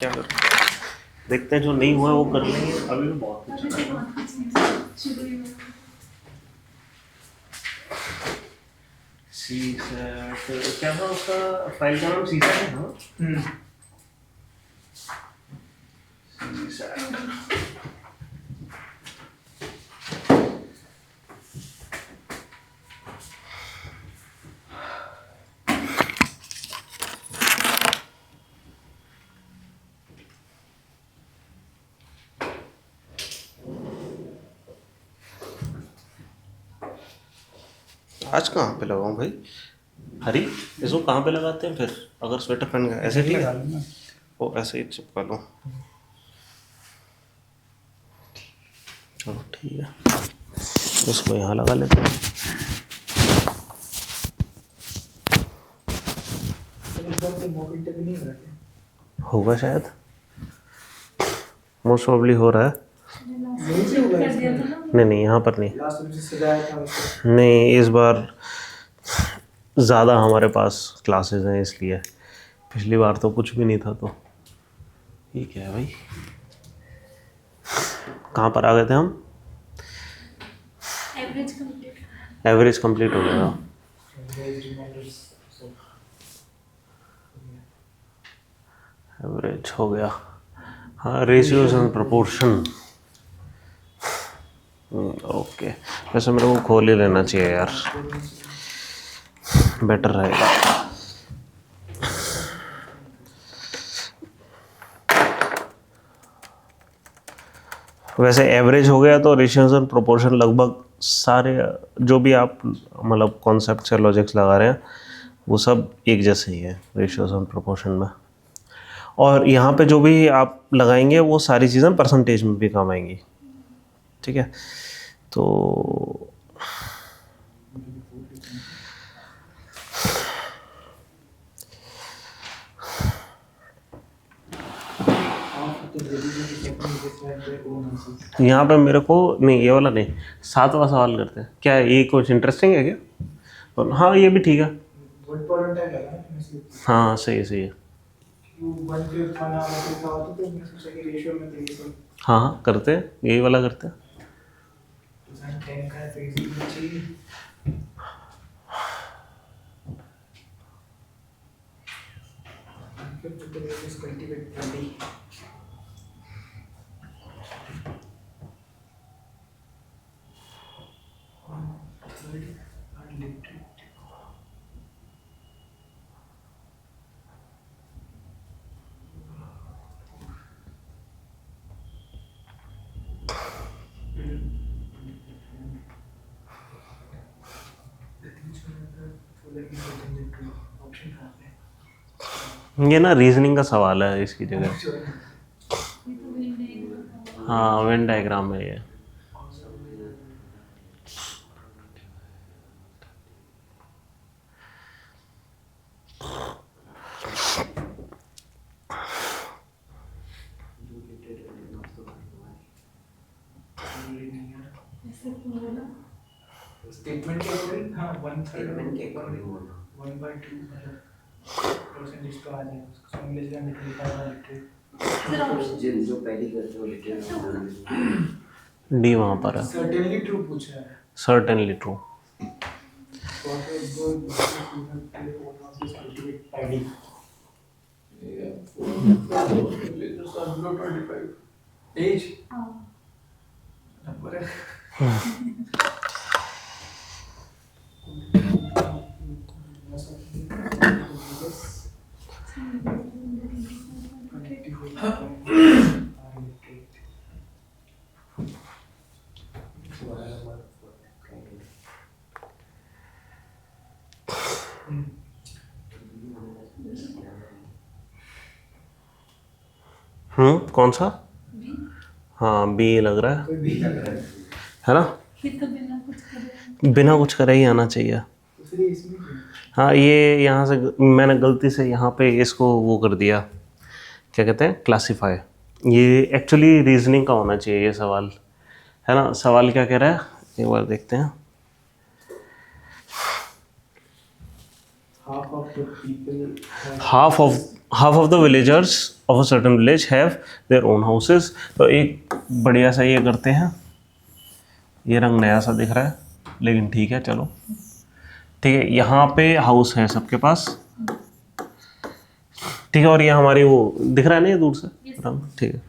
क्या कर देखते हैं, जो नहीं हुआ है वो कर लेंगे। अभी भी बहुत कुछ है। सी सेट क्या था उसका, फाइल का नाम सी सेट है। हाँ सी सेट। आज कहाँ पे लगाऊं भाई? हरी, इसको कहाँ पे लगाते हैं फिर? अगर स्वेटर पहन गया ऐसे ठीक है, वो ऐसे ही चिपका लो। चलो ठीक है, इसको यहाँ लगा लेते हैं। होगा शायद, मोस्ट प्रॉब्ली हो रहा है। नहीं नहीं, यहाँ पर नहीं। नहीं, इस बार ज़्यादा हमारे पास क्लासेस हैं इसलिए। पिछली बार तो कुछ भी नहीं था। तो ये क्या है भाई, कहाँ पर आ गए थे हम? एवरेज कंप्लीट हो गया। एवरेज हो गया। हाँ, रेशियोज एंड प्रोपोर्शन। ओके, वैसे मेरे को खोल ही लेना चाहिए यार, बेटर रहेगा। वैसे एवरेज हो गया तो रेशियोज एंड प्रोपोर्शन लगभग सारे जो भी आप मतलब कॉन्सेप्ट या लॉजिक्स लगा रहे हैं वो सब एक जैसे ही है रेशियोज एंड प्रोपोर्शन में। और यहाँ पे जो भी आप लगाएंगे वो सारी चीज़ें परसेंटेज में भी काम आएंगी। ठीक है, तो यहाँ पे मेरे को नहीं, ये वाला नहीं, 7वां सवाल करते हैं। क्या ये कुछ इंटरेस्टिंग है क्या? और हाँ, ये भी ठीक है। हाँ सही है, सही है। हाँ हाँ करते हैं, यही वाला करते हैं। ये ना रीजनिंग का सवाल है इसकी जगह। हाँ, वेन डायग्राम है ये। स्टेटमेंट के अकॉर्डिंग, हाँ 1/3 के अकॉर्डिंग 1/2 मतलब परसेंटेज तो आ जाएगा। सो इंग्लिश में लिटरेचर जो पहली करते हो लिटरेचर डी वहाँ पर है। सर्टेनली ट्रू पूछा है। Certainly true. एज नंबर है। कौन सा? हाँ बी लग रहा है ना? बिना कुछ करे ही आना चाहिए। हाँ, ये यहाँ से मैंने गलती से यहाँ पे इसको वो कर दिया, क्या कहते हैं, क्लासीफाई। ये एक्चुअली रीजनिंग का होना चाहिए ये सवाल, है ना? सवाल क्या कह रहा है एक बार देखते हैं। Half of the villagers of a certain village have their own houses. तो एक बढ़िया सा ये करते हैं, ये रंग नया सा दिख रहा है लेकिन ठीक है चलो, ठीक है। यहाँ पे हाउस है सबके पास, ठीक है, और ये हमारी वो दिख रहा है ना ये दूर से रंग, ठीक है।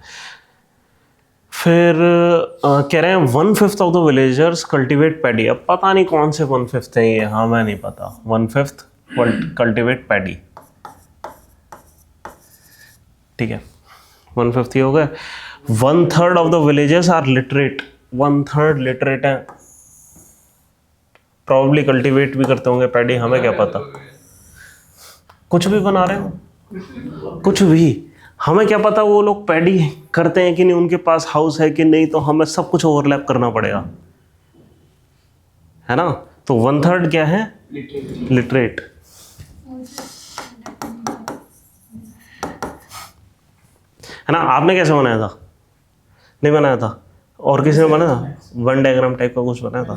फिर कह रहे हैं 1/5 of the villagers cultivate paddy. अब पता नहीं कौन से 1/5 हैं ये, हाँ मैं नहीं पता। 1/5 कल्टिवेट पैडी, ठीक है, 1/5 ही हो गए। 1/3 of the villagers are literate. 1/3 literate है, प्रॉब्ली कल्टिवेट भी करते होंगे पैडी, हमें क्या पता। कुछ भी बना रहे हो, कुछ भी, हमें क्या पता वो लोग पैडी करते हैं कि नहीं, उनके पास हाउस है कि नहीं, तो हमें सब कुछ ओवरलैप करना पड़ेगा, है ना। तो 1/3 क्या है, लिटरेट। है ना। आपने कैसे बनाया था, नहीं बनाया था, और किसी ने बनाया था, वन डायग्राम टाइप का कुछ बनाया था,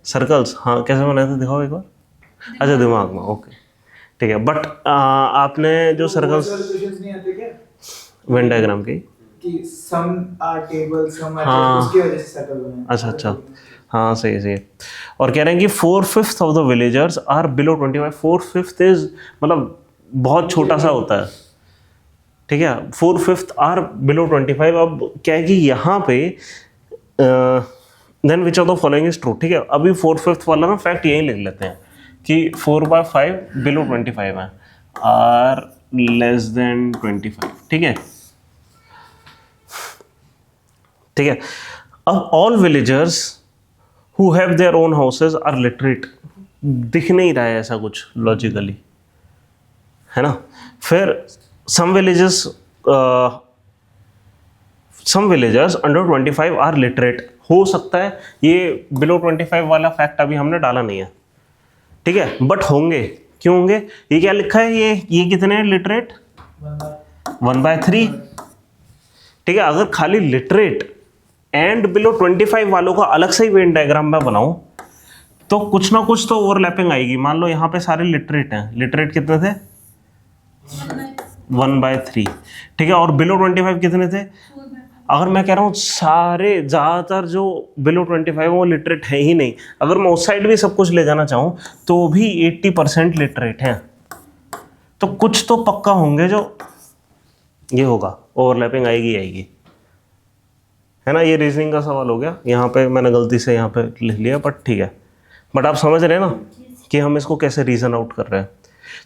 सर्कल्स, हाँ कैसे बनाया था दिखाओ एक बार। अच्छा दिमाग में, ओके ठीक है। बट आपने जो सर्कल्स नहीं आते क्या वेन डायग्राम की, कि some are table, some are हाँ। उसकी वजह से सर्कल बने। अच्छा, हाँ सही सही। और कह रहे हैं कि 4/5 of the villagers are below 25। 4/5 is मतलब बहुत छोटा सा होता है, ठीक है। 4/5 आर बिलो 25। अब क्या है कि यहाँ पे then which of the following is true, ठीक है। अभी 4/5 वाला ना फैक्ट यही लिख लेते हैं कि 4/5 बिलो 25 है, आर लेस देन 25, ठीक है, ठीक है। अब all villagers who have their own houses are literate. दिख नहीं रहा है ऐसा कुछ लॉजिकली, है ना। फिर some villages under 25 are literate. हो सकता है ये बिलो 25 वाला फैक्ट अभी हमने डाला नहीं है, ठीक है, बट होंगे। क्यों होंगे, ये क्या लिखा है, ये कितने हैं लिटरेट, 1/3, ठीक है। अगर खाली लिटरेट एंड बिलो 25 वालों का अलग से ही वेन डायग्राम में बनाऊं तो कुछ ना कुछ तो ओवरलैपिंग आएगी। मान लो यहाँ पे सारे लिटरेट हैं, लिटरेट कितने थे, 1/3, ठीक है। और बिलो 25 कितने थे, अगर मैं कह रहा हूँ सारे ज़्यादातर जो बिलो 25 वो लिटरेट है ही नहीं, अगर मैं उस साइड भी सब कुछ ले जाना चाहूँ तो भी 80% लिटरेट हैं, तो कुछ तो पक्का होंगे जो ये होगा, ओवरलैपिंग आएगी, है ना। ये रीजनिंग का सवाल हो गया, यहाँ पे मैंने गलती से यहाँ पे लिख लिया, बट ठीक है। बट आप समझ रहे हैं ना कि हम इसको कैसे रीजन आउट कर रहे हैं।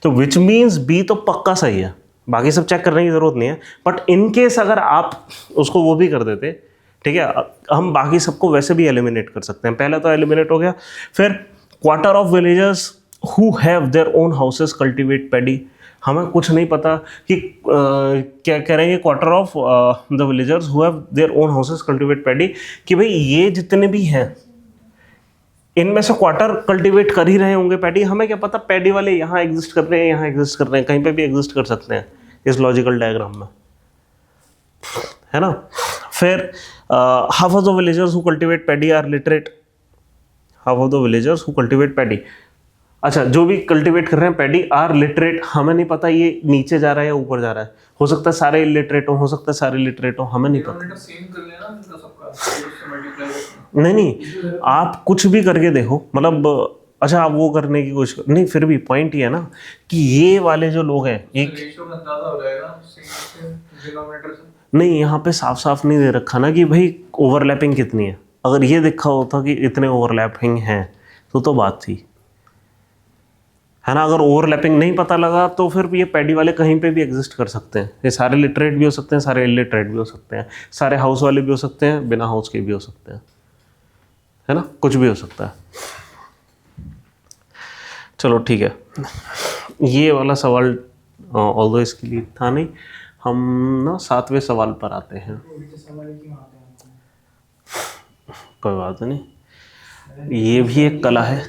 तो विच मीन्स बी तो पक्का सही है, बाकी सब चेक करने की ज़रूरत नहीं है। बट इन केस अगर आप उसको वो भी कर देते, ठीक है, हम बाकी सबको वैसे भी एलिमिनेट कर सकते हैं। पहला तो एलिमिनेट हो गया। फिर quarter of villagers who have their own houses cultivate paddy. हमें कुछ नहीं पता कि क्या करेंगे, quarter of the villagers who have their own houses cultivate paddy, कि भाई ये जितने भी हैं इनमें से क्वार्टर कल्टीवेट कर ही रहे होंगे पैडी। हमें क्या पता पैडी वाले यहाँ एग्जिस्ट कर रहे हैं, यहाँ एग्जिस्ट कर रहे हैं, कहीं पे भी एग्जिस्ट कर सकते हैं इस लॉजिकल डायग्राम में, है ना। फिर half of the villagers who cultivate paddy are literate. Half of the villagers who cultivate paddy, अच्छा जो भी कल्टीवेट कर रहे हैं पैडी आर लिटरेट। हमें नहीं पता ये नीचे जा रहा है या ऊपर जा रहा है, हो सकता है सारे इलिटरेट हो सकता है सारे लिटरेट हो, हमें नहीं पता। नहीं, आप कुछ भी करके देखो, मतलब अच्छा आप वो करने की कोशिश नहीं, फिर भी पॉइंट ये है ना कि ये वाले जो लोग हैं एक नहीं, यहाँ पे साफ साफ नहीं दे रखा ना कि भाई ओवरलैपिंग कितनी है। अगर ये देखा होता कि इतने ओवरलैपिंग हैं तो बात थी, है ना। अगर ओवरलैपिंग नहीं पता लगा तो फिर ये पैडी वाले कहीं पे भी एग्जिस्ट कर सकते हैं। ये सारे लिटरेट भी हो सकते हैं, सारे इलिटरेट भी हो सकते हैं, सारे हाउस वाले भी हो सकते हैं, बिना हाउस के भी हो सकते हैं, है ना, कुछ भी हो सकता है। चलो ठीक है, ये वाला सवाल ऑल्दो इसके लिए था नहीं। हम ना 7वें सवाल पर आते हैं। कोई बात नहीं, ये भी एक कला है।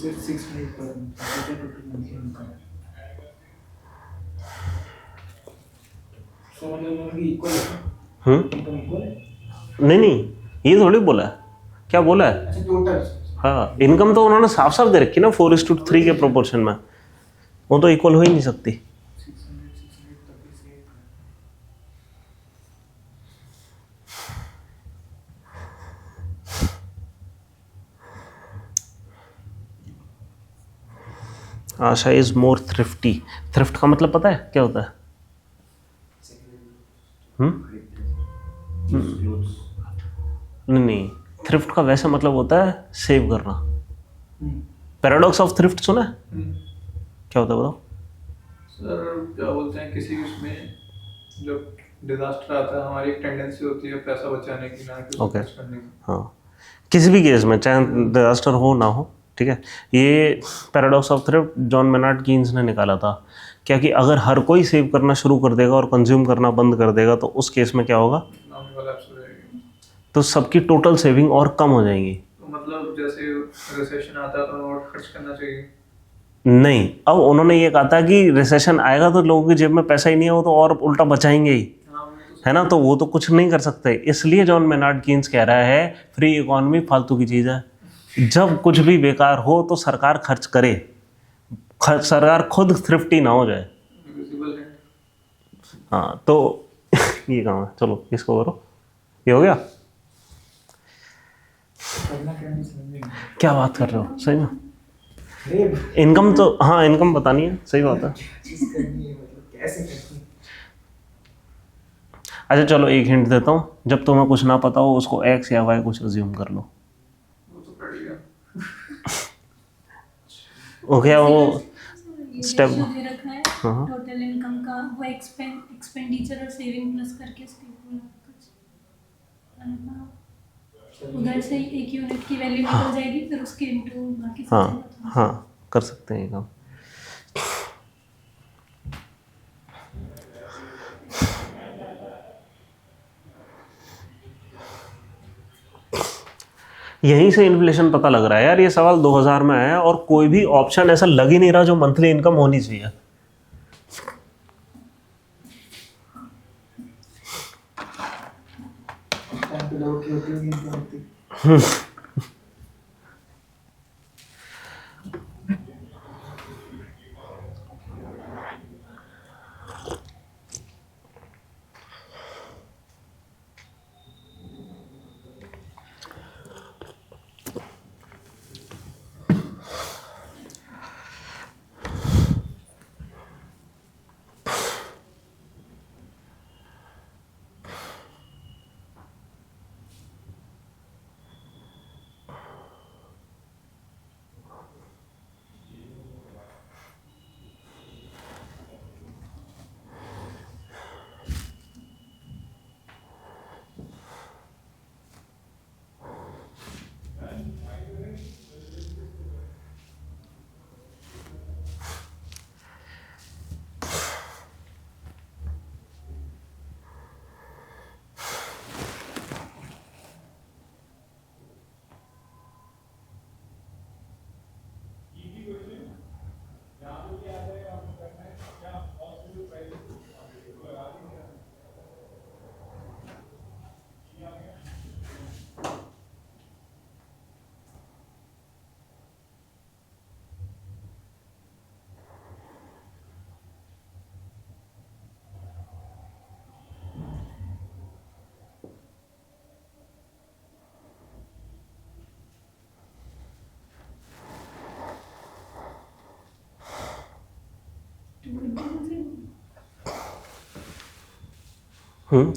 said 600 per month. Total monthly income. So मतलब दोनों की equal है? Income equal है? नहीं नहीं, ये थोड़ी बोला है। क्या बोला है? अच्छा total. हाँ, इनकम तो उन्होंने साफ साफ दे रखी ना 4:3 के प्रोपोर्शन में, वो तो इक्वल हो ही नहीं सकती। 600 तक से आशा इज मोर थ्रिफ्टी। थ्रिफ्ट का मतलब पता है क्या होता है? नहीं नहीं, थ्रिफ्ट का वैसा मतलब होता है सेव करना। पैराडॉक्स ऑफ थ्रिफ्ट सुना है? क्या होता है बताओ? सर क्या बोलते हैं, किसी उसमें जब डिजास्टर आता है हमारी एक टेंडेंसी होती है पैसा बचाने की, ना कि उसको Okay. खर्च करने की। हाँ, किसी भी केस में चाहे डिजास्टर हो ना हो, ठीक है, ये paradox of thrift John Maynard Keynes ने निकाला था। क्या कि अगर हर कोई सेव करना शुरू कर देगा और कंज्यूम करना बंद कर देगा तो उस केस में क्या होगा? इकोनॉमी कोलैप्स हो जाएगी। तो सबकी टोटल सेविंग और कम हो जाएंगी। तो मतलब जैसे रिसेशन आता है तो नोट खर्च करना चाहिए। नहीं, अब उन्होंने ये कहा था कि रिसेशन आएगा तो लोगों की जेब में पैसा ही नहीं है, वो तो और उल्टा बचाएंगे ही, हाँ, वो तो है ना, तो वो तो कुछ नहीं कर सकते। इसलिए जॉन मेनार्ड कीन्स कह रहा है फ्री इकोनॉमी फालतू की चीज़ है। जब कुछ भी बेकार हो तो सरकार खर्च करे, सरकार खुद थ्रिफ्टी ना हो जाए। विजिबल है। हाँ तो ये काम है। चलो इसको करो, ये हो गया। करना क्या नहीं समझ में नहीं। क्या बात कर रहे हो सही में? अरे इनकम तो हाँ, इनकम बतानी है, सही बात है। चीज करनी है, मतलब कैसे करनी है? अच्छा चलो एक हिंट देता हूँ, जब तुम्हें कुछ ना पता हो उसको एक्स या वाई कुछ अज्यूम कर लो। वो तो पड़ गया। हो गया वो ये स्टेप। रेशियो दे रखा है हाँ। टोटल इनकम का, वो एक्सपेंडिचर और सेविंग प्लस करके उधर से एक यूनिट की वैल्यू निकल जाएगी, फिर उसके इनटू बाकी सब हाँ चीज़ें। हाँ, कर सकते हैं ये काम। यहीं से इन्फ्लेशन पता लग रहा है यार। ये सवाल 2000 में आया और कोई भी ऑप्शन ऐसा लग ही नहीं रहा जो मंथली इनकम होनी चाहिए। टाइम पे लोगों की होती नहीं होती।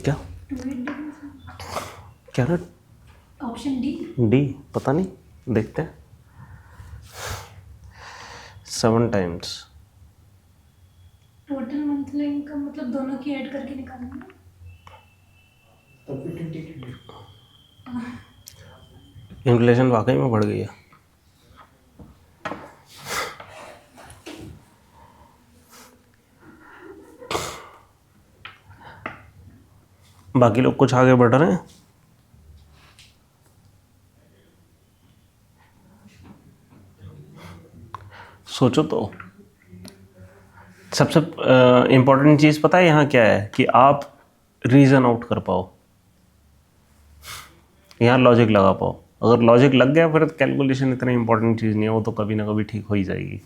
क्या क्या ना? Option D. डी पता नहीं, देखते हैं। 7 टाइम्स टोटल मंथली इनकम मतलब दोनों की ऐड करके निकालना है। तब भी 20 इन्फ्लेशन वाकई में बढ़ गई है। बाकी लोग कुछ आगे बढ़ रहे हैं। सोचो तो। सबसे इम्पोर्टेंट चीज़ पता है यहाँ क्या है कि आप रीज़न आउट कर पाओ, यहाँ लॉजिक लगा पाओ। अगर लॉजिक लग गया फिर कैलकुलेशन इतनी इंपॉर्टेंट चीज़ नहीं है, वो तो कभी ना कभी ठीक हो ही जाएगी।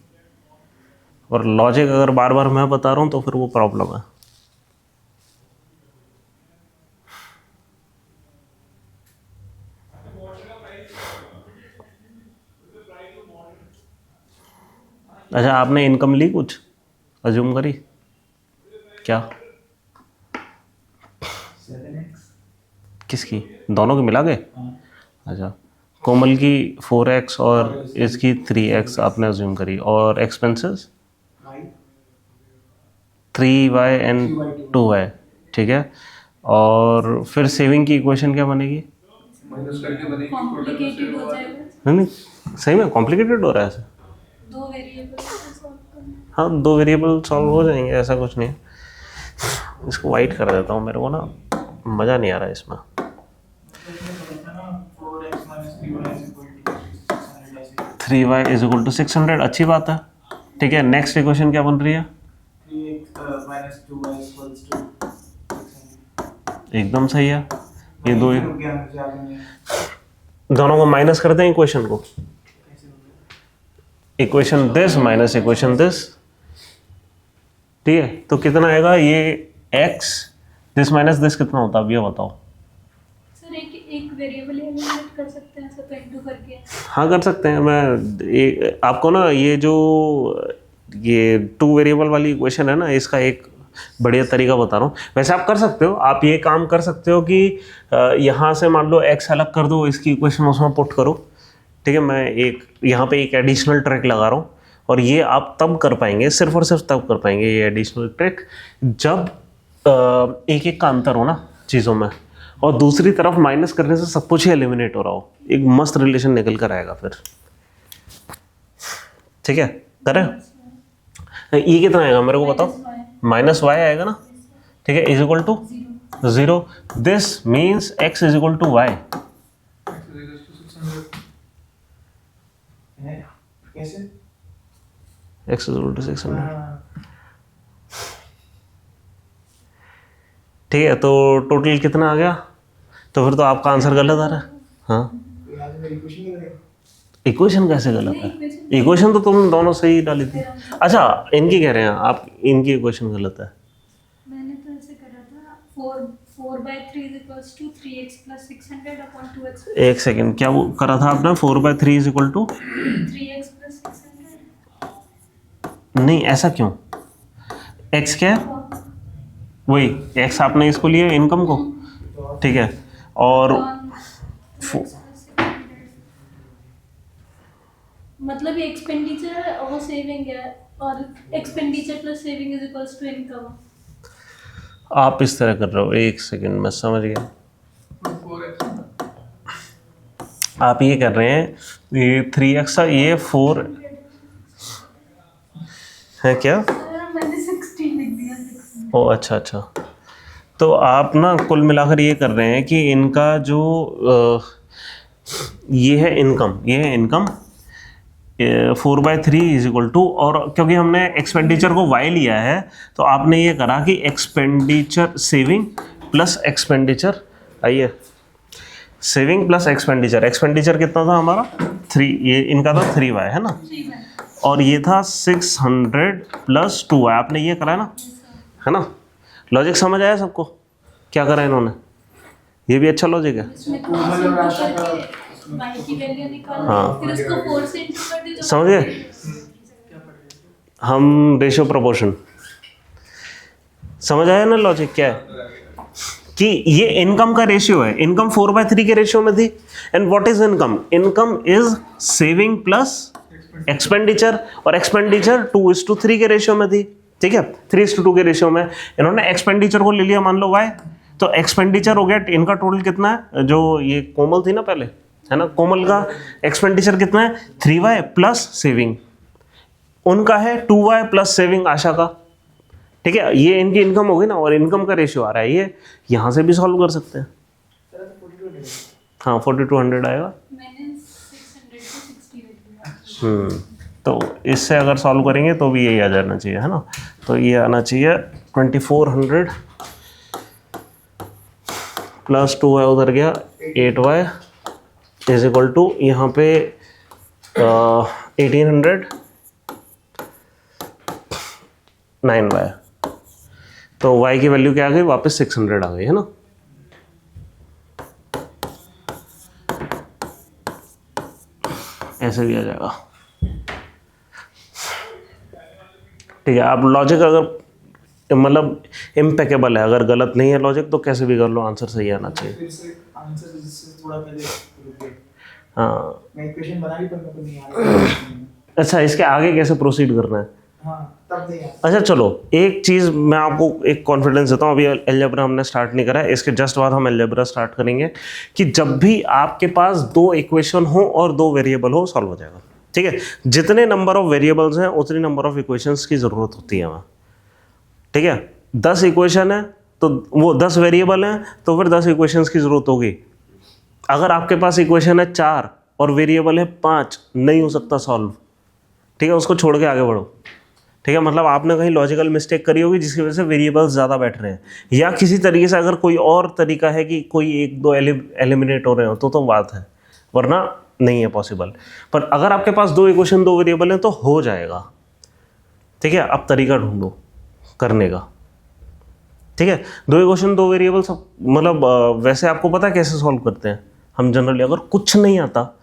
और लॉजिक अगर बार बार मैं बता रहा हूँ तो फिर वो प्रॉब्लम है। अच्छा, आपने इनकम ली, कुछ अज्यूम करी क्या? 7x। किसकी? दोनों की मिला के? अच्छा, कोमल की 4x और इसकी 3x आपने अज्यूम करी। और एक्सपेंसेस 3y एंड 2y, ठीक है। और फिर सेविंग की इक्वेशन क्या बनेगी? माइनस करके बनेगी टोटल कॉम्प्लिकेटेड हो जाएगा, नहीं नहीं, सही में कॉम्प्लिकेटेड हो रहा है ऐसे? दो वेरिएबल सॉल्व करना। हाँ, 2 वेरिएबल सॉल्व हो जाएंगे, ऐसा कुछ नहीं है। इसको वाइट कर देता हूँ, मेरे को ना मज़ा नहीं आ रहा है इसमें। 4x minus 3y is equal to 600 ऐसे। 3y इज इक्वल टू 600, अच्छी बात है, ठीक है। नेक्स्ट इक्वेशन क्या बन रही है? 3x minus 2y equals to 600। एकदम सही है। ये दो रुक गया, मुझे याद नहीं है। दोनों को माइनस करते हैं इक्वेशन को। कैसे हो गया? Equation this minus equation this, ठीक है। तो कितना आएगा ये x, दिस माइनस दिस कितना होता है अब ये बताओ। सर एक वेरिएबल एलिमिनेट कर सकते हैं सब इनटू करके। हाँ कर सकते हैं। मैं आपको ना ये जो ये 2 वेरिएबल वाली इक्वेशन है ना, इसका एक बढ़िया तरीका बता रहा हूँ। वैसे आप कर सकते हो, आप ये काम कर सकते हो कि यहाँ से मान लो x अलग कर दो, इसकी इक्वेशन उसमें पुट करो, ठीक है। मैं एक यहाँ पे एक एडिशनल ट्रिक लगा रहा हूँ, और ये आप तब कर पाएंगे, सिर्फ और सिर्फ तब कर पाएंगे ये एडिशनल ट्रिक जब एक एक का अंतर हो ना चीज़ों में, और दूसरी तरफ माइनस करने से सब कुछ ही एलिमिनेट हो रहा हो। एक मस्त रिलेशन निकल कर आएगा फिर, ठीक है। करें? ये कितना आएगा मेरे को बताओ? माइनस वाई आएगा ना, ठीक है, is equal to 0। This means x is equal to Y. है? कैसे? x इज इक्वल टू 600, हाँ। ठीक है। तो टोटल कितना आ गया? तो फिर तो आपका आंसर गलत आ रहा है। हाँ, तो याद मेरी क्वेश्चन नहीं करेगा। इक्वेशन कैसे गलत है? इक्वेशन तो तुम दोनों सही डाली थी। अच्छा, इनकी कह रहे हैं आप, इनकी इक्वेशन गलत है। मैंने तो ऐसे करा था 4/3 is equals to 3x plus 600 upon 2x एक सेकेंड, क्या वो करा था आपने? 4/3 is equal to 3x plus 600। नहीं, ऐसा क्यों? x क्या है? वही x आपने इसको लिया इनकम को, ठीक है। और मतलब ये एक्सपेंडिचर और सेविंग है, और expenditure plus saving is equals to income. आप इस तरह कर रहे हो, एक सेकेंड मैं समझ गया। 4x आप ये कर रहे हैं, ये 3x ये 4 है क्या? मैंने 16 लिख दिया। 16। ओ अच्छा अच्छा, तो आप ना कुल मिलाकर ये कर रहे हैं कि इनका जो ये है इनकम, ये है इनकम 4/3 इज इक्वल टू, और क्योंकि हमने एक्सपेंडिचर को y लिया है तो आपने ये करा कि एक्सपेंडिचर सेविंग प्लस एक्सपेंडिचर, आइए सेविंग प्लस एक्सपेंडिचर। एक्सपेंडिचर कितना था हमारा? 3, ये इनका था 3y है ना, और ये था 600 प्लस 2y। आपने ये करा ना, है ना। लॉजिक समझ आया सबको? क्या करा इन्होंने? ये भी अच्छा लॉजिक है। इसमें cos into करके y की वैल्यू निकालना, हाँ। फिर उसको 4 से इंटू कर दी तो समझ गए? हम रेशियो प्रोपोर्शन समझ आया ना लॉजिक क्या है? कि ये इनकम का रेशियो है, इनकम 4/3 के रेशियो में थी। And what is income? Income is saving plus expenditure, और एक्सपेंडिचर 2:3 के रेशियो में थी, ठीक है। 3:2 के रेशियो में इन्होंने एक्सपेंडिचर को ले लिया, मान लो y, तो एक्सपेंडिचर हो गया। इनका टोटल कितना है? जो ये कोमल थी ना पहले, है ना, कोमल का एक्सपेंडिचर कितना है? 3y plus saving. उनका है 2y प्लस सेविंग आशा का, ठीक है। ये इनकी इनकम होगी ना, और इनकम का रेशियो आ रहा है, ये यहाँ से भी सॉल्व कर सकते हैं। हाँ 4200 आएगा। मैंने 600 को 60 लिख दिया। तो इससे अगर सॉल्व करेंगे तो भी यही आ जाना चाहिए, है ना। तो ये आना चाहिए 2400 प्लस 2y उधर गया 8y इज इक्वल टू यहाँ पे 1800 9y। तो y की वैल्यू क्या आ गई, वापस 600 आ गई, है ना। ऐसे भी आ जाएगा। ठीक है, आप लॉजिक अगर मतलब इम्पेकेबल है, अगर गलत नहीं है लॉजिक तो कैसे भी कर लो आंसर सही आना चाहिए। फिर से आंसर इससे थोड़ा पहले रुक गए। हाँ मैं इक्वेशन बना रही पर मेरे को नहीं आ रहा। अच्छा, इसके आगे कैसे प्रोसीड करना है। हाँ तब नहीं आ अच्छा चलो, एक चीज़ मैं आपको एक कॉन्फिडेंस देता हूँ, अभी अलजेब्रा हमने स्टार्ट नहीं करा है, इसके जस्ट बाद हम अलजेब्रा स्टार्ट करेंगे कि जब भी आपके पास 2 इक्वेशन हो और 2 वेरिएबल हो, सॉल्व हो जाएगा। ठीक है, जितने नंबर ऑफ वेरिएबल्स हैं उतनी नंबर ऑफ इक्वेशंस की ज़रूरत होती है वहाँ। ठीक है, 10 इक्वेशन है तो वो 10 वेरिएबल हैं तो फिर 10 इक्वेशंस की ज़रूरत होगी। अगर आपके पास इक्वेशन है 4 और वेरिएबल है 5, नहीं हो सकता सॉल्व। ठीक है, उसको छोड़ के आगे बढ़ो। ठीक है, मतलब आपने कहीं लॉजिकल मिस्टेक करी होगी जिसकी वजह से वेरिएबल्स ज़्यादा बैठ रहे हैं, या किसी तरीके से अगर कोई और तरीका है कि कोई 1-2 एलिमिनेट हो रहे हो तो बात है, वरना नहीं है पॉसिबल। पर अगर आपके पास 2 इक्वेशन 2 वेरिएबल हैं तो हो जाएगा। ठीक है, अब तरीका ढूंढो करने का। ठीक है, 2 इक्वेशन 2 वेरिएबल सब मतलब वैसे आपको पता है कैसे सॉल्व करते हैं हम जनरली। अगर कुछ नहीं आता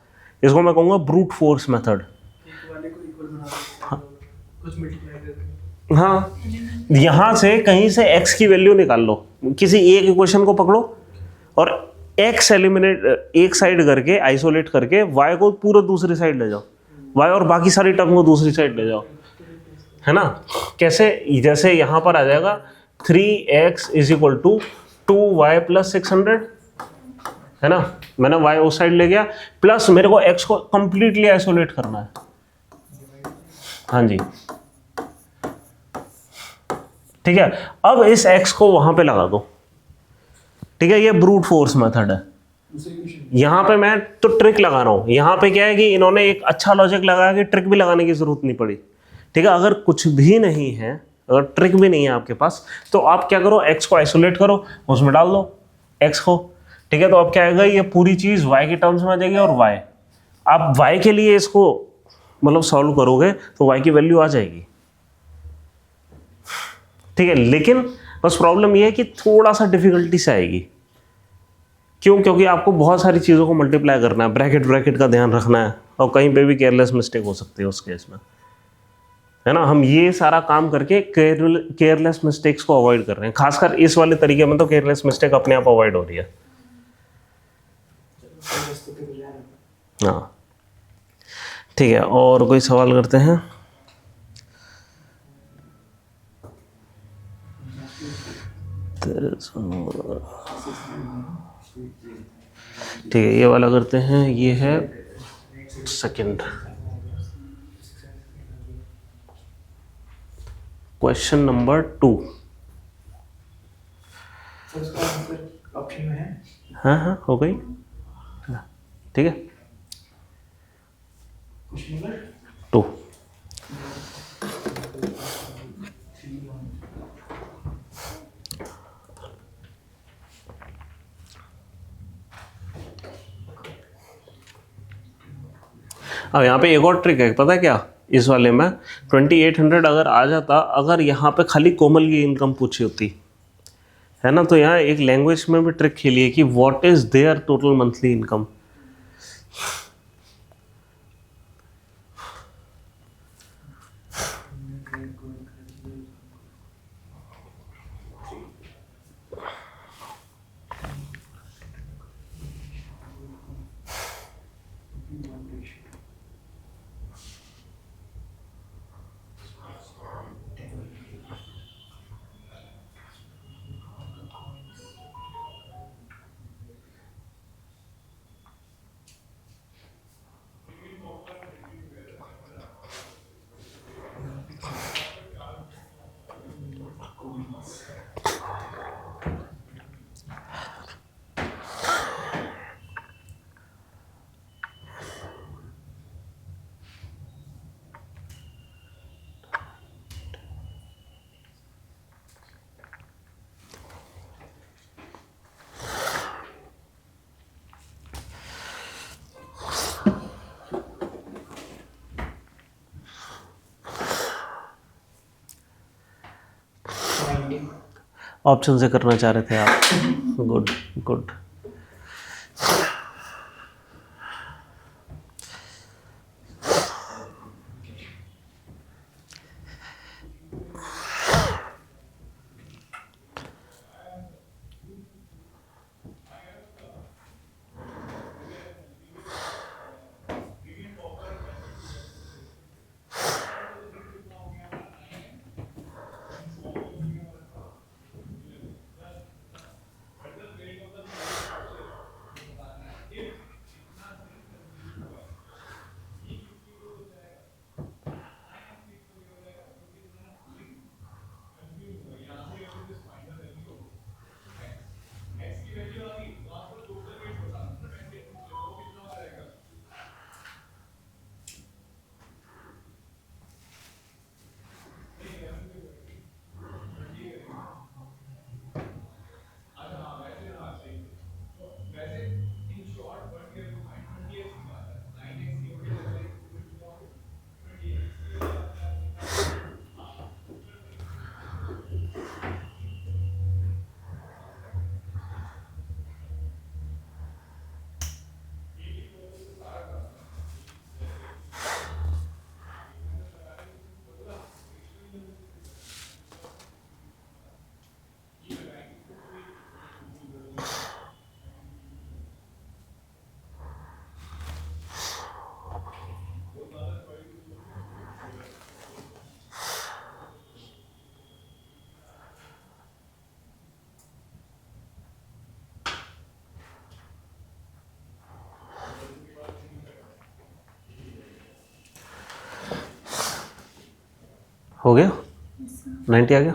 इसको मैं कहूँगा ब्रूट फोर्स मेथड। एक वाले को इक्वल बना देते हैं, कुछ मल्टीप्लाई करते हैं। हाँ, यहाँ से कहीं से x की वैल्यू निकाल लो, किसी एक इक्वेशन को पकड़ो और x एलिमिनेट एक साइड करके आइसोलेट करके y को पूरा दूसरी साइड ले जाओ, y और बाकी सारी टर्म को दूसरी साइड ले जाओ, है ना। कैसे, जैसे यहाँ पर आ जाएगा 3x is equal to 2y plus 600, है ना। मैंने y उस साइड ले गया, प्लस मेरे को x को कंप्लीटली आइसोलेट करना है। हाँ जी, ठीक है। अब इस x को वहां पे लगा दो। ठीक है, ये ब्रूट फोर्स मेथड है। यहां पे मैं तो ट्रिक लगा रहा हूं। यहां पे क्या है कि इन्होंने एक अच्छा लॉजिक लगाया कि ट्रिक भी लगाने की जरूरत नहीं पड़ी। ठीक है, अगर कुछ भी नहीं है, अगर ट्रिक भी नहीं है आपके पास, तो आप क्या करो, x को आइसोलेट करो, उसमें डाल दो x को। ठीक है, तो अब क्या आएगा, ये पूरी चीज y के टर्म्स में आ जाएगी और y, आप y के लिए इसको मतलब सॉल्व करोगे तो y की वैल्यू आ जाएगी। ठीक है, लेकिन बस प्रॉब्लम ये है कि थोड़ा सा डिफिकल्टी से आएगी। क्यों? क्योंकि आपको बहुत सारी चीज़ों को मल्टीप्लाई करना है, ब्रैकेट का ध्यान रखना है, और कहीं पे भी केयरलेस मिस्टेक हो सकती है उस केस में, है ना। हम ये सारा काम करके केयरलेस मिस्टेक्स को अवॉइड कर रहे हैं। खासकर इस वाले तरीके में तो केयरलेस मिस्टेक अपने आप अवॉइड हो रही है। हाँ, ठीक है, और कोई सवाल करते हैं? ठीक है, ये वाला करते हैं। ये है सेकंड क्वेश्चन नंबर 2। ऑप्शन में है। हाँ हाँ, हो गई। ठीक है, क्वेश्चन नंबर 2। अब यहाँ पे एक और ट्रिक है, पता है क्या? इस वाले में 2800 अगर आ जाता, अगर यहाँ पे खाली कोमल की इनकम पूछी होती, है ना, तो यहाँ एक लैंग्वेज में भी ट्रिक खेली है कि what is their total monthly income. Option से करना चाह रहे थे आप। Good good. हो गया 90 आ गया।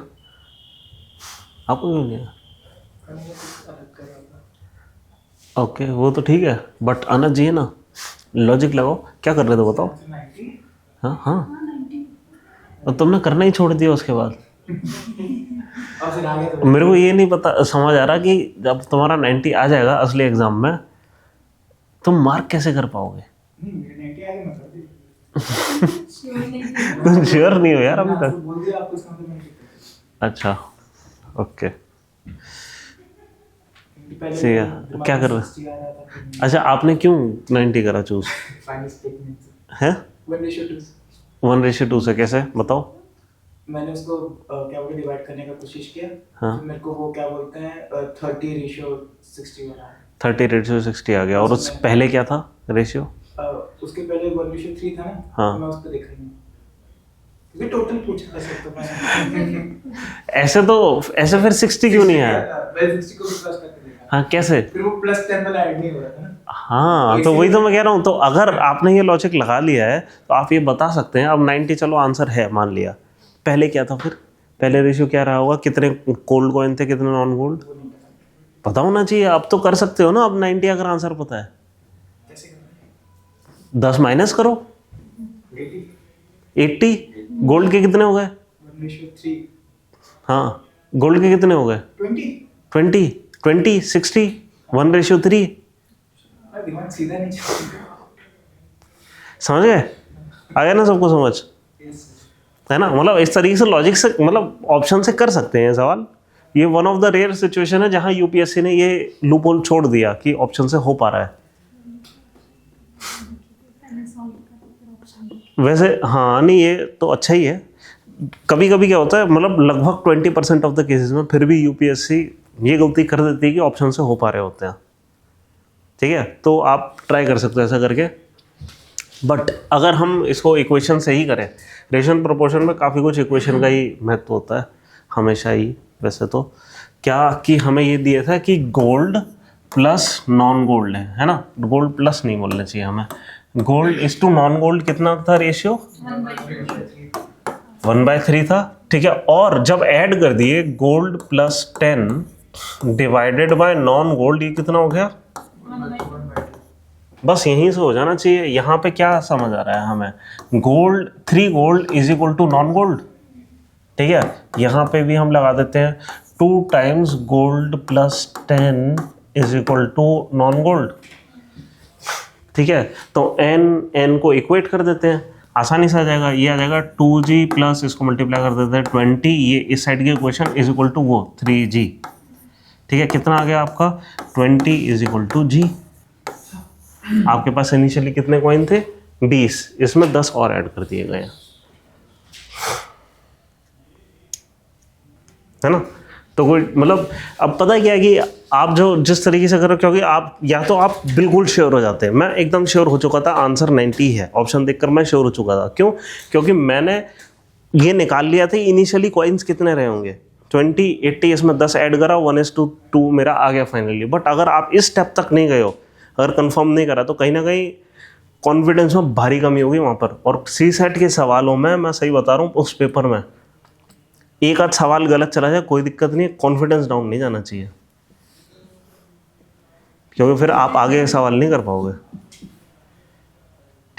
आपको क्यों नहीं आया? ओके वो तो ठीक है बट आना चाहिए ना। लॉजिक लगाओ, क्या कर रहे थे बताओ। हाँ हाँ और तुमने करना ही छोड़ दिया उसके बाद। मेरे को ये नहीं पता समझ आ रहा कि जब तुम्हारा 90 आ जाएगा असली एग्जाम में तुम मार्क कैसे कर पाओगे। तुम श्योर नहीं हो यार अभी तक। अच्छा ओके सही है। क्या कर रहे हैं? अच्छा आपने क्यों 90 करा चूज है? 1:2 से कैसे बताओ। मैंने उसको क्या बोलते डिवाइड करने का कोशिश किया। हाँ तो मेरे को वो क्या बोलते हैं 30:60 बना। 30:60 आ गया। और उससे पहले क्या था रेशियो? उसके पहले 1:3 था ना। हाँ। मैं उस पर देख रही हूँ क्योंकि टोटल पूछ सकते तो मैं ऐसे फिर 60 क्यों नहीं आया? मैं 60 को भी प्लस करके देखा। हाँ कैसे? फिर वो +10 वाला ऐड नहीं हो रहा था ना। हाँ तो वही तो मैं कह रहा हूँ। तो अगर आपने ये लॉजिक लगा लिया है तो आप ये बता सकते हैं अब 90 चलो आंसर है मान लिया। पहले क्या था फिर? पहले रेशियो क्या रहा होगा? कितने गोल्ड कॉइन थे कितने नॉन गोल्ड पता होना चाहिए। अब तो कर सकते हो ना अब 90 अगर आंसर पता है। 10 माइनस करो 80। गोल्ड के कितने हो गए? 1:3। हाँ गोल्ड के कितने हो गए? 20 60 1:3। दिमाग सीधा नहीं चलता। समझ गए? आ गया ना सबको समझ है ना। मतलब इस तरीके से लॉजिक से मतलब ऑप्शन से कर सकते हैं सवाल। ये one of the rare situation है जहां यूपीएससी ने ये लूप होल छोड़ दिया कि ऑप्शन से हो पा रहा है। वैसे हाँ नहीं ये तो अच्छा ही है। कभी कभी क्या होता है मतलब लगभग 20% ऑफ द केसेस में फिर भी यूपीएससी ये गलती कर देती है कि ऑप्शन से हो पा रहे होते हैं। ठीक है तो आप ट्राई कर सकते हो ऐसा करके। बट अगर हम इसको इक्वेशन से ही करें, रेशियो प्रोपोर्शन में काफ़ी कुछ इक्वेशन का ही महत्व होता है हमेशा ही। वैसे तो क्या कि हमें ये दिया था कि गोल्ड प्लस नॉन गोल्ड है ना। गोल्ड प्लस नहीं बोलना चाहिए हमें। Gold is to non gold कितना था रेशियो? 1/3 था। ठीक है और जब ऐड कर दिए gold +10 divided by non gold ये कितना हो गया? बस यहीं से हो जाना चाहिए। यहाँ पे क्या समझ आ रहा है हमें? Gold 3 gold is equal to non gold. ठीक है यहाँ पे भी हम लगा देते हैं 2 times gold +10 is equal to non gold. ठीक है तो n को इक्वेट कर देते हैं। आसानी से आ जाएगा, ये आ जाएगा 2g प्लस इसको मल्टीप्लाई कर देते हैं 20, ये इस साइड की इक्वेशन इज इक्वल टू वो 3g। ठीक है, कितना आ गया आपका 20 इज इक्वल टू g। आपके पास इनिशियली कितने कॉइन थे 20, इसमें 10 और ऐड कर दिए गए, है ना। तो कोई मतलब अब पता क्या है कि आप जो जिस तरीके से करो, क्योंकि आप या तो आप बिल्कुल श्योर हो जाते हैं, मैं एकदम श्योर हो चुका था आंसर 90 है, ऑप्शन देखकर मैं श्योर हो चुका था। क्यों? क्योंकि मैंने ये निकाल लिया था इनिशियली कॉइन्स कितने रहे होंगे 20 80, इसमें 10 ऐड करा 1:2 मेरा आ गया फाइनली। बट अगर आप इस स्टेप तक नहीं गए हो, अगर कंफर्म नहीं करा, तो कहीं ना कहीं कॉन्फिडेंस में भारी कमी होगी वहाँ पर। और सी सेट के सवालों में मैं सही बता रहा हूँ, उस पेपर में एक आध सवाल गलत चला जाए कोई दिक्कत नहीं है, कॉन्फिडेंस डाउन नहीं जाना चाहिए, क्योंकि फिर आप आगे सवाल नहीं कर पाओगे।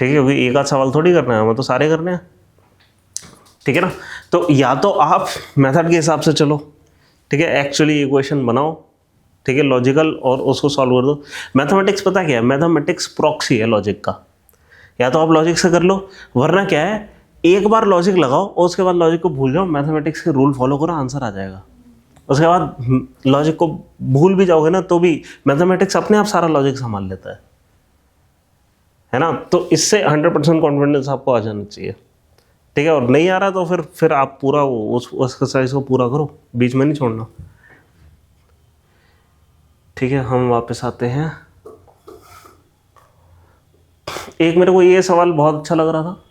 ठीक है, क्योंकि एक आध सवाल थोड़ी करना है, हमें तो सारे करने हैं। ठीक है ना। तो या तो आप मेथड के हिसाब से चलो, ठीक है, एक्चुअली इक्वेशन बनाओ, ठीक है, लॉजिकल, और उसको सॉल्व कर दो। मैथमेटिक्स पता क्या है, मैथमेटिक्स प्रॉक्सी है लॉजिक का। या तो आप लॉजिक से कर लो, वरना क्या है, एक बार लॉजिक लगाओ और उसके बाद लॉजिक को भूल जाओ, मैथमेटिक्स के रूल फॉलो करो, आंसर आ जाएगा। उसके बाद लॉजिक को भूल भी जाओगे ना तो भी मैथमेटिक्स अपने आप सारा लॉजिक संभाल लेता है ना। तो इससे 100% कॉन्फिडेंस आपको आ जाना चाहिए। ठीक है, और नहीं आ रहा तो फिर आप पूरा उस एक्सरसाइज को पूरा करो, बीच में नहीं छोड़ना। ठीक है, हम वापस आते हैं। एक मेरे को ये सवाल बहुत अच्छा लग रहा था,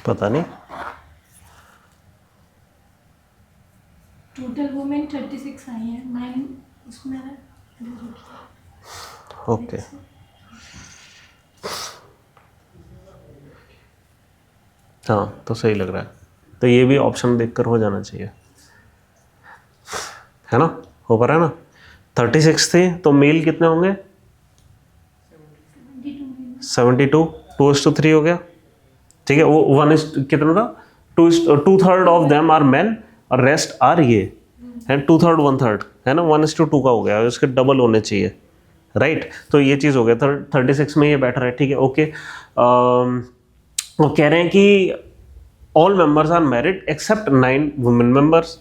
पता नहीं। टोटल वुमेन 36 आई है, 9 उसमें है। ओके, हाँ तो सही लग रहा है। तो ये भी ऑप्शन देखकर हो जाना चाहिए, है ना। हो पा रहा है ना। 36 थे तो मेल कितने होंगे 72, 2:3 हो गया। ठीक है, वो 1 कितना था 2/3 ऑफ देम आर मेन और रेस्ट आर ये है 2/3 1/3 है ना, 1:2 का हो गया, उसके डबल होने चाहिए, राइट। तो ये चीज़ हो गया 36 में ये बैटर है। ठीक है, ओके। वो कह रहे हैं कि all members are married except 9 women members,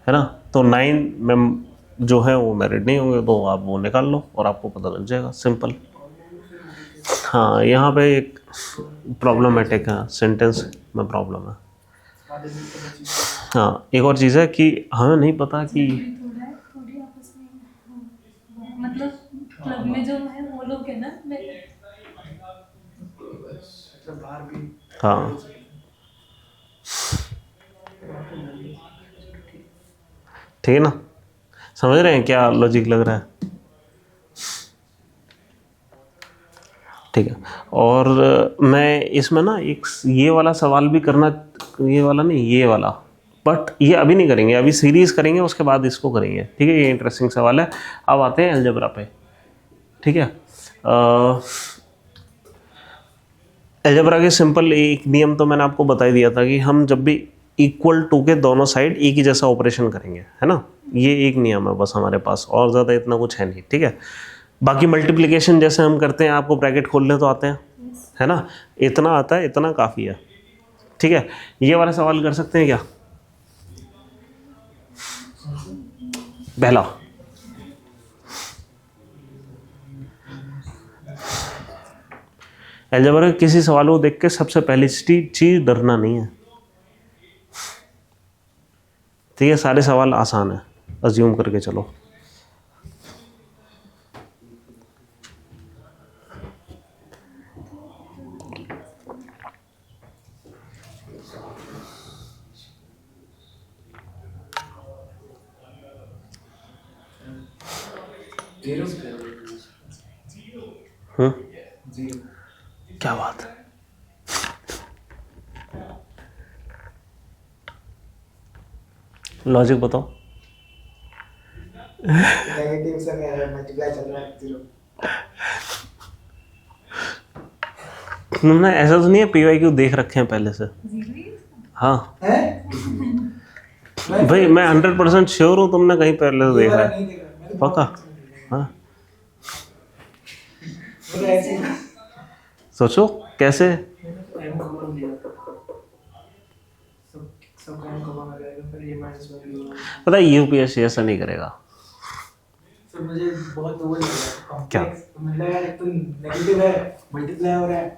है ना। तो 9 जो है वो मैरिड नहीं होंगे, तो आप वो निकाल लो और आपको पता लग जाएगा, सिंपल। हाँ, यहाँ पे एक प्रॉब्लमेटिक है, सेंटेंस में प्रॉब्लम है। हाँ, एक और चीज़ है कि हमें नहीं पता कि थोड़ी आपस में मतलब क्लब में जो है वो लोग है ना, बाहर भी हाँ ठीक है ना, समझ रहे हैं क्या लॉजिक लग रहा है। ठीक है, और मैं इसमें ना एक ये वाला सवाल भी करना, ये वाला नहीं, ये वाला, बट ये अभी नहीं करेंगे, अभी सीरीज करेंगे, उसके बाद इसको करेंगे। ठीक है, ये इंटरेस्टिंग सवाल है। अब आते हैं अलजेब्रा पे। ठीक है, अलजेब्रा के सिंपल एक नियम तो मैंने आपको बता ही दिया था कि हम जब भी इक्वल टू के दोनों साइड एक ही जैसा ऑपरेशन करेंगे, है ना। ये एक नियम है बस हमारे पास, और ज़्यादा इतना कुछ है नहीं। ठीक है, बाकी मल्टीप्लिकेशन जैसे हम करते हैं, आपको ब्रैकेट खोलने तो आते हैं, है ना, इतना आता है, इतना काफ़ी है। ठीक है, ये वाला सवाल कर सकते हैं क्या। पहला अलजेब्रा के किसी सवाल को देख के सबसे पहली चीज डरना नहीं है, ठीक है। सारे सवाल आसान है, अज्यूम करके चलो। क्या बात है। लॉजिक बताओ। नेगेटिव से मल्टीप्लाई चल रहा है 0। तुमने ऐसा तो नहीं है पीवाईक्यू देख रखे हैं पहले से? हाँ भाई, मैं 100% श्योर हूँ तुमने कहीं पहले से देखा है, पक्का? हाँ, सोचो कैसे। पता है यूपीएससी ऐसा नहीं करेगा। सर मुझे बहुत वो लगा क्या? मतलब यार एक तो नेगेटिव है, मल्टीप्लाई हो रहा है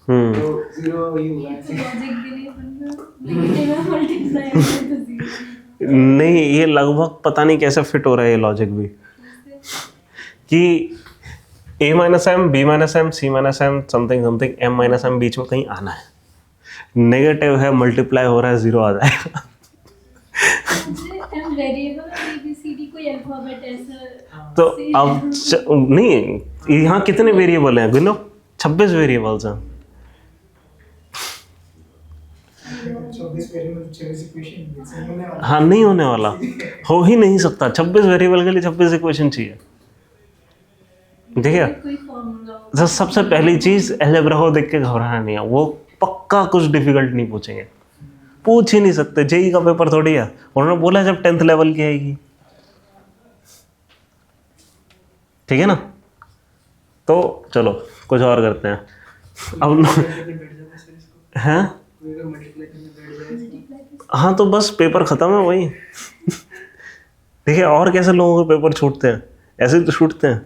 तो 0 ही होगा। लॉजिक भी नहीं बन रहा, नेगेटिव है मल्टीप्लाई हो रहा है तो 0। नहीं, ये लगभग पता नहीं कैसे फिट हो रहा है ये लॉजिक भी, कि a minus m, b minus m, c minus m, something something, m minus m बीच में कहीं आना है। नेगेटिव है, मल्टीप्लाई हो रहा है, 0 आ जाएगा। m वेरिएबल है, ABCD कोई अल्फाबेट ऐसा। तो अब नहीं, यहाँ कितने वेरिएबल हैं गिनो? 26 वेरिएबल्स हैं। 24 वेरिएबल 26 इक्वेशन होने वाला। हाँ, नहीं होने वाला, हो ही नहीं सकता। 26 वेरिएबल के लिए 26 इक्वेशन चाहिए, देखिए। कोई फॉर्मूला हो। तो सबसे पहली चीज अलजेब्रा को देख के घबराना नहीं है, वो पक्का कुछ डिफिकल्ट नहीं पूछेंगे, पूछ ही नहीं सकते। जेई का पेपर थोड़ी है, उन्होंने बोला जब 10th लेवल की आएगी, ठीक है ना। तो चलो कुछ और करते हैं अब। हैं? हाँ, तो बस पेपर खत्म है वही। देखिए, और कैसे लोगों के पेपर छूटते हैं, ऐसे ही तो छूटते हैं,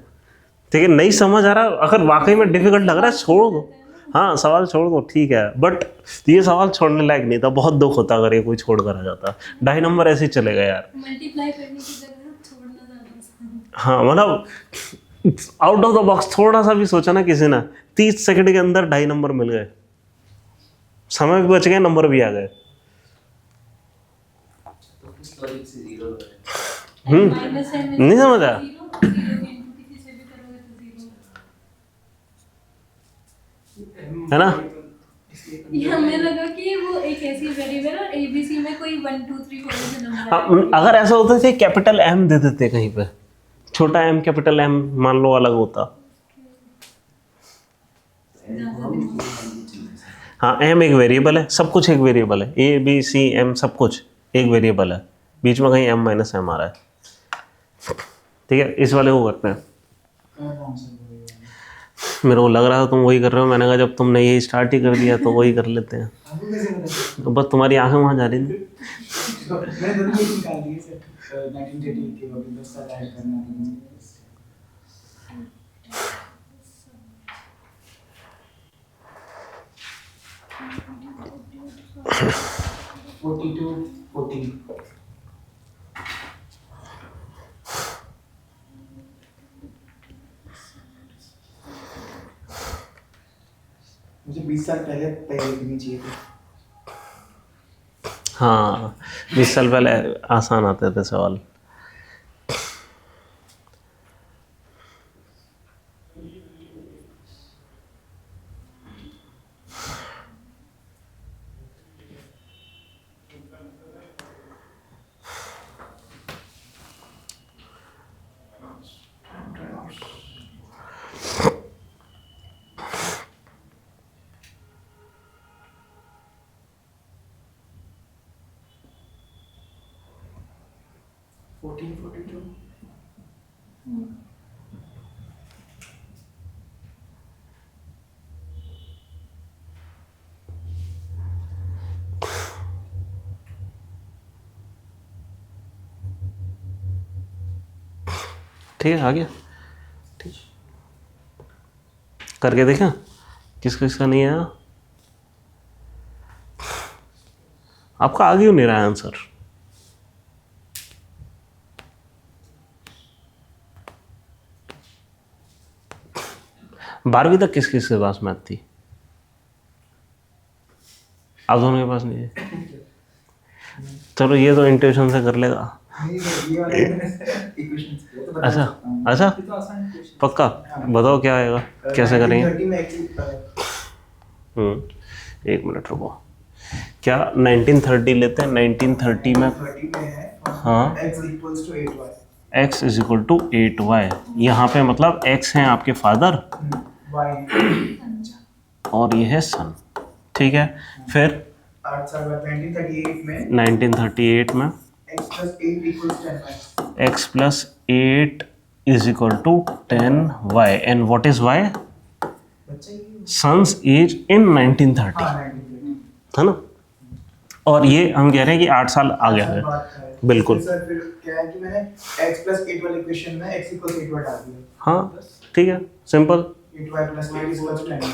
ठीक है। नहीं समझ आ रहा, अगर वाकई में डिफिकल्ट लग रहा है छोड़ दो। हाँ, सवाल छोड़ दो, ठीक है, बट ये सवाल छोड़ने लायक नहीं था। बहुत दुख होता अगर ये कोई छोड़ कर आ जाता। 2.5 नंबर ऐसे ही चलेगा यार। मल्टीप्लाई करने की जगह छोड़ना ज़्यादा आसान है। हाँ, मतलब आउट ऑफ द बॉक्स थोड़ा सा भी सोचा ना किसी ने, 30 सेकंड के अंदर 2.5 नंबर मिल गए, समय भी बच गया, नंबर भी आ गए। माइनस है नहीं समझ आया? किसी से भी करोगे तो 0 है ना। ये हमें लगा कि वो एक ऐसी वेरिएबल और एबीसी में कोई 1 2 3 4 ऐसे नंबर हाँ, अगर ऐसा होता थे कैपिटल एम दे देते कहीं पे, छोटा एम कैपिटल एम मान लो अलग होता। हाँ, एम एक वेरिएबल है, सब कुछ एक वेरिएबल है, ए बी सी एम सब कुछ एक वेरिएबल है, बीच में कहीं एम माइनस एम आ रहा है, ठीक है। इस वाले को करते हैं। मेरे को लग रहा था तुम वही कर रहे हो, मैंने कहा जब तुमने ये स्टार्ट ही कर दिया तो वही कर लेते हैं। तो बस तुम्हारी आंखें वहाँ जा रही थी। मैंने दोनों एक निकाल दिए सर, 1930 के बाद 10 साल ऐड करना है। 42 14 मुझे 20 साल पहले तैयारी करनी चाहिए थी। हाँ, 20 साल पहले आसान आते थे सवाल। ठीक है, आ गया। ठीक, करके देखा। किसका नहीं आया? आपका आ क्यों नहीं रहा है आंसर? बारहवीं तक किस किस के पास मैथ थी? आप दोनों के पास नहीं है? चलो ये तो इंट्यूशन से कर लेगा। अच्छा अच्छा, पक्का बताओ क्या आएगा, कैसे करेंगे? एक मिनट रुको, क्या 1930 लेते हैं? 1930 में हाँ x is equal to 8y, यहाँ पे मतलब x हैं आपके फादर और ये है सन, ठीक है। फिर 1938 में x plus 8 is equal to 10y and what is y? Son's age in 1930, है ना। और ये हम कह रहे हैं कि 8 साल आ गया है, बिल्कुल। सर फिर क्या है कि मैंने x प्लस 8 वाले इक्वेशन में x इक्वल्स 8y डाल दिया। हाँ ठीक है, सिंपल 8y प्लस 8 इक्वल्स 10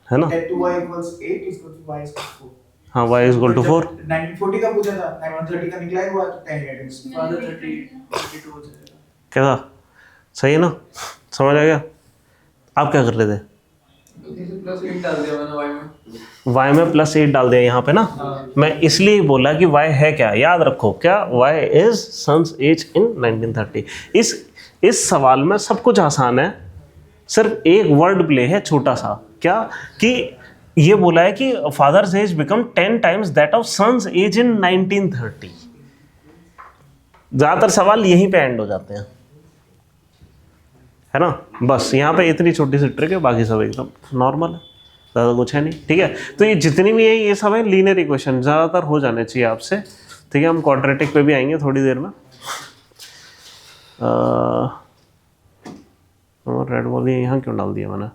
है ना। 2y equals 8 equals y equals 4। हाँ y इज इक्वल टू 4। 1940 का पूछा था, 1930 का निकला हुआ तो 10 एडिस। फादर 32 हो जाएगा। कैसा सही है ना, समझ आ गया? आप क्या कर रहे थे? प्लस 8 डाल दिया मैंने y में। y में प्लस 8 डाल दिया यहाँ पे ना। मैं इसलिए बोला कि y है क्या, याद रखो क्या, y is son's age in 1930। इस सवाल में सब कुछ आसान है, सिर्फ एक वर्ड प्ले है छोटा सा, क्या कि ये बोला है कि father's age become 10 times that of son's age in 1930। ज्यादातर सवाल यहीं पे एंड हो जाते हैं, है ना। बस यहाँ पे इतनी छोटी सी ट्रिक है, बाकी सब एकदम नॉर्मल है, ज़्यादा कुछ है नहीं, ठीक है। तो ये जितनी भी है ये सब है लीनियर इक्वेशन, ज़्यादातर हो जाने चाहिए आपसे, ठीक है। हम क्वाड्रेटिक पे भी आएंगे थोड़ी देर में। और रेड बॉल यहाँ क्यों डाल दिया मैंने?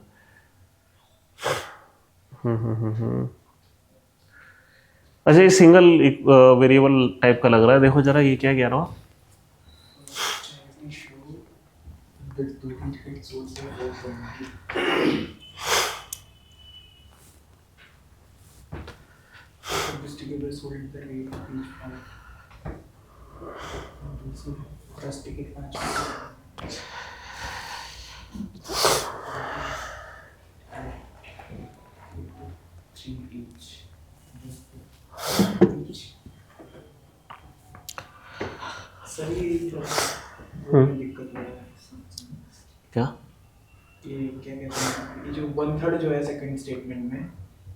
अच्छा ये सिंगल वेरिएबल टाइप का लग रहा है, देखो जरा ये क्या कह रहा हूँ। Investigators hold the rate of each file. First ticket match. Three each. सही दिक्कत है क्या ये क्या कहते हैं, ये जो 1/3 जो है सेकंड स्टेटमेंट में,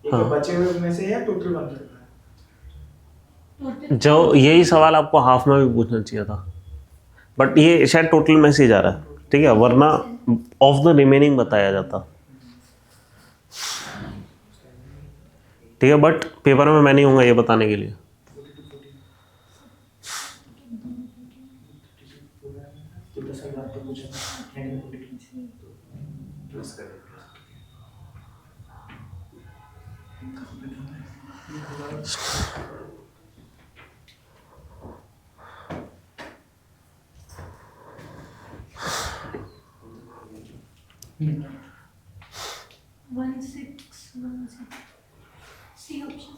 ये हाँ। बचे हुए में से या टोटल 1/3 है? जो यही सवाल आपको हाफ में भी पूछना चाहिए था, बट ये शायद टोटल में से ही जा रहा है, ठीक है, वरना ऑफ द रिमेनिंग बताया जाता, ठीक है। बट पेपर में मैं नहीं हूँगा ये बताने के लिए। तो 10 बात तो पूछा था, प्लस कर One six one six. C option.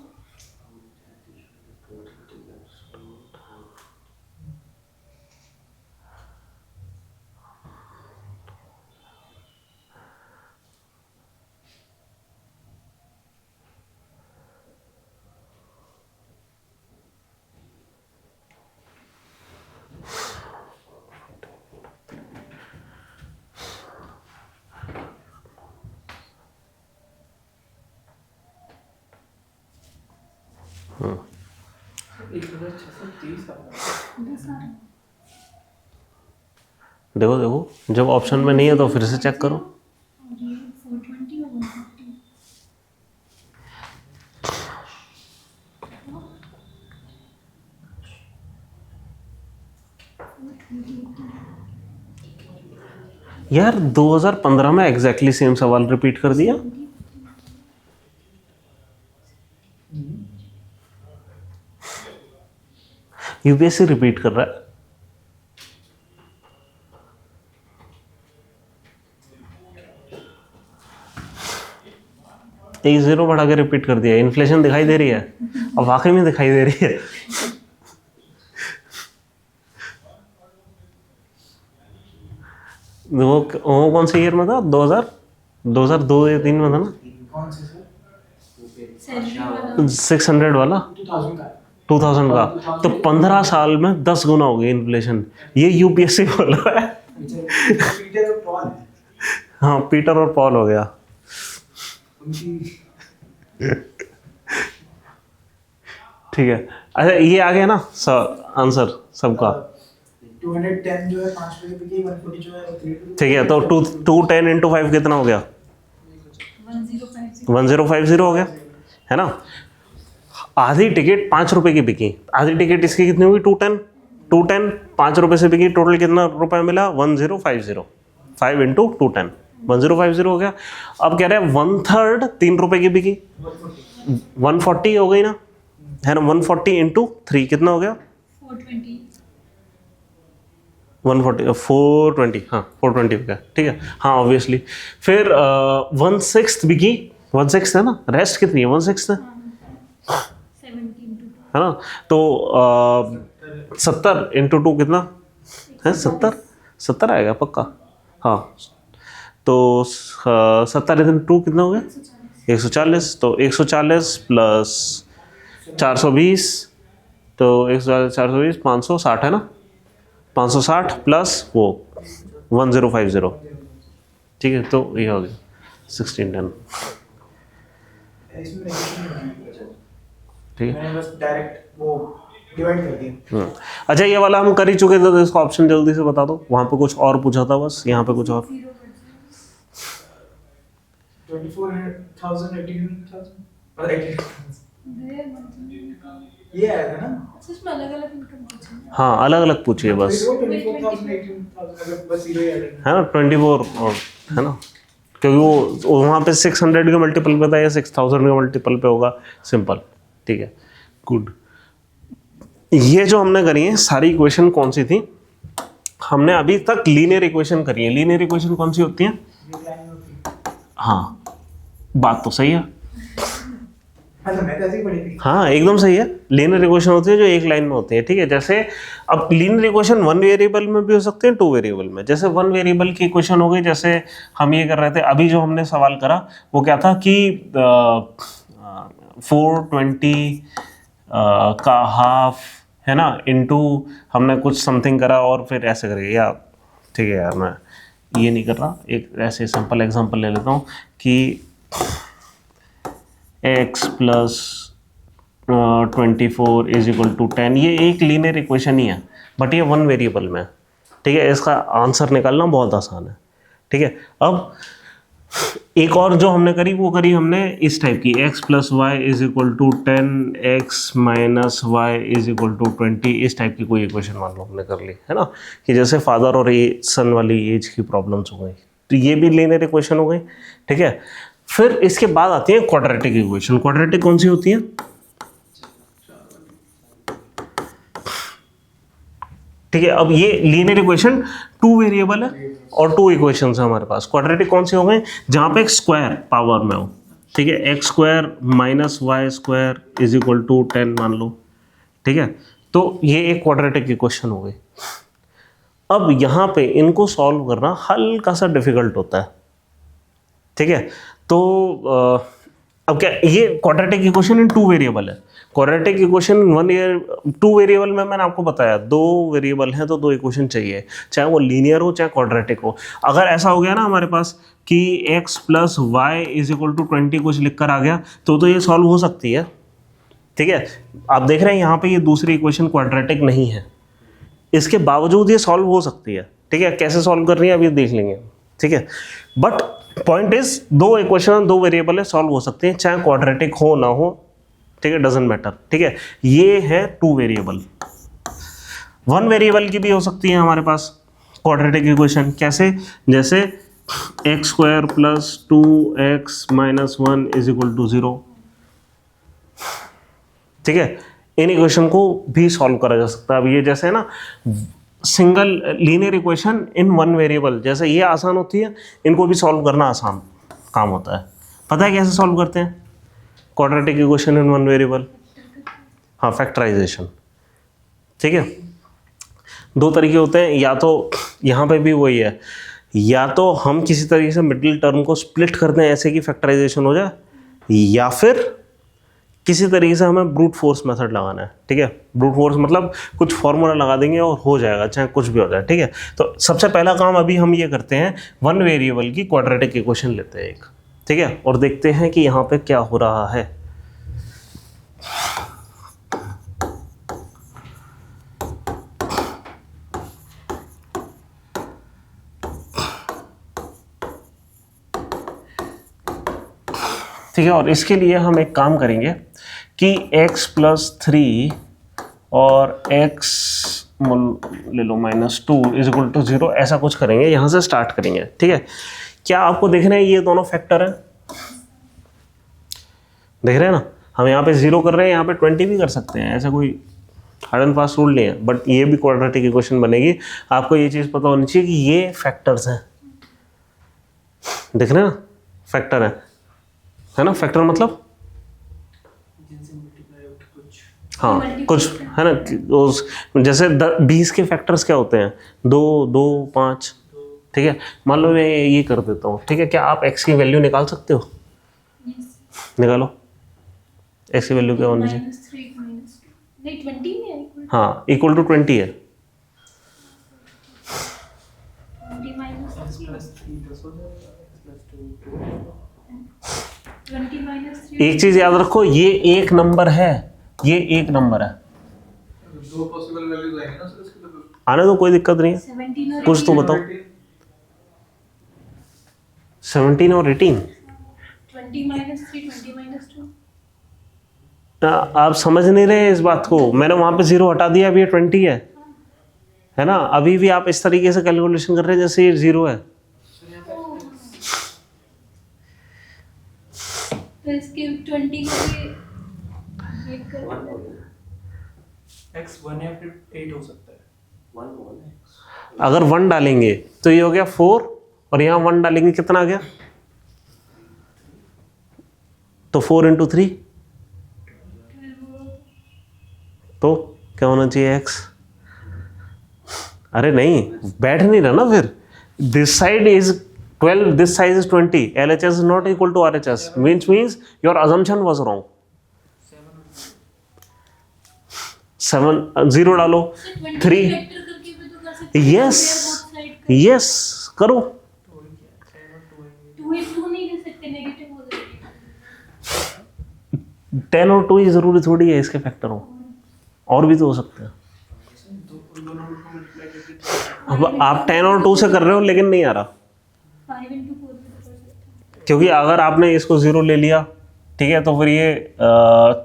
देखो देखो, जब ऑप्शन में नहीं है तो फिर से चेक करो। और ये 420 और 150. यार 2015 में एग्जैक्टली सेम सवाल रिपीट कर दिया। यूपीएससी रिपीट कर रहा है। एक जीरो बढ़ा के रिपीट कर दिया। इन्फ्लेशन दिखाई दे रही है, अब वाकई में दिखाई दे रही है। वो कौन से ईयर में था? 2002 या 3 में था ना? कौन से सर? सैलरी वाला 600 वाला 2000 का 2000 का। तो 15 साल में 10 गुना हो गई इन्फ्लेशन। ये यूपीएससी बोल रहा है। पीटर और पॉल हाँ, पीटर और पॉल हो गया। उनकी ठीक है, अच्छा ये आ गया ना आंसर सबका? 210 जो है 5 रुपए की, 140 जो है 3 ठीक है, तो 210 इंटू 5 कितना हो गया? 1050 1050 हो गया, है ना? आधी टिकट 5 रुपए की बिकी। आधी टिकट इसकी कितनी हुई? 210 5 रुपए से बिकी। टोटल कितना रुपए मिला? 1050। 5 इंटू 210 1050 हो गया। अब कह रहे हैं 1/3 3 रुपए की बिकी, 140 हो गई ना, है ना? 140 इंटू 3 कितना हो गया? 420 140 420, हाँ 420 हो गया। ठीक है, हाँ ऑब्वियसली। फिर 1/6 बिकी, 1/6 है ना? रेस्ट कितनी है? 1/6 है, 17 है ना? तो 70 इंटू 2 कितना है? 70 आएगा पक्का। हाँ, तो 70 इंटू 2 कितना हो गया? 140। तो 140 प्लस 420, तो 140 420 560 है ना? 560 प्लस वो 1050। ठीक है, तो ये हो गया 1610। इसमें नहीं बनाया। ठीक है, मैंने बस डायरेक्ट वो डिवाइड कर दिया। अच्छा ये वाला हम कर ही चुके थे, तो इसका ऑप्शन जल्दी से बता दो। वहाँ पे कुछ और पूछा था बस, यहाँ पे कुछ और। 24,000 18,000 और 18,000 ये आया था ना? इसमें अलग-अलग इनकम होती है। हाँ, अलग अलग पूछिए बस, 24,000 18,000 अगर बस जीरो ही ऐड है ना? 24 और, है ना? क्योंकि वो वहाँ पे 600 के मल्टीपल पे था या 6000 के मल्टीपल पे होगा, सिंपल। ठीक है, गुड। ये जो हमने करी है सारी इक्वेशन कौन सी थी? हमने अभी तक लीनियर इक्वेशन करी है। लीनियर इक्वेशन कौन सी होती है? हाँ, बात तो सही है। मतलब मैं तो ऐसे ही पढ़ी थी। हाँ, एकदम सही है। लीनियर इक्वेशन होती है जो एक लाइन में होती है। ठीक है, जैसे अब लीनियर इक्वेशन 1 वेरिएबल में भी हो सकते हैं, 2 वेरिएबल में। जैसे 1 वेरिएबल की इक्वेशन हो गई, जैसे हम ये कर रहे थे अभी, जो हमने सवाल करा वो क्या था कि 420 का हाफ, है ना, इनटू हमने कुछ समथिंग करा और फिर ऐसे करके, या ठीक है यार मैं ये नहीं कर रहा, एक ऐसे सिंपल एग्जांपल ले लेता हूँ कि x plus 24 is equal to 10। ये एक लीनियर इक्वेशन ही है, बट ये 1 वेरिएबल में है। ठीक है, इसका आंसर निकालना बहुत आसान है। ठीक है, अब एक और जो हमने करी वो करी हमने इस टाइप की, x plus Y is equal to 10, x minus Y is equal to 20। इस टाइप की कोई इक्वेशन मान लो हमने कर ली, है ना, कि जैसे फादर और सन वाली एज की प्रॉब्लम्स हो गई, तो ये भी लीनियर इक्वेशन हो गई। ठीक है, फिर इसके बाद आती है क्वाड्रेटिक इक्वेशन। क्वाड्रेटिक कौन सी होती है? ठीक है, अब ये लीनियर इक्वेशन 2 वेरिएबल है और 2 इक्वेशंस है हमारे पास। क्वाड्रेटिक कौन से हो गए? जहां पे एक स्क्वायर पावर में हो। ठीक है, X square minus Y square is equal to 10 मान लो। ठीक है, तो ये एक क्वाड्रेटिक इक्वेशन हो गई। अब यहाँ पे इनको सॉल्व करना हल्का सा डिफिकल्ट होता है। ठीक है, तो अब क्या, ये क्वाड्रेटिक इक्वेशन इन 2 वेरिएबल है। क्वाड्रेटिक इक्वेशन 2 वेरिएबल में मैंने आपको बताया 2 वेरिएबल हैं तो 2 इक्वेशन चाहिए, चाहे वो लीनियर हो चाहे क्वाड्रेटिक हो। अगर ऐसा हो गया ना हमारे पास कि x plus Y is equal to 20 कुछ लिख कर आ गया, तो ये सॉल्व हो सकती है। ठीक है, आप देख रहे हैं यहाँ पे ये दूसरी इक्वेशन क्वाड्रेटिक नहीं है, इसके बावजूद ये सॉल्व हो सकती है। ठीक है, कैसे सॉल्व कर रही है अभी देख लेंगे। ठीक है, but point is 2 equation 2 variable है, सॉल्व हो सकते हैं चाहे क्वाड्रेटिक हो ना हो। ठीक है, डजंट मैटर। ठीक है, ये है 2 वेरिएबल। 1 वेरिएबल की भी हो सकती है हमारे पास क्वाड्रेटिक इक्वेशन। कैसे? जैसे X square plus 2x minus 1 is equal to 0। ठीक है, इन इक्वेशन को भी सॉल्व करा जा सकता है। अब ये जैसे है ना single linear equation in 1 variable, जैसे ये आसान होती है, इनको भी सॉल्व करना आसान काम होता है। पता है कैसे सॉल्व करते हैं quadratic equation in one variable? हाँ, फैक्टराइजेशन। ठीक है, दो तरीके होते हैं, या तो यहाँ पे भी वही है, या तो हम किसी तरीके से मिडिल टर्म को स्प्लिट करते हैं ऐसे कि फैक्टराइजेशन हो जाए, या फिर किसी तरीके से हमें ब्रूट फोर्स मेथड लगाना है। ठीक है, ब्रूट फोर्स मतलब कुछ फॉर्मूला लगा देंगे और हो जाएगा, चाहे कुछ भी हो जाए। ठीक है, तो सबसे पहला काम अभी हम ये करते हैं, वन वेरिएबल की क्वाड्रेटिक इक्वेशन लेते हैं एक। ठीक है, और देखते हैं कि यहाँ पे क्या हो रहा है। ठीक है, और इसके लिए हम एक काम करेंगे कि x+3 और x ले लो -2 = 0, ऐसा कुछ करेंगे, यहाँ से स्टार्ट करेंगे। ठीक है, क्या आपको देख रहे हैं ये दोनों फैक्टर हैं? देख रहे हैं ना, हम यहाँ पे 0 कर रहे हैं, यहाँ पे 20 भी कर सकते हैं, ऐसा कोई हार्ड एंड फास्ट रूल नहीं है, बट ये भी क्वाड्रेटिक इक्वेशन बनेगी। आपको ये चीज़ पता होनी चाहिए कि ये फैक्टर्स हैं। देख रहे हैं ना, फैक्टर है ना, फैक्टर मतलब हाँ कुछ है ना, उस जैसे 20 के फैक्टर्स क्या होते हैं, 2, 2, 5। ठीक है, मान लो मैं ये कर देता हूँ। ठीक है, क्या आप x की वैल्यू निकाल सकते हो? निकालो, x की वैल्यू क्या होनी चाहिए? हाँ, इक्वल टू 20 है। एक चीज याद रखो, ये एक नंबर है, ये एक नंबर है। दो पॉसिबल वैल्यूज आएंगे ना सर इसके तो? आने दो, कोई दिक्कत नहीं है, कुछ तो बताओ। 17 और 18 आप समझ नहीं रहे इस बात को। मैंने वहां पे 0 हटा दिया, अभी ये 20 है ना। अभी भी आप इस तरीके से कैलकुलेशन कर रहे हैं जैसे ये 0 है। तो इसके 20 x 1 या फिर 8 हो सकता है। अगर 1 डालेंगे तो ये हो गया 4, और यहाँ 1 डालेंगे कितना आ गया? तो 4 × 3, तो क्या होना चाहिए x? अरे नहीं, बैठ नहीं रहा ना फिर। This side is 12, this size is 20. LHS is not equal to RHS, which means your assumption was wrong. 7 0 डालो, 3 yes yes करो। 10 और 2 ही जरूरी थोड़ी है इसके फैक्टर हो, और भी तो हो सकते हैं। अब आप 10 और 2 से कर रहे हो लेकिन नहीं आ रहा, 5 × 4 भी तो कर सकते हैं। क्योंकि अगर आपने इसको 0 ले लिया, ठीक है, तो फिर ये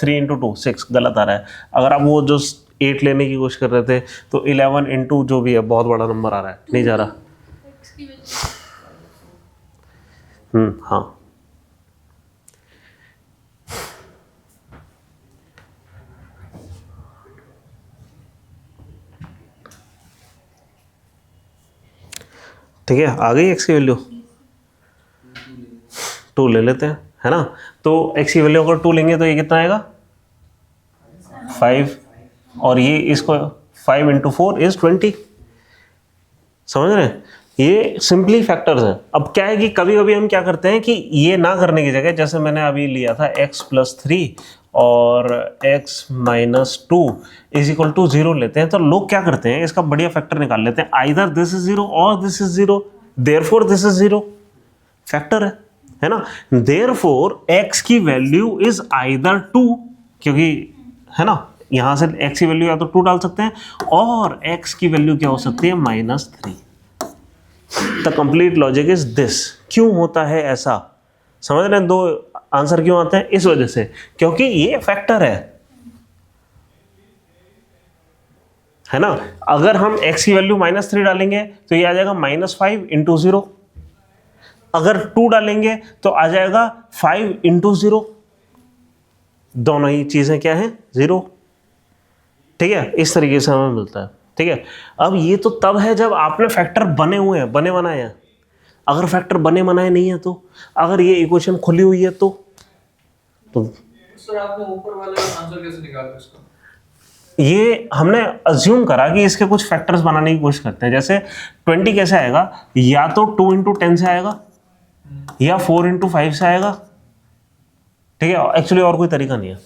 3 × 2 6 गलत आ रहा है। अगर आप वो जो 8 लेने की कोशिश कर रहे थे तो 11 × जो भी है बहुत बड़ा नंबर आ रहा है, नहीं जा रहा। x की वैल्यू हाँ, ठीक है, आ गई x की वैल्यू। 2 ले लेते हैं, है ना। तो x की वैल्यू अगर 2 लेंगे तो ये कितना आएगा? 5, और ये इसको 5 × 4 = 20। समझ रहे हैं, ये सिंपली फैक्टर्स हैं। अब क्या है कि कभी कभी हम क्या करते हैं कि ये ना करने की जगह, जैसे मैंने अभी लिया था x+3 और x - 2 = 0 लेते हैं, तो लोग क्या करते हैं, इसका बढ़िया फैक्टर निकाल लेते हैं। आइदर दिस इज 0 और this is 0, therefore this is 0। Factor है ना। देयरफॉर x की वैल्यू इज आइदर 2, क्योंकि है ना, यहां से x की वैल्यू या तो 2 डाल सकते हैं, और x की वैल्यू क्या हो सकती है? -3। The complete logic is this. क्यों होता है ऐसा? समझ रहे हैं? 2 आंसर क्यों आते हैं? इस वजह से, क्योंकि ये फैक्टर है ना। अगर हम x की वैल्यू -3 डालेंगे तो ये आ जाएगा -5 × 0। अगर 2 डालेंगे तो आ जाएगा 5 × 0। दोनों ही चीजें क्या हैं? 0। ठीक है, इस तरीके से हमें मिलता है। ठीक है, अब ये तो तब है जब आपने फैक्टर बने हुए हैं, बने बनाए हैं। अगर फैक्टर बने बनाए नहीं है तो, अगर ये इक्वेशन खुली हुई है तो सर आपने ऊपर वाला आंसर कैसे निकाला इसका? ये हमने अज्यूम करा कि इसके कुछ फैक्टर्स बनाने की कोशिश करते हैं। जैसे 20 कैसे आएगा, या तो 2 × 10 से आएगा या 4 × 5 से आएगा, ठीक है। एक्चुअली और कोई तरीका नहीं है,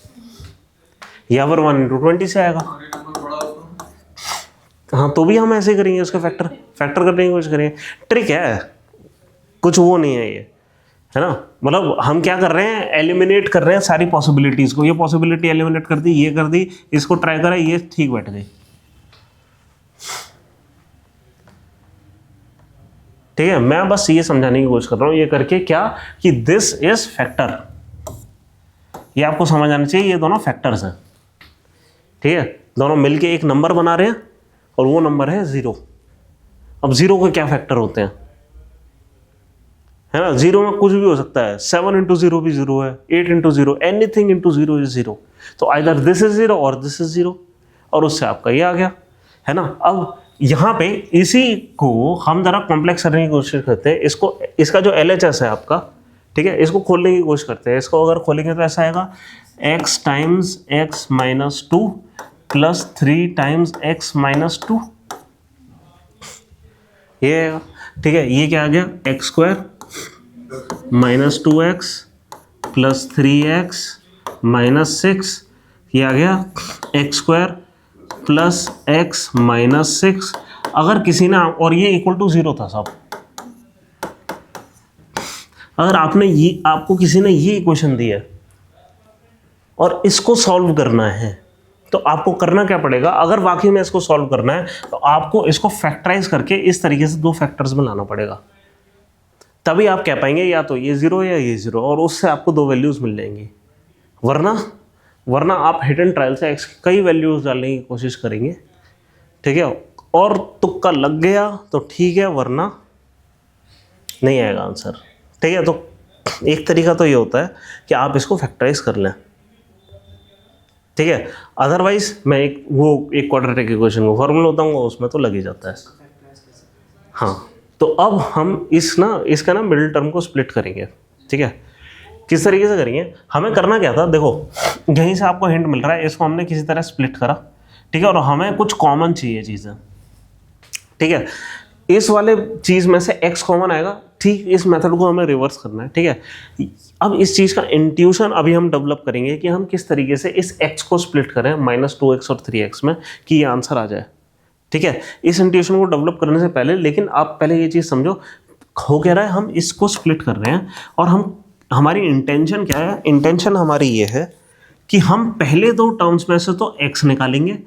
या फिर 1 × 20 से आएगा। और ये नंबर बड़ा होगा। हाँ, तो भी हम ऐसे करेंगे, उसके फैक्टर करने की कोशिश करेंगे। ट्रिक है, कुछ वो नहीं है ये, है ना। मतलब हम क्या कर रहे हैं, एलिमिनेट कर रहे हैं सारी पॉसिबिलिटीज को। ये पॉसिबिलिटी एलिमिनेट कर दी, ये कर दी, इसको ट्राई करा, ये ठीक बैठ गई, ठीक है। मैं बस ये समझाने की कोशिश कर रहा हूं, ये करके क्या कि दिस इज फैक्टर, ये आपको समझ आना चाहिए। ये दोनों फैक्टर्स हैं, ठीक है। दोनों मिलके एक नंबर बना रहे हैं और वो नंबर है 0। अब 0 के क्या फैक्टर होते हैं, है ना। 0 में कुछ भी हो सकता है, 7 × 0 भी 0 है, 8 × 0, एनीथिंग × 0 इज 0। तो आइदर दिस इज 0 और दिस इज 0, और उससे आपका ये आ गया, है ना। अब यहाँ पे इसी को हम जरा कॉम्प्लेक्स करने की कोशिश करते हैं। इसको, इसका जो LHS है आपका, ठीक है, इसको खोलने की कोशिश करते हैं। इसको अगर खोलेंगे तो ऐसा आएगा x × x - 2 + 3 × x - 2, ये आएगा, ठीक है। ये क्या आ गया, x² - 2x + 3x - 6, ये आ गया x² + x - 6। अगर किसी ने, और ये = 0 था सब, अगर आपको किसी ने ये इक्वेशन दी है और इसको सॉल्व करना है, तो आपको करना क्या पड़ेगा। अगर वाकई में इसको सॉल्व करना है तो आपको इसको फैक्टराइज करके इस तरीके से 2 फैक्टर्स में लाना पड़ेगा, तभी आप कह पाएंगे या तो ये 0 या ये 0, और उससे आपको 2 वैल्यूज मिल जाएंगी। वरना आप हिट एंड ट्रायल से x की कई वैल्यूज डालने की कोशिश करेंगे, ठीक है, और तुक्का लग गया तो ठीक है, वरना नहीं आएगा आंसर, ठीक है। तो एक तरीका तो ये होता है कि आप इसको फैक्टराइज कर लें, ठीक है। अदरवाइज मैं एक क्वाड्रेटिक इक्वेशन को फॉर्मूला बताऊंगा, उसमें तो लग ही जाता है। हाँ, तो अब हम इसका मिडिल टर्म को स्प्लिट करेंगे, ठीक है। किस तरीके से करेंगे, हमें करना क्या था, देखो यहीं से आपको हिंट मिल रहा है, इसको हमने किसी तरह स्प्लिट करा, ठीक है, और हमें कुछ कॉमन चाहिए चीज़ें, ठीक है। इस वाले चीज़ में से x कॉमन आएगा, ठीक। इस मेथड को हमें रिवर्स करना है, ठीक है। अब इस चीज़ का इंट्यूशन अभी हम डेवलप करेंगे कि हम किस तरीके से इस x को स्प्लिट करें -2x और 3x में, कि ये आंसर आ जाए, ठीक है। इस इंट्यूशन को डेवलप करने से पहले, लेकिन आप पहले ये चीज़ समझो, हो क्या रहा है, हम इसको स्प्लिट कर रहे हैं, और हमारी इंटेंशन क्या है, इंटेंशन हमारी ये है कि हम पहले 2 टर्म्स में से तो x निकालेंगे,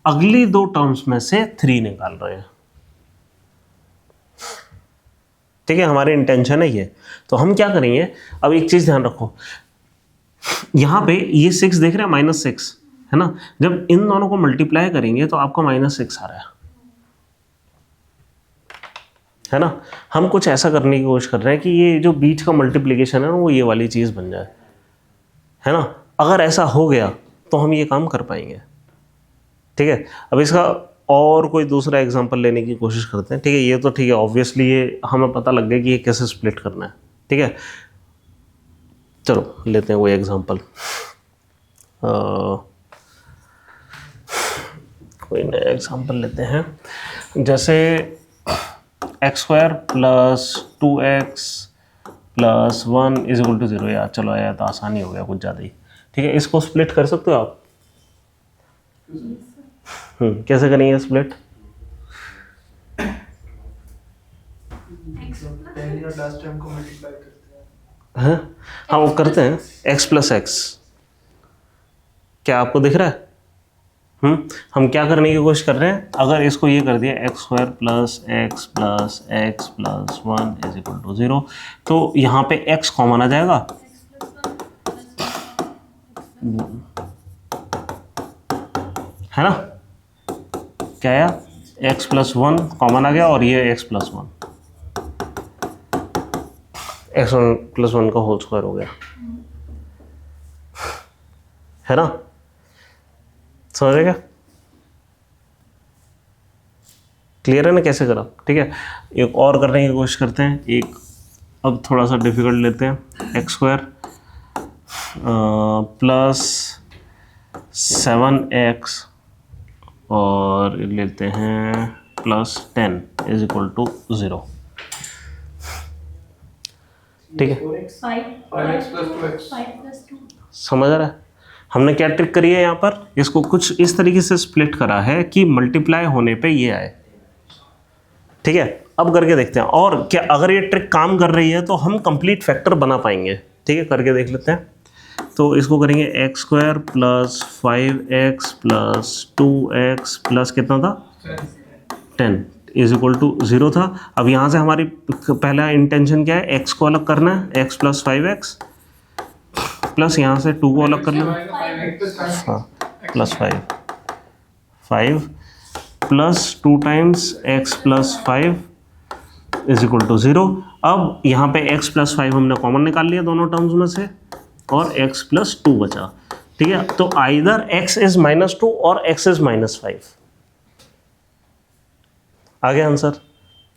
अगली 2 टर्म्स में से 3 निकाल रहे हैं, ठीक है। हमारी इंटेंशन है ये। तो हम क्या करेंगे, अब एक चीज़ ध्यान रखो, यहाँ पे ये 6 देख रहे हैं, -6 है ना। जब इन दोनों को मल्टीप्लाई करेंगे तो आपका -6 आ रहा है ना। हम कुछ ऐसा करने की कोशिश कर रहे हैं कि ये जो बीच का मल्टीप्लिकेशन है ना, वो ये वाली चीज़ बन जाए, है ना। अगर ऐसा हो गया तो हम ये काम कर पाएंगे, ठीक है। अब इसका और कोई दूसरा एग्जांपल लेने की कोशिश करते हैं, ठीक है। ये तो ठीक है, ऑब्वियसली ये हमें पता लग गया कि ये कैसे स्प्लिट करना है, ठीक है। चलो लेते हैं कोई एग्जांपल, कोई नया एग्जांपल लेते हैं। जैसे x² + 2x + 1 = 0। यार चलो यार, तो आसानी हो गया कुछ ज़्यादा ही, ठीक है। इसको स्प्लिट कर सकते हो आप, कैसे करेंगे स्प्लिट, पहली और लास्ट टर्म को मल्टीप्लाई करते हैं। हाँ वो करते हैं, x + x, क्या आपको दिख रहा है। हम क्या करने की कोशिश कर रहे हैं, अगर इसको ये कर दिया x² + x + x + 1 = 0, तो यहाँ पे x कॉमन आ जाएगा, है ना। क्या आया, x + 1 कॉमन आ गया, और ये x + 1, x1 + 1 का होल स्क्वायर हो गया, है ना। समझेगा, क्लियर है ना कैसे करा, ठीक है। एक और करने की कोशिश करते हैं, एक अब थोड़ा सा डिफिकल्ट लेते हैं, एक्स स्क्वायर प्लस 7x और लेते हैं प्लस 10 इज इक्वल टू 0। ठीक है, 5x plus 2x। 5 plus 2। समझ आ रहा है? हमने क्या ट्रिक करी है यहाँ पर, इसको कुछ इस तरीके से स्प्लिट करा है कि मल्टीप्लाई होने पे ये आए। ठीक है, अब करके देखते हैं, और क्या अगर ये ट्रिक काम कर रही है तो हम कंप्लीट फैक्टर बना पाएंगे। ठीक है, करके देख लेते हैं। तो इसको करेंगे x square plus 5x plus 2x plus कितना था 10 इज इक्वल टू 0 था। अब यहाँ से हमारी पहला इंटेंशन क्या है, x को अलग करना है, x प्लस 5x प्लस यहाँ से 2 को अलग करना है, हाँ plus 5 plus 2 times x plus 5 is equal to 0। अब यहाँ पे x प्लस 5 हमने कॉमन निकाल लिया दोनों टर्म्स में से और x प्लस 2 बचा। ठीक है, तो आइदर x इज -2 और x इज -5। आ गया आंसर,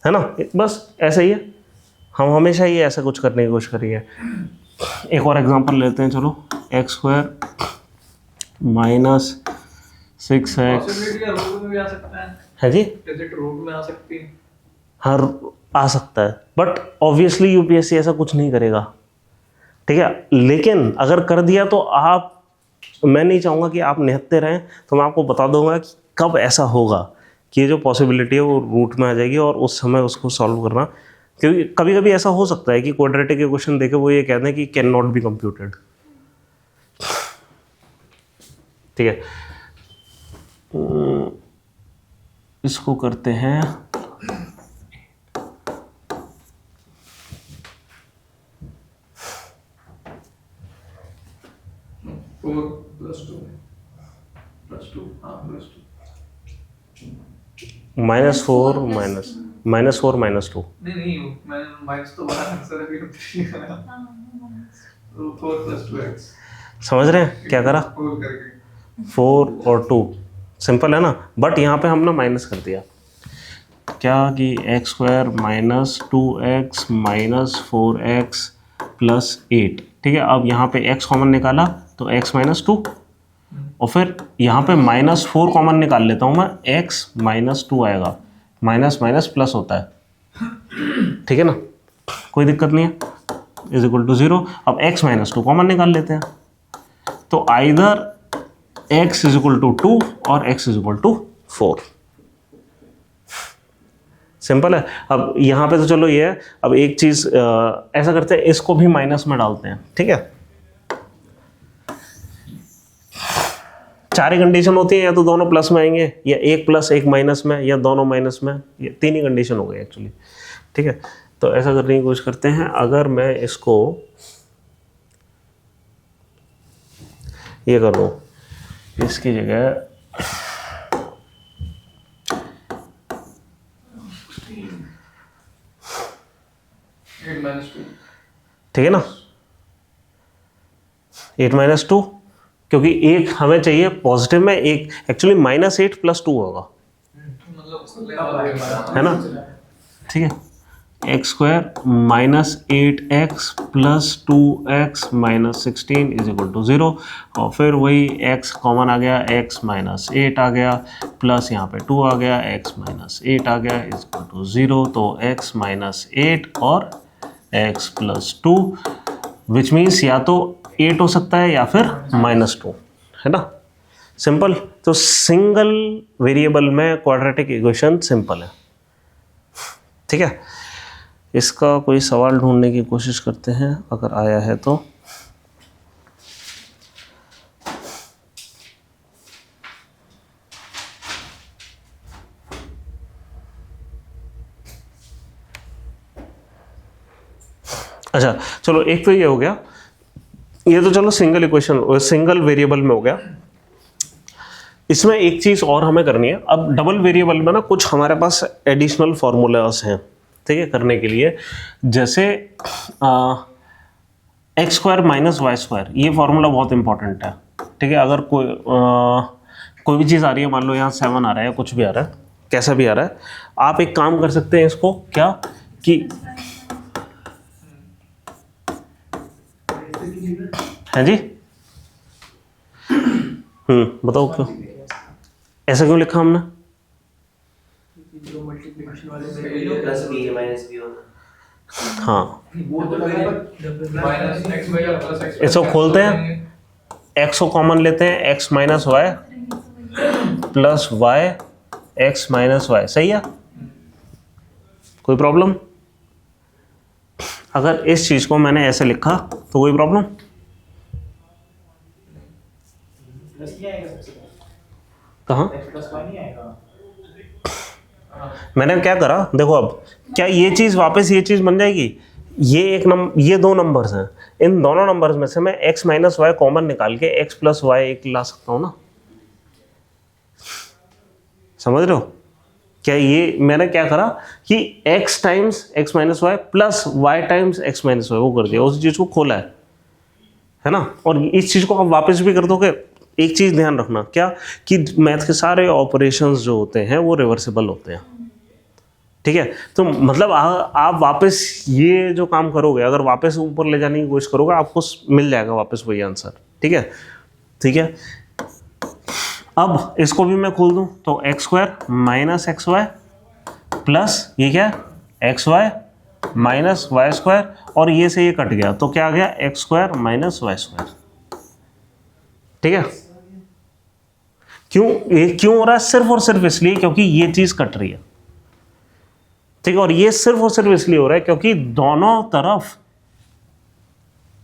है ना? बस ऐसा ही है, हम हमेशा ही ऐसा कुछ करने की कोशिश करिए। एक और एग्जांपल लेते हैं, चलो x square minus 6x possibility है रूट में भी आ सकता है जी, डिजिट रूट में आ सकती है। हर आ सकता है, बट ऑब्वियसली यूपीएससी ऐसा कुछ नहीं करेगा। ठीक है, लेकिन अगर कर दिया तो आप, मैं नहीं चाहूँगा कि आप निहत्ते रहें, तो मैं आपको बता दूंगा कि कब ऐसा होगा कि ये जो पॉसिबिलिटी है वो रूट में आ जाएगी और उस समय उसको सॉल्व करना, क्योंकि कभी कभी ऐसा हो सकता है कि क्वाड्रेटिक के क्वेश्चन देके वो ये कहते हैं कि कैन नॉट बी कंप्यूटेड। ठीक है, इसको करते हैं 4 plus 2 plus 2 हाँ plus 2 -4 -2। नहीं मैंने माइनस तो बड़ा आंसर है फिर तो 4 plus 2x समझ रहे हैं क्या करा, 4 करके 4 और 2 सिंपल है ना, बट यहाँ पे हमने माइनस कर दिया क्या कि x square minus 2x minus 4x plus 8। ठीक है, अब यहाँ पे x कॉमन निकाला तो x माइनस 2 और फिर यहाँ पे -4 कॉमन निकाल लेता हूँ मैं, x माइनस 2 आएगा, माइनस माइनस प्लस होता है। ठीक है ना, कोई दिक्कत नहीं है, इज इक्वल टू 0। अब x माइनस 2 कॉमन निकाल लेते हैं, तो either x is equal to 2 और x is equal to 4। Simple है। अब यहाँ पे तो चलो ये है, अब एक चीज़ ऐसा करते हैं, इसको भी माइनस में डालते हैं। ठीक है, 4 ही कंडीशन होती है, या तो दोनों प्लस में आएंगे, या एक प्लस एक माइनस में, या दोनों माइनस में, ये 3 ही कंडीशन हो गई एक्चुअली। ठीक है, तो ऐसा करने की कोशिश करते हैं। अगर मैं इसको ये कर दूँ, इसकी जगह 8 minus 2 ठीक है ना, 8 माइनस 2, क्योंकि एक हमें चाहिए पॉजिटिव में, एक एक्चुअली -8 प्लस 2 होगा, मतलब है ना? ठीक है, X square minus 8x plus 2x minus 16 is equal to 0, और फिर वही x कॉमन आ गया, x माइनस 8 आ गया, प्लस यहाँ पे 2 आ गया, x माइनस 8 आ गया इज इक्वल टू 0। तो x माइनस 8 और x प्लस 2, विच मीन्स या तो 8 हो सकता है या फिर -2, है ना? सिंपल। तो सिंगल वेरिएबल में क्वाड्रेटिक इक्वेशन सिंपल है। ठीक है, इसका कोई सवाल ढूंढने की कोशिश करते हैं, अगर आया है तो। अच्छा चलो, एक तो ये हो गया, ये तो चलो सिंगल इक्वेशन सिंगल वेरिएबल में हो गया। इसमें एक चीज़ और हमें करनी है। अब डबल वेरिएबल में ना कुछ हमारे पास एडिशनल फार्मूलाज हैं, ठीक है, करने के लिए। जैसे X square minus Y square, ये फार्मूला बहुत इंपॉर्टेंट है। ठीक है, अगर कोई भी चीज़ आ रही है, मान लो यहाँ 7 आ रहा है, कुछ भी आ रहा है, कैसा भी आ रहा है, आप एक काम कर सकते हैं इसको, क्या कि हैं जी? बताओ क्यों ऐसा क्यों लिखा हमने? जो मल्टीप्लिकेशन वाले प्लस बी माइनस बी होता हाँ, वो तो minus X Y plus X इसको खोलते हैं, x को कॉमन लेते हैं, x minus Y plus Y X minus Y, सही है? कोई प्रॉब्लम? अगर इस चीज को मैंने ऐसे लिखा तो कोई प्रॉब्लम? प्लस नहीं आएगा सबसे पहले, कहाँ? प्लस वाई नहीं आएगा। मैंने क्या करा देखो, अब क्या ये चीज वापस ये चीज बन जाएगी? ये दो नंबर्स हैं, इन दोनों नंबर्स में से मैं x माइनस वाई कॉमन निकाल के x प्लस वाई एक ला सकता हूँ ना? समझ रहे हो? क्या ये मैंने क्या करा कि x times x minus Y plus y times x minus Y वो कर दिया, उस चीज को खोला है ना? और इस चीज को आप वापस भी कर दोगे। एक चीज ध्यान रखना क्या, कि मैथ के सारे ऑपरेशंस जो होते हैं वो रिवर्सिबल होते हैं, ठीक है? तो मतलब आप वापस ये जो काम करोगे, अगर वापस ऊपर ले जाने की कोशिश करोगे, आपको मिल जाएगा वापस वही आंसर, ठीक है? ठीक है, अब इसको भी मैं खोल दूं तो x square minus X Y plus ये क्या X Y minus Y square, और ये से ये कट गया तो क्या आ गया X square minus Y square, ठीक है? ये क्यों हो रहा है? सिर्फ और सिर्फ इसलिए क्योंकि ये चीज कट रही है, ठीक है? और ये सिर्फ और सिर्फ इसलिए हो रहा है क्योंकि दोनों तरफ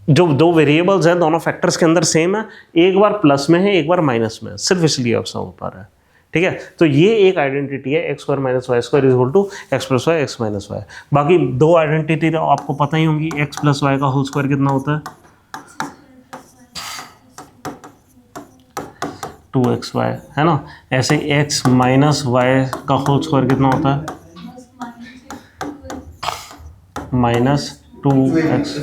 जो दो वेरिएबल्स हैं दोनों फैक्टर्स के अंदर सेम है, एक बार प्लस में है एक बार माइनस में है, सिर्फ इसलिए ऐसा हो पा रहा है, ठीक है? तो ये एक आइडेंटिटी है, X square minus Y square is equal to X plus Y X minus Y. बाकी दो आइडेंटिटी आपको पता ही होंगी, एक्स प्लस वाई का होल स्क्वायर कितना होता है? 2xy, है ना? ऐसे x माइनस वाई का होल स्क्वायर कितना होता है? माइनस 2x,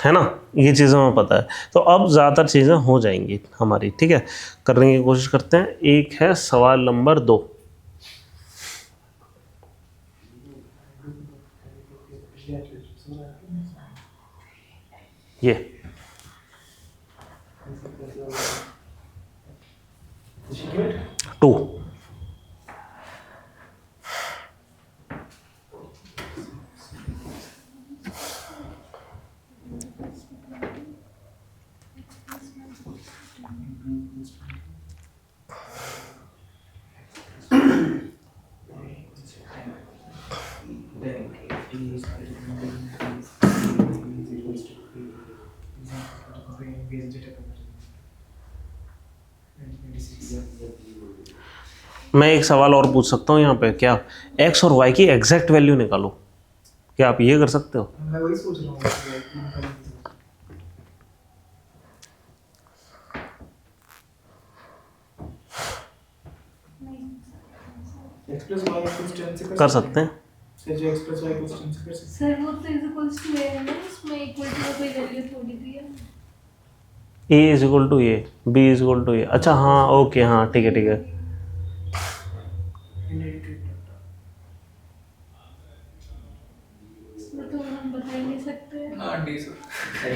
है ना? ये चीज़ें हमें पता है। तो अब ज़्यादातर चीज़ें हो जाएंगी हमारी, ठीक है? करने की कोशिश करते हैं। एक है सवाल नंबर 2, ये 2। मैं एक सवाल और पूछ सकता हूँ यहाँ पे, क्या x और y की एग्जैक्ट वैल्यू निकालो? क्या आप ये कर सकते हो? मैं वही सोच रहा हूँ। x plus y equals 10 से कर सकते हैं। सर जो x plus y equals 10 से कर सकते सर वो तो इज इक्वल्स टू a है ना, उसमें इक्वल टू कोई वैल्यू थोड़ी दी है। a is equal to a, b is equal to a, अच्छा हाँ ओके, हाँ ठीक है ठीक है। इसमें तो हम बता ही नहीं सकते। हाँ डी सर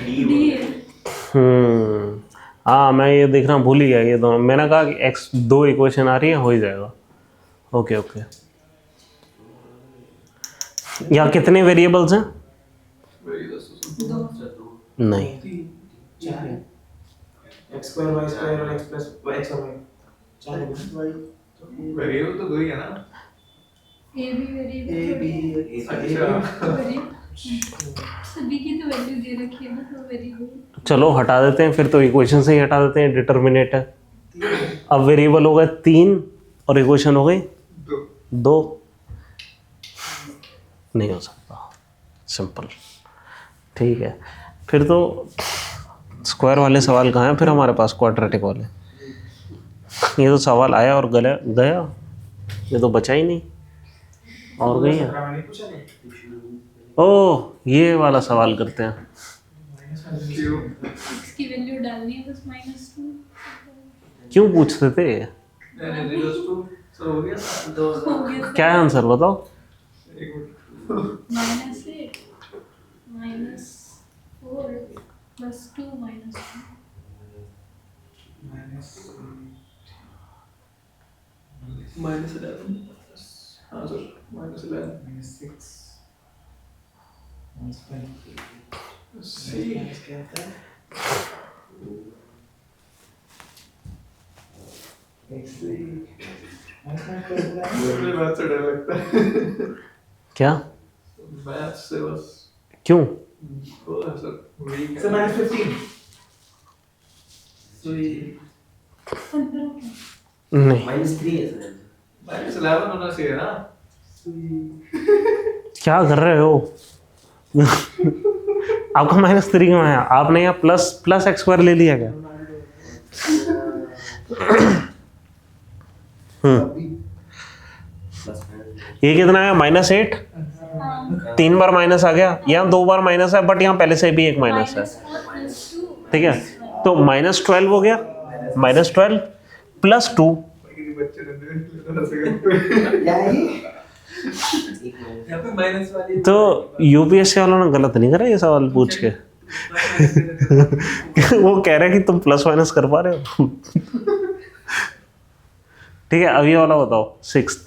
डी है। हाँ मैं ये देखना भूल ही गया, ये दोनों मैंने कहा कि x दो इक्वेशन आ रही है, हो ही जाएगा। ओके ओके, यहाँ कितने वेरिएबल्स हैं? नहीं, 4 x square y square और x plus x और y 4 वेरिएबल तो दो ही है ना। ए भी वेरिएबल a b अच्छा सभी की तो वैल्यू दे रखी है ना, तो वेरिएबल। चलो हटा देते हैं फिर, तो इक्वेशन से ही हटा देते हैं, डिटर्मिनेट है। अब वेरिएबल हो गए 3 और इक्वेशन हो गई 2, नहीं हो सकता, सिंपल, ठीक है? फिर तो स्क्वायर वाले सवाल कहाँ हैं फिर हमारे पास, क्वाड्रेटिक वाले? ये तो सवाल आया और गया, ये तो बचा ही नहीं, और गई है। मैंने पूछा नहीं ओह ये वाला सवाल करते हैं। क्यों x की वैल्यू डालनी है बस -2। क्यों पूछते थे? मैंने जीरो टू सर हो गया हो गया क्या है आंसर बताओ? एक मिनट -8 -4 plus 2 minus 2. minus -11 हाँ सर -11 minus 6 minus 5 सी minus क्या होता है x3 minus का क्या होता है मुझे मैथ से डर लगता है क्या? मैथ से बस क्यों? वो है sir week so minus 15 so ये नहीं, -3 है सर -11 होना चाहिए ना so ये क्या कर रहे हो? आपका -3 क्यों है? आपने यहाँ प्लस एक्स स्क्वायर ले लिया क्या? प्लस ये कितना है? -8। 3 बार माइनस आ गया, यहाँ 2 बार माइनस है, बट यहाँ पहले से भी एक माइनस है। -4 plus 2 ठीक है, तो -12 हो गया, -12 प्लस 2। किसी बच्चे ने थोड़ा सा क्या है ये एक minus यहाँ पे माइनस वाली तो यूपीएससी वालों ने गलत नहीं करा ये सवाल पूछ के। वो कह रहे हैं कि तुम प्लस माइनस कर पा रहे हो। ठीक है, अब ये वाला बताओ 6th।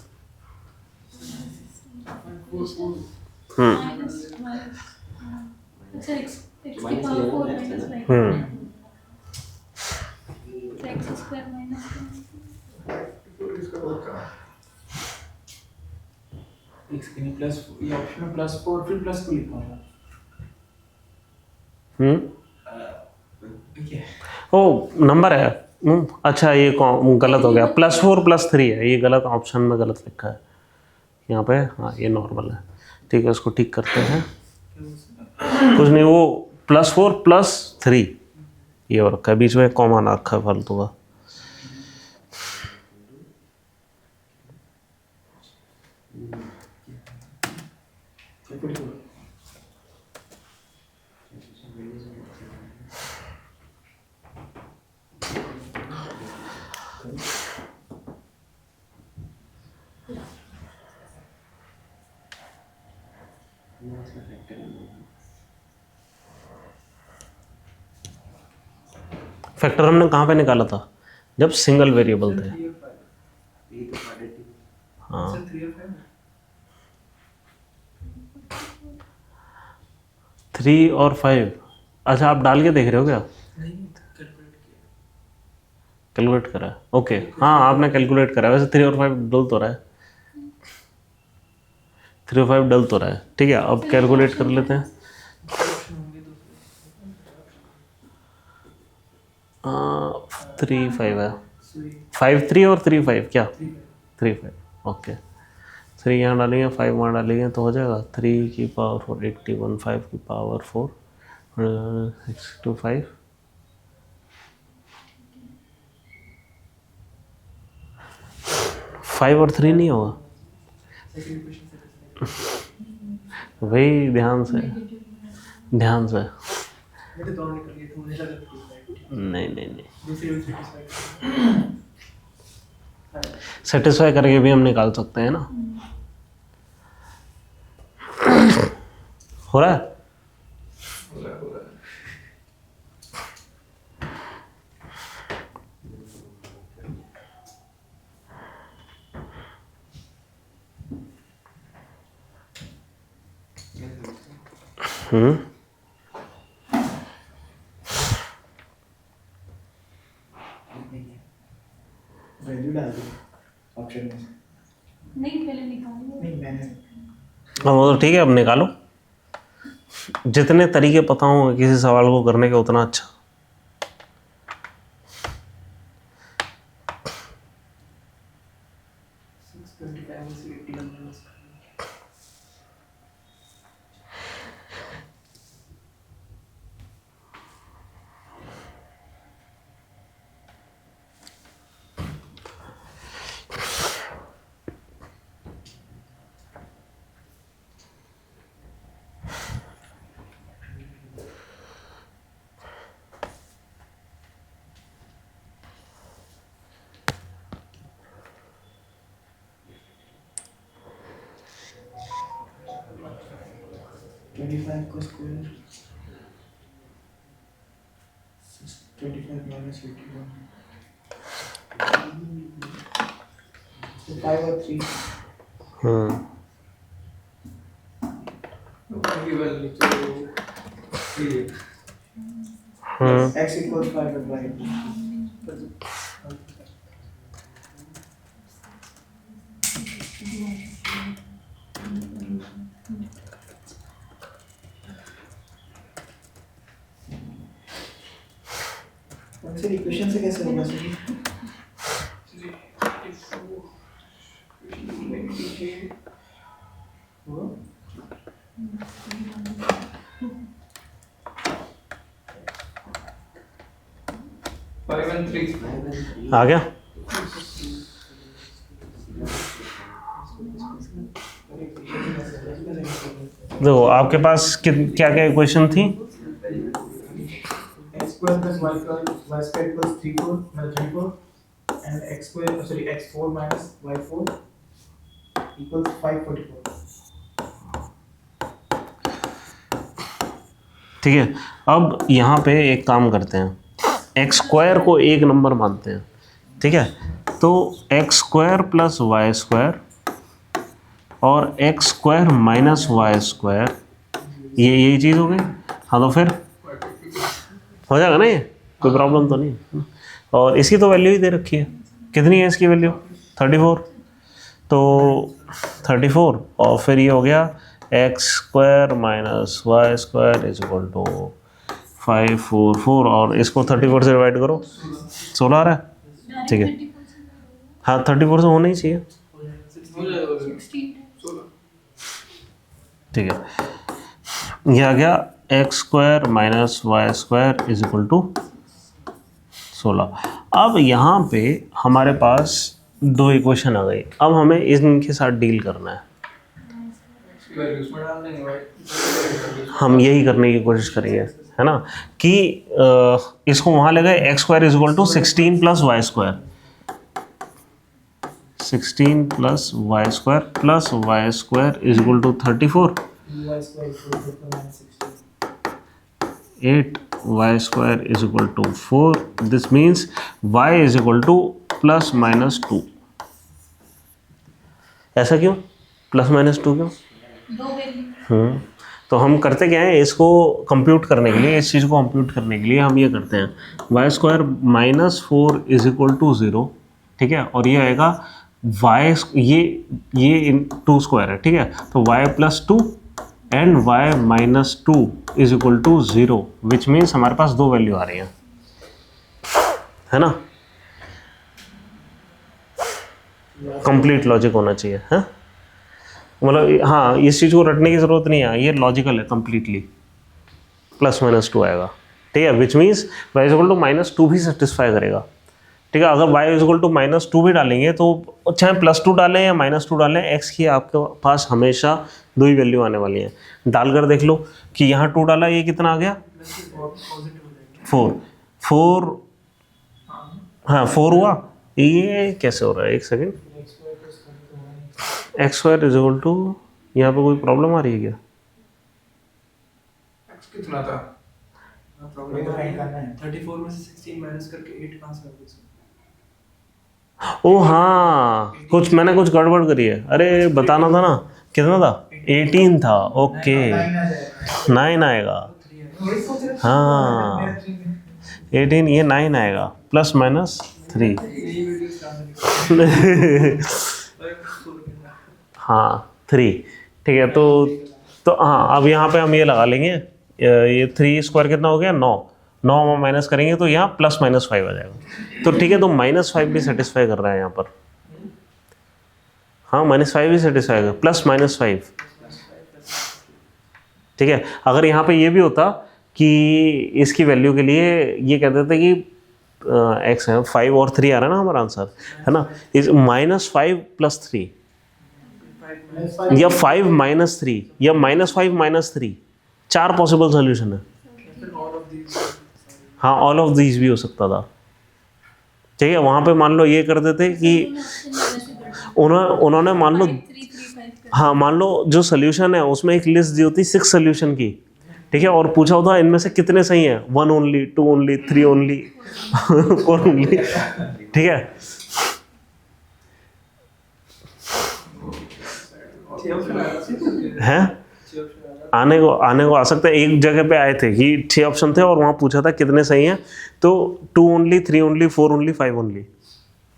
minus 12 अच्छा x की power 4 minus 5 x square minus 1 x के लिए प्लस ये ऑप्शन में +4 फिर +2 लिखा होगा ठीक है ओ नंबर है। अच्छा ये गलत हो गया, +4 +3 है, ये गलत ऑप्शन में गलत लिखा है यहाँ पे। हाँ ये नॉर्मल है, ठीक है, उसको ठीक करते हैं। कुछ नहीं, वो +4 +3 ये और रखा है, बीच में कॉमा ना रखा है फालतू का। फैक्टर हमने कहाँ पे निकाला था? जब सिंगल वेरिएबल थे। हाँ 3 और 5 3 और 5। अच्छा आप डाल के देख रहे हो क्या? नहीं कैलकुलेट किया कैलकुलेट करा है, ओके। हाँ आपने कैलकुलेट करा है, वैसे 3 और 5 डल तो रहा है, 3 और 5 डल तो रहा है। ठीक है, अब कैलकुलेट कर लेते हैं। ऑप्शन होंगे दूसरे 3 5 है, so ये 5 3 और 3 5 क्या? 3 3 5 ओके। 3 यहाँ डालेंगे, 5 वहाँ डालेंगे तो हो जाएगा 3 की पावर 4 81, 5 की पावर 4 6 to 5 5 और 3 नहीं होगा सेकंड क्वेश्चन से भाई, ध्यान से ध्यान से। बेटे दोनों निकल गए तो मुझे लगा था नहीं नहीं नहीं, दूसरी भी सेटिस्फाइड सेटिस्फाई करके भी हम निकाल सकते हैं ना। हो रहा है। हो रहा है हम्म वैल्यू डाल दो ऑप्शन में नहीं पहले निकालो नहीं मैंने अब वो तो ठीक है, अब निकालो। जितने तरीके पता हों किसी सवाल को करने के उतना अच्छा। 625 से 80 नंबर 25 का स्क्वायर 25 minus 81 so 5 और 3 की वैल्यू तो 3 है। x equals 5 and y equals 2 sir equation से कैसे होगा सर वो 5 and 3 आ गया? देखो आपके पास क्या क्या इक्वेशन थी? x square plus y square equals 3 4 and x square sorry x4 minus y4 equals 544 ठीक है, अब यहाँ पे एक काम करते हैं, एक्स स्क्वायर को एक नंबर मानते हैं, ठीक है, तो x square plus Y square और x square minus Y square, ये यही चीज़ हो गई। हाँ तो फिर हो जाएगा ना, ये कोई प्रॉब्लम तो नहीं है। और इसकी तो वैल्यू ही दे रखी है, कितनी है इसकी वैल्यू? 34, तो 34 और फिर ये हो गया X square minus Y square is equal to 544 और इसको 34 से डिवाइड करो, 16 आ रहा है, ठीक है। हाँ 34 से होना ही चाहिए, हो जाएगा 16 ठीक है। ये आ गया X square minus Y square is equal to 16। अब यहाँ पे हमारे पास दो इक्वेशन आ गई, अब हमें इनके साथ डील करना है। वैल्यूज में डाल देंगे भाई, हम यही करने की कोशिश करेंगे, है ना, कि इसको वहाँ ले गए X square is equal to 16 plus Y square, 16 plus Y square is equal to 34, y square equals to minus 16 8 Y square is equal to 4, this means Y is equal to plus minus 2। ऐसा क्यों? Plus minus 2 क्यों? दो value तो हम करते क्या है, इसको कंप्यूट करने के लिए, इस चीज़ को कंप्यूट करने के लिए हम ये करते हैं, Y square minus 4 is equal to 0, ठीक है, और ये आएगा वाई, ये 2 स्क्वायर है, ठीक है, तो Y plus 2 and Y minus 2 is equal to 0, which means हमारे पास दो वैल्यू आ रही हैं, है ना। कंप्लीट लॉजिक होना चाहिए, है, मतलब हाँ इस चीज़ को रटने की ज़रूरत नहीं है, ये लॉजिकल है कंप्लीटली, प्लस माइनस 2 आएगा, ठीक है, which means Y is equal to minus 2 भी सेटिस्फाई करेगा, ठीक है। अगर Y is equal to minus 2 भी डालेंगे तो चाहे प्लस 2 डालें या माइनस 2 डालें, एक्स की आपके पास हमेशा दो ही वैल्यू आने वाली हैं। डालकर देख लो कि यहाँ 2 डाला, ये कितना आ गया? 4 हाँ 4 हुआ, ये कैसे हो रहा है, एक second, X square is equal to, यहाँ पे कोई प्रॉब्लम आ रही है क्या? एक्स कितना था? ये तो फाइंड करना है 34 में से 16 माइनस करके 8 कहाँ से आ गया? ओ हाँ, कुछ मैंने कुछ गड़बड़ करी है, अरे बताना था ना, कितना था? 18 था, ओके 9 आएगा, हाँ 18, ये 9 आएगा, प्लस माइनस 3 यही वीडियो हाँ 3, ठीक है, तो हाँ अब यहाँ पे हम ये लगा लेंगे, ये 3 स्क्वायर कितना हो गया? 9 हम माइनस करेंगे तो यहाँ प्लस माइनस 5 आ जाएगा, तो ठीक है, तो माइनस 5 भी सेटिस्फाई कर रहा है यहाँ पर, हाँ माइनस 5 भी सेटिस्फाई कर, प्लस माइनस 5, ठीक है। अगर यहाँ पे ये भी होता कि इसकी वैल्यू के लिए ये कहते थे कि एक्स है 5 और 3 आ रहा है ना हमारा आंसर, है ना, इज -5 + 3 या 5 - 3 या -5 - 3, 4 पॉसिबल सोल्यूशन है, हाँ ऑल ऑफ दीज भी हो सकता था, ठीक है। वहाँ पे मान लो ये कर देते कि उन्होंने मान लो 3 3 5 कर हाँ मान लो जो सोल्यूशन है उसमें एक लिस्ट दी होती 6 सोल्यूशन की, ठीक है, और पूछा होता इनमें से कितने सही हैं, 1 ओनली, 2 ओनली, 3 ओनली, 4 ओनली, ठीक है। हैं आने को आ सकता है। एक जगह पे आए थे कि 6 ऑप्शन थे और वहाँ पूछा था कितने सही हैं, तो 2 ओनली, 3 ओनली, 4 ओनली, 5 ओनली।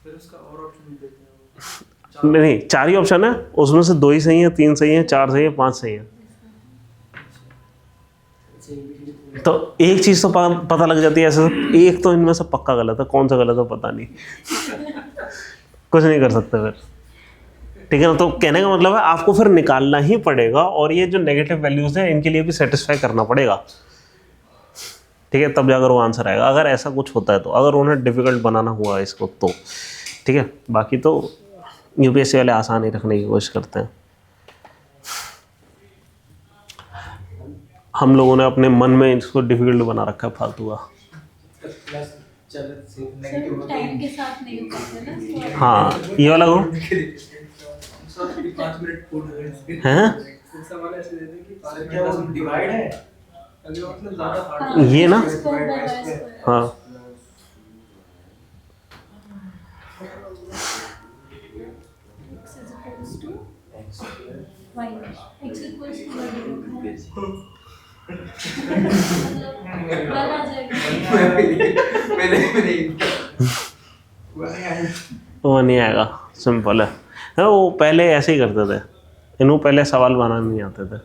फिर उसका और ऑप्शन भी देते हैं। नहीं 4 ही ऑप्शन है, उसमें से 2 ही सही हैं, 3 सही हैं, 4 सही हैं, 5 सही हैं। तो एक चीज़ तो पता लग जाती है ऐसे, एक तो इनमें से पक्का गलत है, कौन सा गलत है पता नहीं, कुछ नहीं कर सकते फिर, ठीक है ना। तो कहने का मतलब है आपको फिर निकालना ही पड़ेगा, और ये जो नेगेटिव वैल्यूज हैं इनके लिए भी सेटिस्फाई करना पड़ेगा, ठीक है, तब जाकर वो आंसर आएगा। अगर ऐसा कुछ होता है तो, अगर उन्हें डिफिकल्ट बनाना हुआ इसको तो, ठीक है। बाकी तो यूपीएससी वाले आसान ही रखने की कोशिश करते हैं। हम लोगों ने अपने मन में इसको डिफिकल्ट बना रखा है फालतू का। सर टाइम के साथ नहीं हो पाते ना, तो हाँ ये वाला को 5 मिनट पूर्ण हैं, सवाल ऐसे देते हैं कि 5 मिनट क्या वो डिवाइड है? अगर मतलब ज़्यादा हार्ड ये ना, square by y square. हाँ X is equals to y. X equals to y लिखा है। मतलब बल आ जाएगा। वो नहीं आएगा, सिंपल है। हाँ वो पहले ऐसे ही करते थे, इनको पहले सवाल बनाने नहीं आते थे,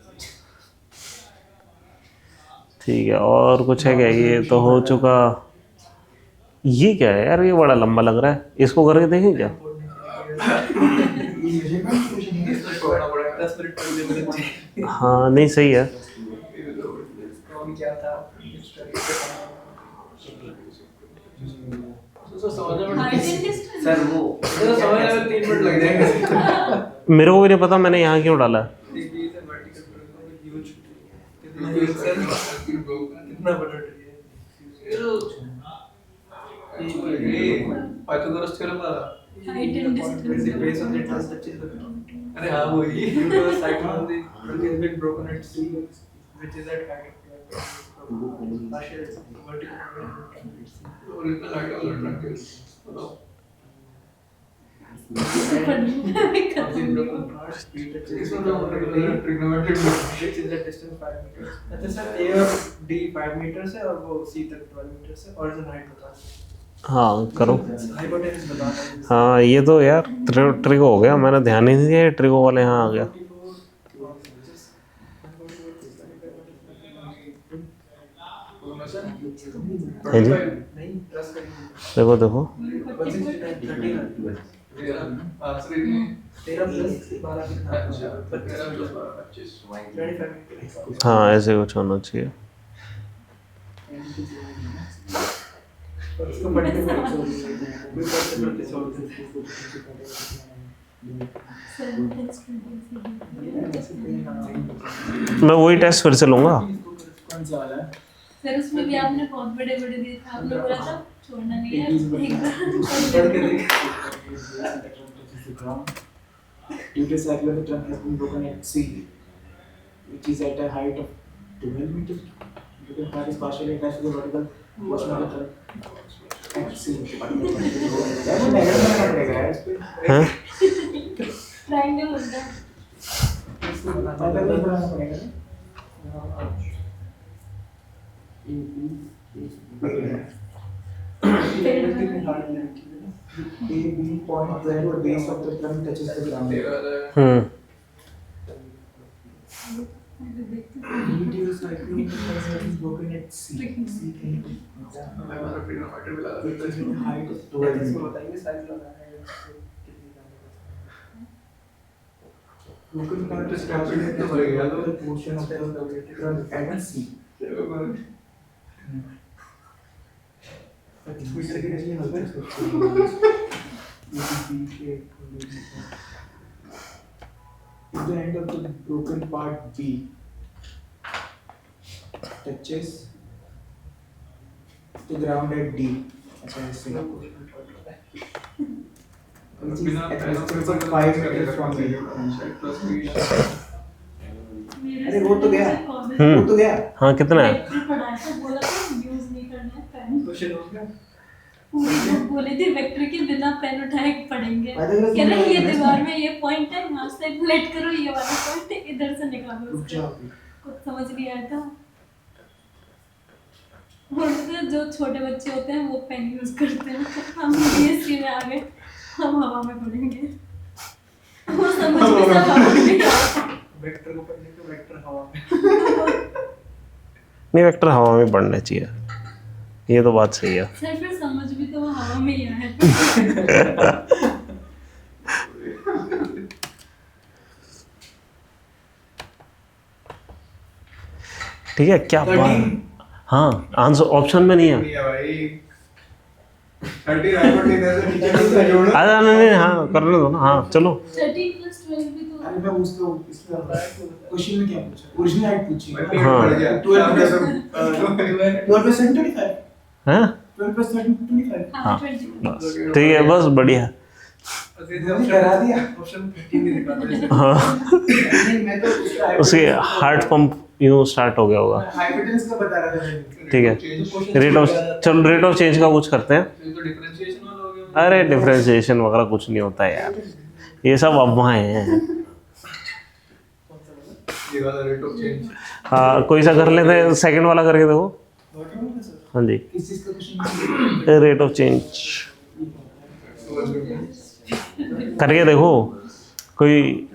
ठीक है। और कुछ है क्या? ये तो हो चुका। ये क्या है यार, ये बड़ा लंबा लग रहा है, इसको करके देखें क्या? छोड़ना पड़ेगा। 10 मिनट पूरे हाँ नहीं सही है। क्या था Height and distance. सर वो समझने में 3 मिनट लग जाएंगे। मेरे को भी नहीं पता मैंने यहाँ क्यों डाला है। कितना बड़ा ट्री है। पाइथागोरस थ्योरम वाला। Height and distance. Based on the distance touches the ground. अरे हाँ वही। Due to the side of the trunk has been broken at C, which is at height. Partial vertical. Original height of the trunk is बताओ। Of the broken parts, B touches इसमें the तो ground. Trigonometric Which is the distance 5 meters. अच्छा sir A और D 5 meters है और वो C तक 12 meters है। Original height बता दो। हाँ करो। Hypotenuse बता दो। हाँ ये तो यार ट्रिगो हो गया, मैंने ध्यान ही नहीं दिया, ट्रिगो वाले यहाँ आ गया। है जी, नहीं प्लस करेंगे। देखो देखो 13 प्लस 12 कितना? अच्छा 13 प्लस 12 25। 25 हाँ ऐसे कुछ होना चाहिए। उसको पढ़ के फिर छोड़ दीजिए। कोई पढ़ते छोड़ दीजिए। मैं वही टेस्ट फिर से लूँगा। कौन सा वाला है? सर उसमें भी आपने बहुत बड़े बड़े दिए थे, आपने बोला था छोड़ना नहीं है एक पढ़ के देख। Due to cyclone, the trunk has been broken at C, which is at a height of 12 meters. The part is partially attached to the vertical portion of the trunk at C. यार वो negative बनाना पड़ेगा यार इस पे। हाँ triangle होता है। मतलब नहीं बनाना पड़ेगा ना। A B point where the base of the trunk touches the ground. Due to cyclone, the trunk has been broken at C. हमारा ट्रिग्नोमेट्री भी लगा Which is the height of तो 12 इसको meters. बताइए साइज लगाना है कितनी Broken part is तो partially तो attached to भर गया the तो vertical portion of the trunk at C. If the end of the broken part B touches the ground at D, अच्छा ऐसे Which is बिना at a पैरों के distance of कोई 5 करेगा meters from कैसे? you. Side plus three. अरे वो तो गया। हम्म। वो तो गया। हाँ कितना है? वेक्टर पढ़ाया था, बोला था यूज नहीं करना है पेन। क्वेश्चन हो गया। पूरी बुक बोली थी वेक्टर के बिना पेन उठाए पढ़ेंगे। By the way, कह रहे ये तुम दीवार में ये पॉइंट है, यहाँ से लेट करो, ये वाला पॉइंट है, इधर से निकालो रुक उसको। जाओ। कुछ समझ नहीं आया था। बोलते जो छोटे बच्चे होते हैं वो पेन यूज करते हैं, हम बीएससी में आ गए, हम हवा में पढ़ेंगे। वो समझ में सब हवा में आता। वेक्टर को पढ़ने के वेक्टर हवा में। नहीं वेक्टर हवा में पढ़ना चाहिए, ये तो बात सही है। सर फिर समझ भी तो वो हवा में ही आया। ठीक है क्या बात। हाँ आंसर ऑप्शन में नहीं है। नहीं है भाई 30 राइट और 10 ऐसे नीचे से जोड़ो। अरे नहीं हाँ करने दो ना, हाँ चलो। 13 plus 12 भी तो अरे मैं उसको इसलिए क्वेश्चन में क्या पूछा? ओरिजिनल हाइट पूछी। भाई हाँ। पड़ गया 12 plus 12 12 plus 7 25. हैं 12 plus 13 25. हाँ हाँ 20। बस ठीक है, बस बढ़िया। मैंने करा दिया। ऑप्शन 15 नहीं दिखाता। हाँ नहीं मैं तो उसका उसके हार्ट पंप यूँ स्टार्ट हो गया होगा। हाइपोटेन्यूज का बता रहा था मैंने। ठीक है रेट ऑफ, चलो रेट ऑफ चेंज का कुछ करते हैं। ये तो डिफरेंशिएशन वाला हो गया। अरे डिफरेंशिएशन वगैरह कुछ नहीं होता है यार, ये सब अफवाहें हैं। ये वाला रेट ऑफ चेंज। हाँ कोई सा कर लेते हैं, सेकंड वाला करके देखो। हाँ जी किस चीज का क्वेश्चन? रेट ऑफ चेंज करके देखो कोई।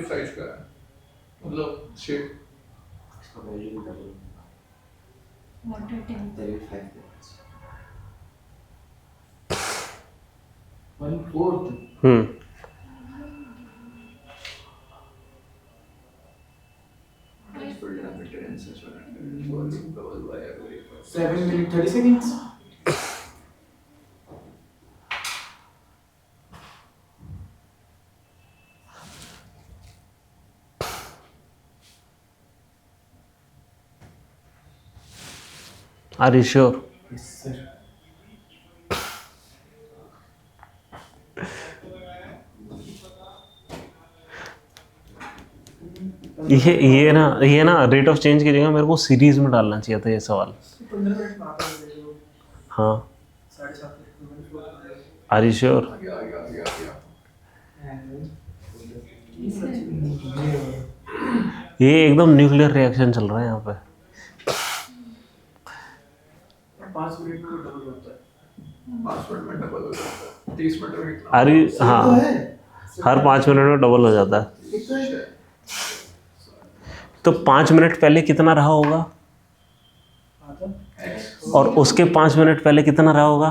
साइज का है मतलब शेप। इसका वैल्यू भी double water tank 35 1/4. diameter and such volume double by every 7 minutes 30 seconds. Are you sure? Yes sir. ये ना रेट ऑफ चेंज की जगह मेरे को सीरीज में डालना चाहिए था ये सवाल। 15 मिनट में आता है वो हाँ 7:30 मिनट। Are you sure? आ गया ये एकदम न्यूक्लियर रिएक्शन चल रहा है यहाँ पे। 5 मिनट में डबल होता है। 5 मिनट में डबल हो जाता है 30 मिनट में कितना आर यू तो हाँ है। हर 5 मिनट में डबल हो जाता है। ये तो है। तो 5 मिनट पहले कितना रहा होगा आता और उसके 5 मिनट पहले कितना रहा होगा?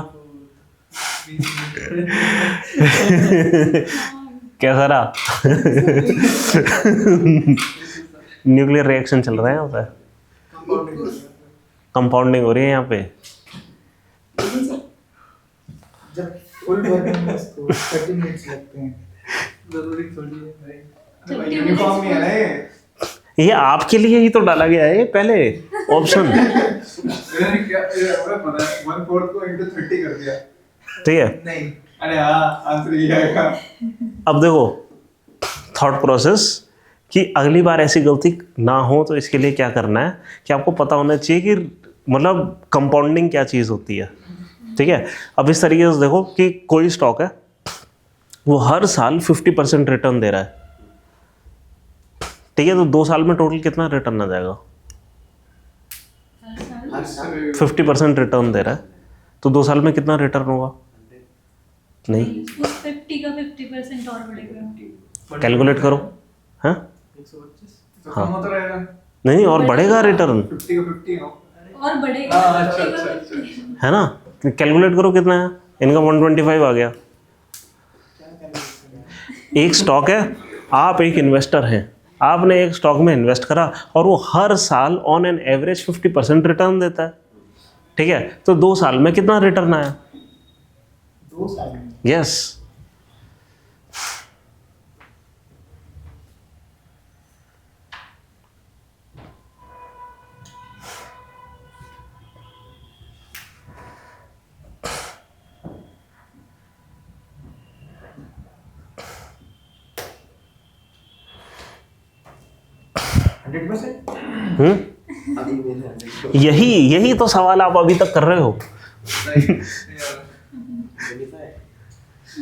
कैसा रहा? न्यूक्लियर रिएक्शन चल रहा है यहाँ पे, कंपाउंडिंग हो रही है यहाँ पे। लेकिन सर जब फुल वर्किंग में इसको 30 मिनट्स लगते हैं। जरूरी थोड़ी है भाई। भाई यूनिफॉर्म नहीं है ना ये आपके लिए ही तो डाला गया है पहले ऑप्शन। मैंने क्या ये हमें पता है 1/4 को into 30 कर दिया। ठीक है नहीं अरे हाँ आंसर ये आएगा। अब देखो थॉट प्रोसेस कि अगली बार ऐसी गलती ना हो, तो इसके लिए क्या करना है कि आपको पता होना चाहिए कि मतलब कंपाउंडिंग क्या चीज़ होती है। ठीक है अब इस तरीके से देखो कि कोई स्टॉक है वो हर साल 50% रिटर्न दे रहा है। ठीक है तो 2 साल में टोटल कितना रिटर्न आ जाएगा? हर साल 50% रिटर्न दे रहा है तो 2 साल में कितना रिटर्न होगा? नहीं 50 का 50% और बढ़ेगा। कैलकुलेट करो। हाँ 125 तो हाँ। कम होता रहेगा नहीं और बढ़ेगा रिटर्न 50 का 50 हो। और बढ़ेगा। हाँ, अच्छा। है ना। कैलकुलेट करो कितना है, इनका 125 आ गया। एक स्टॉक है, आप एक इन्वेस्टर हैं, आपने एक स्टॉक में इन्वेस्ट करा और वो हर साल ऑन एन एवरेज 50% रिटर्न देता है। ठीक है तो 2 साल में कितना रिटर्न आया? 2 साल में यस 100%? अभी मेरे यही तो सवाल आप अभी तक कर रहे हो। नहीं यार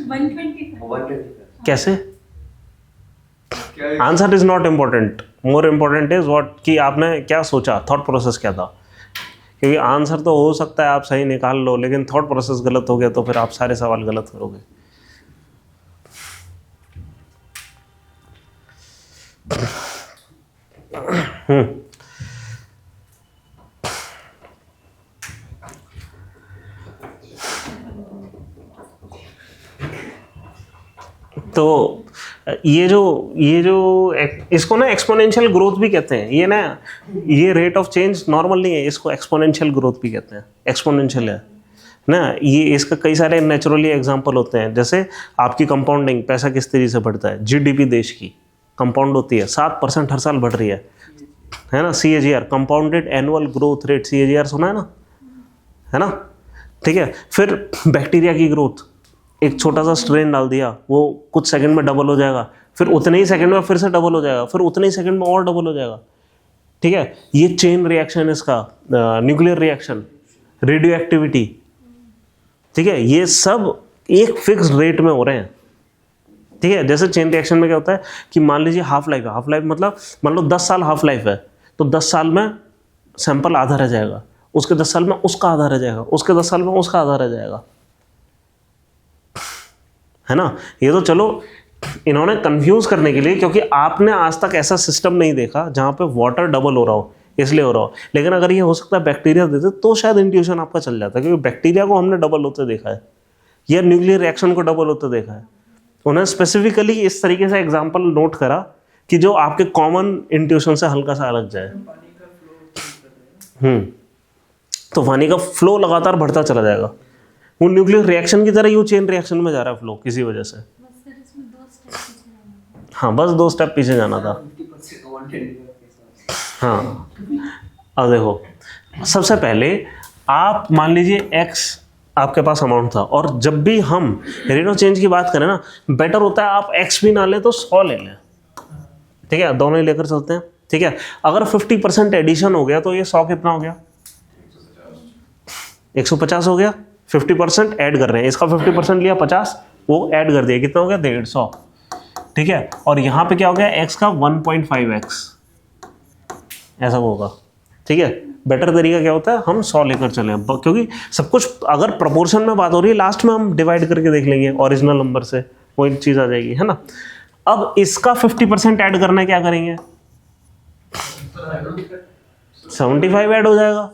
125 कैसे? क्या answer is not important, more important is what, कि आपने क्या सोचा, थॉट प्रोसेस क्या था। क्योंकि आंसर तो हो सकता है आप सही निकाल लो, लेकिन थॉट प्रोसेस गलत हो गया तो फिर आप सारे सवाल गलत करोगे। तो ये जो इसको ना एक्सपोनेंशियल ग्रोथ भी कहते हैं। ये रेट ऑफ चेंज नॉर्मल नहीं है, इसको एक्सपोनेंशियल ग्रोथ भी कहते हैं। एक्सपोनेंशियल है ना, ये इसका कई सारे नेचुरली एग्जांपल होते हैं। जैसे आपकी कंपाउंडिंग, पैसा किस तरीके से बढ़ता है, जीडीपी देश की कंपाउंड होती है, 7% हर साल बढ़ रही है ना। CAGR, compounded annual growth rate, CAGR सुना है ना, ठीक है। फिर बैक्टीरिया की ग्रोथ, एक छोटा सा स्ट्रेन डाल दिया, वो कुछ सेकंड में डबल हो जाएगा, फिर उतने ही सेकंड में फिर से डबल हो जाएगा, फिर उतने ही सेकंड में और डबल हो जाएगा, ठीक है। ये चेन रिएक्शन इसका, न्यूक्लियर रिएक्शन, रेडियो एक्टिविटी, ठीक है, ये सब एक फिक्स रेट में हो रहे हैं, ठीक है। जैसे चेन रिएक्शन में क्या होता है कि मान लीजिए हाफ लाइफ है, हाफ लाइफ मतलब मान लो 10 साल हाफ लाइफ है, तो 10 साल में सैंपल आधा रह जाएगा, उसके 10 साल में उसका आधा रह जाएगा, उसके 10 साल में उसका आधा रह जाएगा, है ना। ये तो चलो इन्होंने कंफ्यूज करने के लिए, क्योंकि आपने आज तक ऐसा सिस्टम नहीं देखा जहां पे वाटर डबल हो रहा हो, इसलिए हो रहा हो। लेकिन अगर ये हो सकता है बैक्टीरिया देते तो शायद इंट्यूशन आपका चल जाता है, क्योंकि बैक्टीरिया को हमने डबल होते देखा है या न्यूक्लियर रिएक्शन को डबल होते देखा है। उन्होंने स्पेसिफिकली इस तरीके से एग्जाम्पल नोट करा कि जो आपके कॉमन इंट्यूशन से हल्का सा अलग जाए। तो पानी का फ्लो लगातार बढ़ता चला जाएगा, वो न्यूक्लियर रिएक्शन की तरह ही वो चेन रिएक्शन में जा रहा है फ्लो किसी वजह से। बस सर इसमें 2 स्टेप पीछे जाना है। हाँ, बस 2 स्टेप पीछे जाना था। 50% 120 हाँ, अब देखो, सबसे पहले आप मान लीजिए x आपके पास अमाउंट था, और जब भी हम रेट ऑफ चेंज की बात करें ना, बेटर होता है आप x भी ना लें तो 100 ले लें, ठीक है, दोनों ही लेकर चलते हैं, ठीक है। अगर 50% एडिशन हो गया तो ये 100 कितना हो गया, 150 हो गया। 50% ऐड कर रहे हैं, इसका 50% लिया 50, वो ऐड कर दिया, कितना हो गया 150, ठीक है। और यहाँ पे क्या हो गया, x का 1.5x ऐसा होगा, ठीक है। बेटर तरीका क्या होता है, हम 100 लेकर चलें, क्योंकि सब कुछ अगर प्रोपोर्शन में बात हो रही है, लास्ट में हम डिवाइड करके देख लेंगे ओरिजिनल नंबर से, वही चीज़ आ जाएगी, है ना। अब इसका 50% ऐड करना है, क्या करेंगे, 75 ऐड हो जाएगा,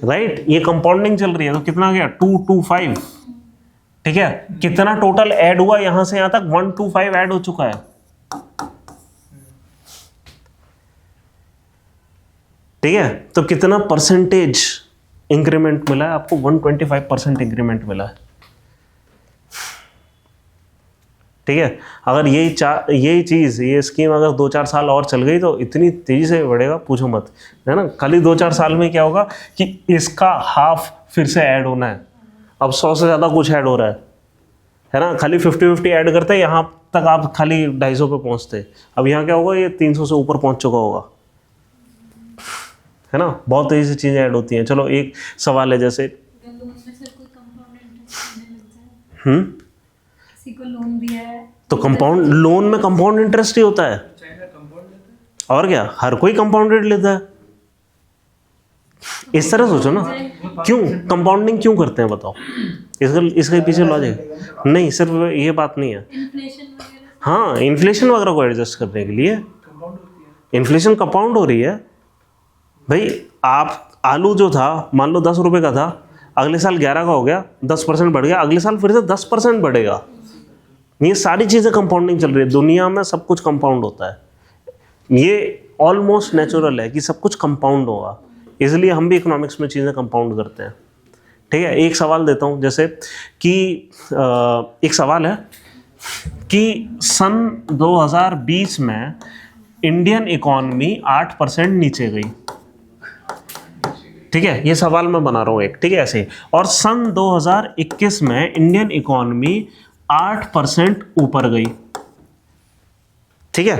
राइट। ये कंपाउंडिंग चल रही है, तो कितना गया 225, ठीक है। कितना टोटल ऐड हुआ, यहां से यहां तक 125 ऐड हो चुका है, ठीक है। तो कितना परसेंटेज इंक्रीमेंट मिला है आपको, 125% इंक्रीमेंट मिला है, ठीक है। अगर यही चीज़, ये स्कीम अगर 2-4 साल और चल गई तो इतनी तेज़ी से बढ़ेगा, पूछो मत, है ना। खाली 2-4 साल में क्या होगा कि इसका हाफ फिर से ऐड होना है, अब 100 से ज़्यादा कुछ ऐड हो रहा है ना। खाली 50-50 ऐड करते, यहाँ तक आप खाली 250 पे पहुँचते, अब यहाँ क्या होगा, ये 300 से ऊपर पहुँच चुका होगा, है ना। बहुत तेज़ी से चीज़ें ऐड होती हैं। चलो एक सवाल है, जैसे लोन में सर कोई कंपाउंड इंटरेस्ट देने लग जाए, किसी को लोन दिया है तो कंपाउंड लोन में कंपाउंड इंटरेस्ट ही होता है, और क्या, हर कोई कंपाउंडेड लेता है। इस तरह सोचो ना, क्यों कंपाउंडिंग क्यों करते हैं बताओ, इसके पीछे लॉजिक नहीं, सिर्फ ये बात नहीं है। इन्फ्लेशन वगैरह। हाँ, इन्फ्लेशन वगैरह को एडजस्ट करने के लिए, इन्फ्लेशन कंपाउंड हो रही है भाई। आप आलू जो था मान लो 10 रुपए का था, अगले साल 11 का हो गया, 10% बढ़ गया, अगले साल फिर से 10% बढ़ेगा। ये सारी चीज़ें कंपाउंडिंग चल रही है, दुनिया में सब कुछ कंपाउंड होता है, ये ऑलमोस्ट नेचुरल है कि सब कुछ कंपाउंड होगा, इसलिए हम भी इकोनॉमिक्स में चीज़ें कंपाउंड करते हैं, ठीक है। एक सवाल देता हूँ, जैसे कि एक सवाल है कि सन 2020 में इंडियन इकॉनमी 8% नीचे गई, ठीक है, ये सवाल मैं बना रहा हूँ एक, ठीक है, ऐसे। और सन 2021 में इंडियन इकॉनमी 8% ऊपर गई, ठीक है।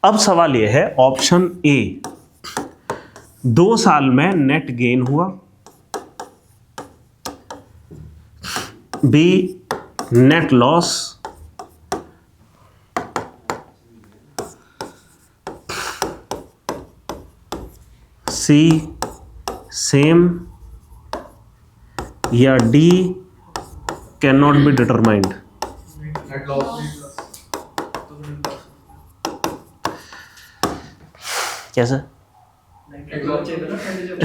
अब सवाल ये है, ऑप्शन ए 2 साल में नेट गेन हुआ, बी नेट लॉस, सी सेम, या D can not be determined. Net loss. कैसे? 92 बचेगा ना, पहले जब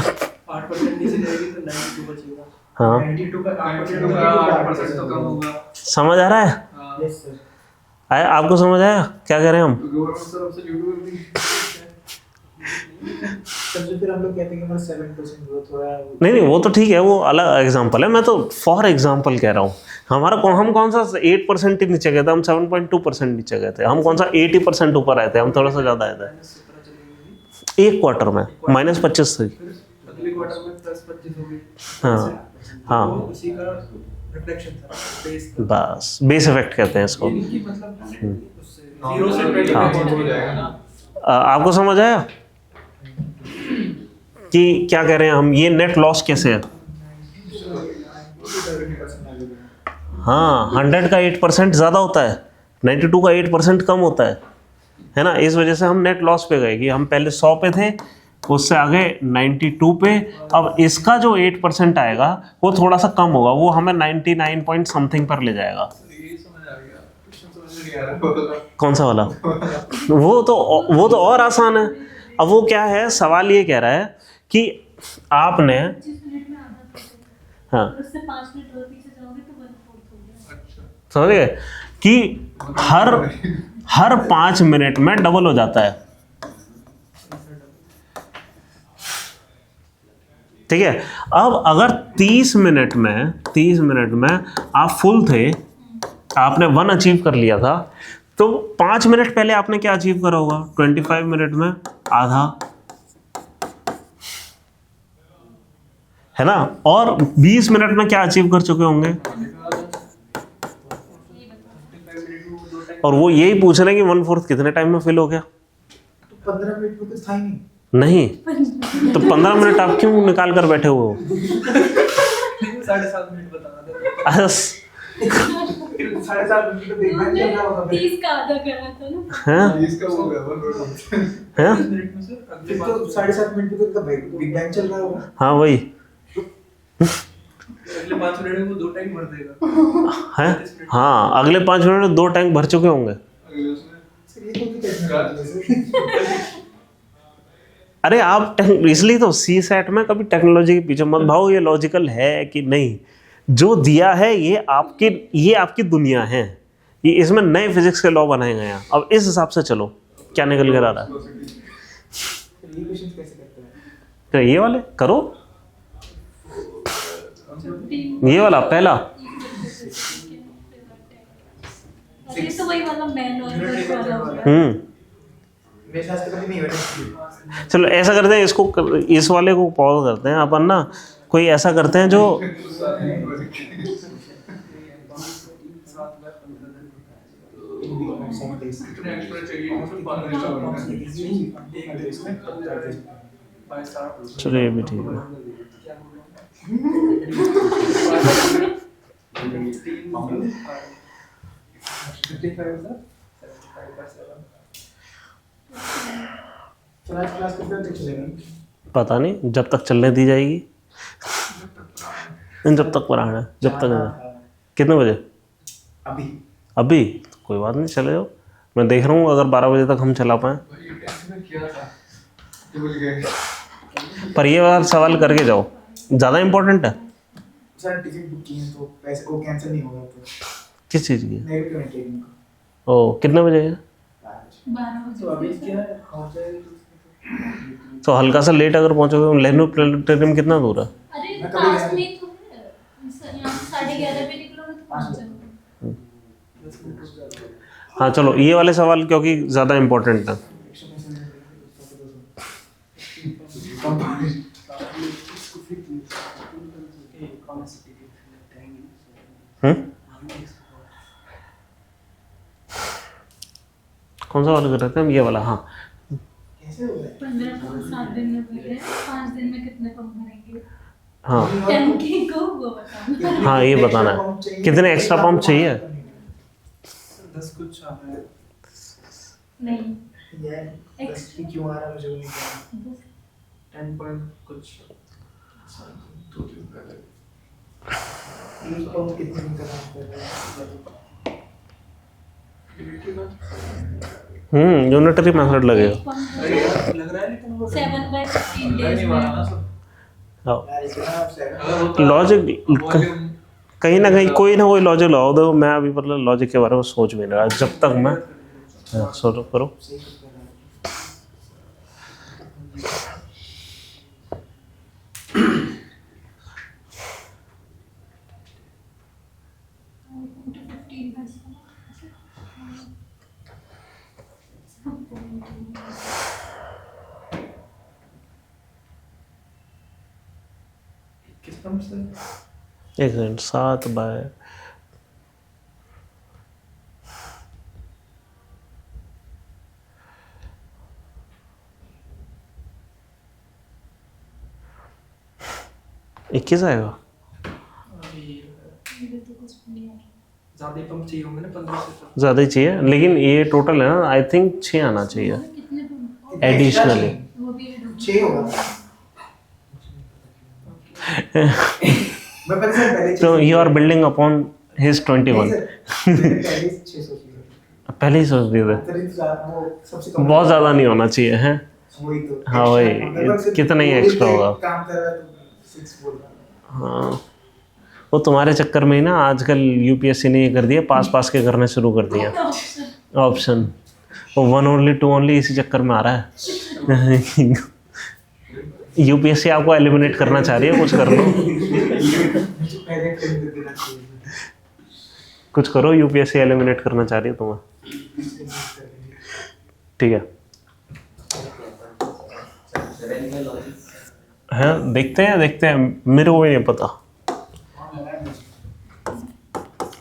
8% नीचे जाएगी तो 92 बचेगा। हाँ 92 का 92 का 8% तो कम होगा। समझ आ रहा है? हाँ। Yes sir. आया आपको समझ आया क्या कह रहे हैं हम? गवर्नमेंट तरफ से यूट्यूब भी सर जो फिर हम लोग कहते हैं कि हमारा 7% ग्रोथ हो रहा है। नहीं नहीं वो तो ठीक है, वो अलग एग्जांपल है, मैं तो फॉर एग्जांपल कह रहा हूँ। हम कौन सा 8% ही नीचे गए थे, हम 7.2% नीचे गए थे, हम कौन सा 80% ऊपर आए थे, हम थोड़ा सा ज़्यादा आए थे एक क्वार्टर में, -25 थी। अगले क्वार्टर में +25 हो गई। हाँ हाँ वो उसी का रिफ्लेक्शन था, बेस का। बस बेस इफेक्ट कहते हैं इसको। ये नहीं कि मतलब उससे 0 से 20 हाँ। तक हो जाएगा ना। आपको समझ आया कि क्या कह रहे हैं हम? ये नेट लॉस कैसे है? हाँ 100 का 8% ज़्यादा होता है, 92 का 8% कम होता है ना। इस वजह से हम नेट लॉस पे गए कि हम पहले 100 पे थे, उससे आगे 92 पे। अब इसका जो 8% आएगा वो थोड़ा सा कम होगा, वो हमें 99 पॉइंट समथिंग पर ले जाएगा। ये समझ आ गया, क्वेश्चन समझ नहीं आ रहा। कौन सा वाला? वो तो और आसान है। अब वो क्या है, सवाल ये कह रहा है कि आपने 25 मिनट में आधा कर देगा। हाँ और उससे 5 मिनट और पीछे जाओगे तो 1/4 हो गया। अच्छा। समझ गए कि हर 5 मिनट में डबल हो जाता है। ठीक है। अब अगर 30 मिनट में आप फुल थे, आपने 1 अचीव कर लिया था, तो 5 मिनट पहले आपने क्या अचीव करा होगा? 25 मिनट में आधा, है ना। और 20 मिनट में क्या अचीव कर चुके होंगे? और वो यही पूछ रहे हैं कि 1/4 कितने टाइम में फिल हो गया? तो 15 मिनट में कुछ था ही नहीं। नहीं तो 15 मिनट आप क्यों निकाल कर बैठे हुए हो? 7.5 मिनट बता दे। बस 7.5 मिनट तो बिग बैंग चल रहा होगा फिर। 30 का आधा करा था ना। हैं इसका वो है 1/4। हैं? 10 मिनट में सर अगले फिर तो 7.5 मिनट में तो बिग बैंग चल रहा होगा। हाँ वही अगले 5 मिनट में वो 2 टाइम भर देगा। हैं। हाँ अगले 5 मिनट में 2 टैंक भर चुके होंगे। अगले उसमें सर ये तो भी टेक्नोलॉजी है सर। अरे आप इसलिए तो सी सेट में कभी टेक्नोलॉजी के पीछे मत भागो, ये लॉजिकल है कि नहीं। जो दिया है ये आपकी दुनिया है, ये इसमें नए फिजिक्स के लॉ बनाए गए हैं। अब इस हिसाब से चलो क्या निकल कर आ रहा है। ये क्वेश्चन कैसे करते हैं? तो ये वाले करो, ये वाला पहला। अरे तो वही वाला मैन वाला हो गया। मेरे साथ तो कभी नहीं हुआ। चलो ऐसा करते हैं, इस वाले को पॉज करते हैं अपन ना, कोई ऐसा करते हैं जो कितने एक्स्ट्रा चाहिए तो 5 मिनट। चलो ये भी ठीक है। क्लास कितने तक चलेगी? पता नहीं, जब तक चलने दी जाएगी। जब तक पढ़ाना है, जब तक। कितने बजे? अभी कोई बात नहीं, चले जाओ। मैं देख रहा हूँ अगर 12 बजे तक हम चला पाएँ। भाई टेंशन किया था तो भूल गए। पर ये वाला सवाल करके जाओ, ज़्यादा इम्पोर्टेंट है। सर टिकट बुक की है तो पैसे को कैंसिल नहीं होगा तो किस चीज़ की? नेगेटिव ट्रेनिंग ओ कितने बजे है? 12 तो अभी क्या है, पहुंच जाएगा तो तो हल्का सा लेट अगर पहुँचोगे। लखनऊ प्लेनेटोरियम कितना दूर है? अरे मैं कभी पास गया में तो है। यहाँ से 11:30 पे निकलोगे तो पहुंच जाओगे। 10 मिनट रुक जाएगा। हाँ चलो ये वाले सवाल क्योंकि ज़्यादा इम्पोर्टेंट है। कौन सा वाला कर रहे थे हम? ये वाला, हाँ। कैसे हो गया? 15 पंप 7 दिन में भर रहे हैं, 5 दिन में कितने पंप भरेंगे? हाँ टंकी को वो बताना। हाँ, ये बताना है कितने एक्स्ट्रा पंप चाहिए। 10 कुछ आ रहा है। नहीं यार Extra. क्यों आ रहा है मुझे वो नहीं पता। 10 पॉइंट कुछ। एक पंप कितने दिन का काम कर रहा है? यूनिटरी मेथड लगेगा। पंप अरे यार लग रहा है लेकिन वो 7/15 लग days नहीं मारा ना में। सब। यार इतना आप सेवन अगर होता लॉजिक वॉल्यूम कहीं ना कहीं कोई ना कोई लॉजिक लगाओ। देखो मैं अभी मतलब लॉजिक के बारे में सोच भी नहीं रहा जब तक मैं सोचो करो। सही कर रहा किस पंप से? एक सेकंड, 7 बाय इक्कीस आएगा। ज्यादा पंप चाहिए होंगे ना 15 से तो। ज़्यादा ही चाहिए, लेकिन ये टोटल है ना, आई थिंक 6 आना चाहिए कितने पंप? एडिशनली। वो भी है। 6 होगा। मैं पहले तो you are building upon his 21। पहले 6 सोच लिया। पहले ही सोच दिए थे। अतिरिक्त वो सबसे कम बहुत ज़्यादा नहीं होना चाहिए है। वही तो। हाँ वही, लगभग सिर्फ कितना ही वो भी एक्स्ट्रा तो होगा। काम कर रहा है तो 6 बोल रहा है। हाँ, वो तुम्हारे चक्कर में ही ना आजकल यूपीएससी ने ये कर दिया, पास के करने शुरू कर दिया ऑप्शन। वो 1 ओनली 2 ओनली इसी चक्कर में आ रहा है। यूपीएससी आपको एलिमिनेट करना चाह रही है, कुछ कर लो, मुझे पहले कर देना चाहिए। कुछ करो, यूपीएससी एलिमिनेट करना चाह रही है तुम्हें। ठीक है, हैं देखते हैं, मेरे को भी नहीं पता।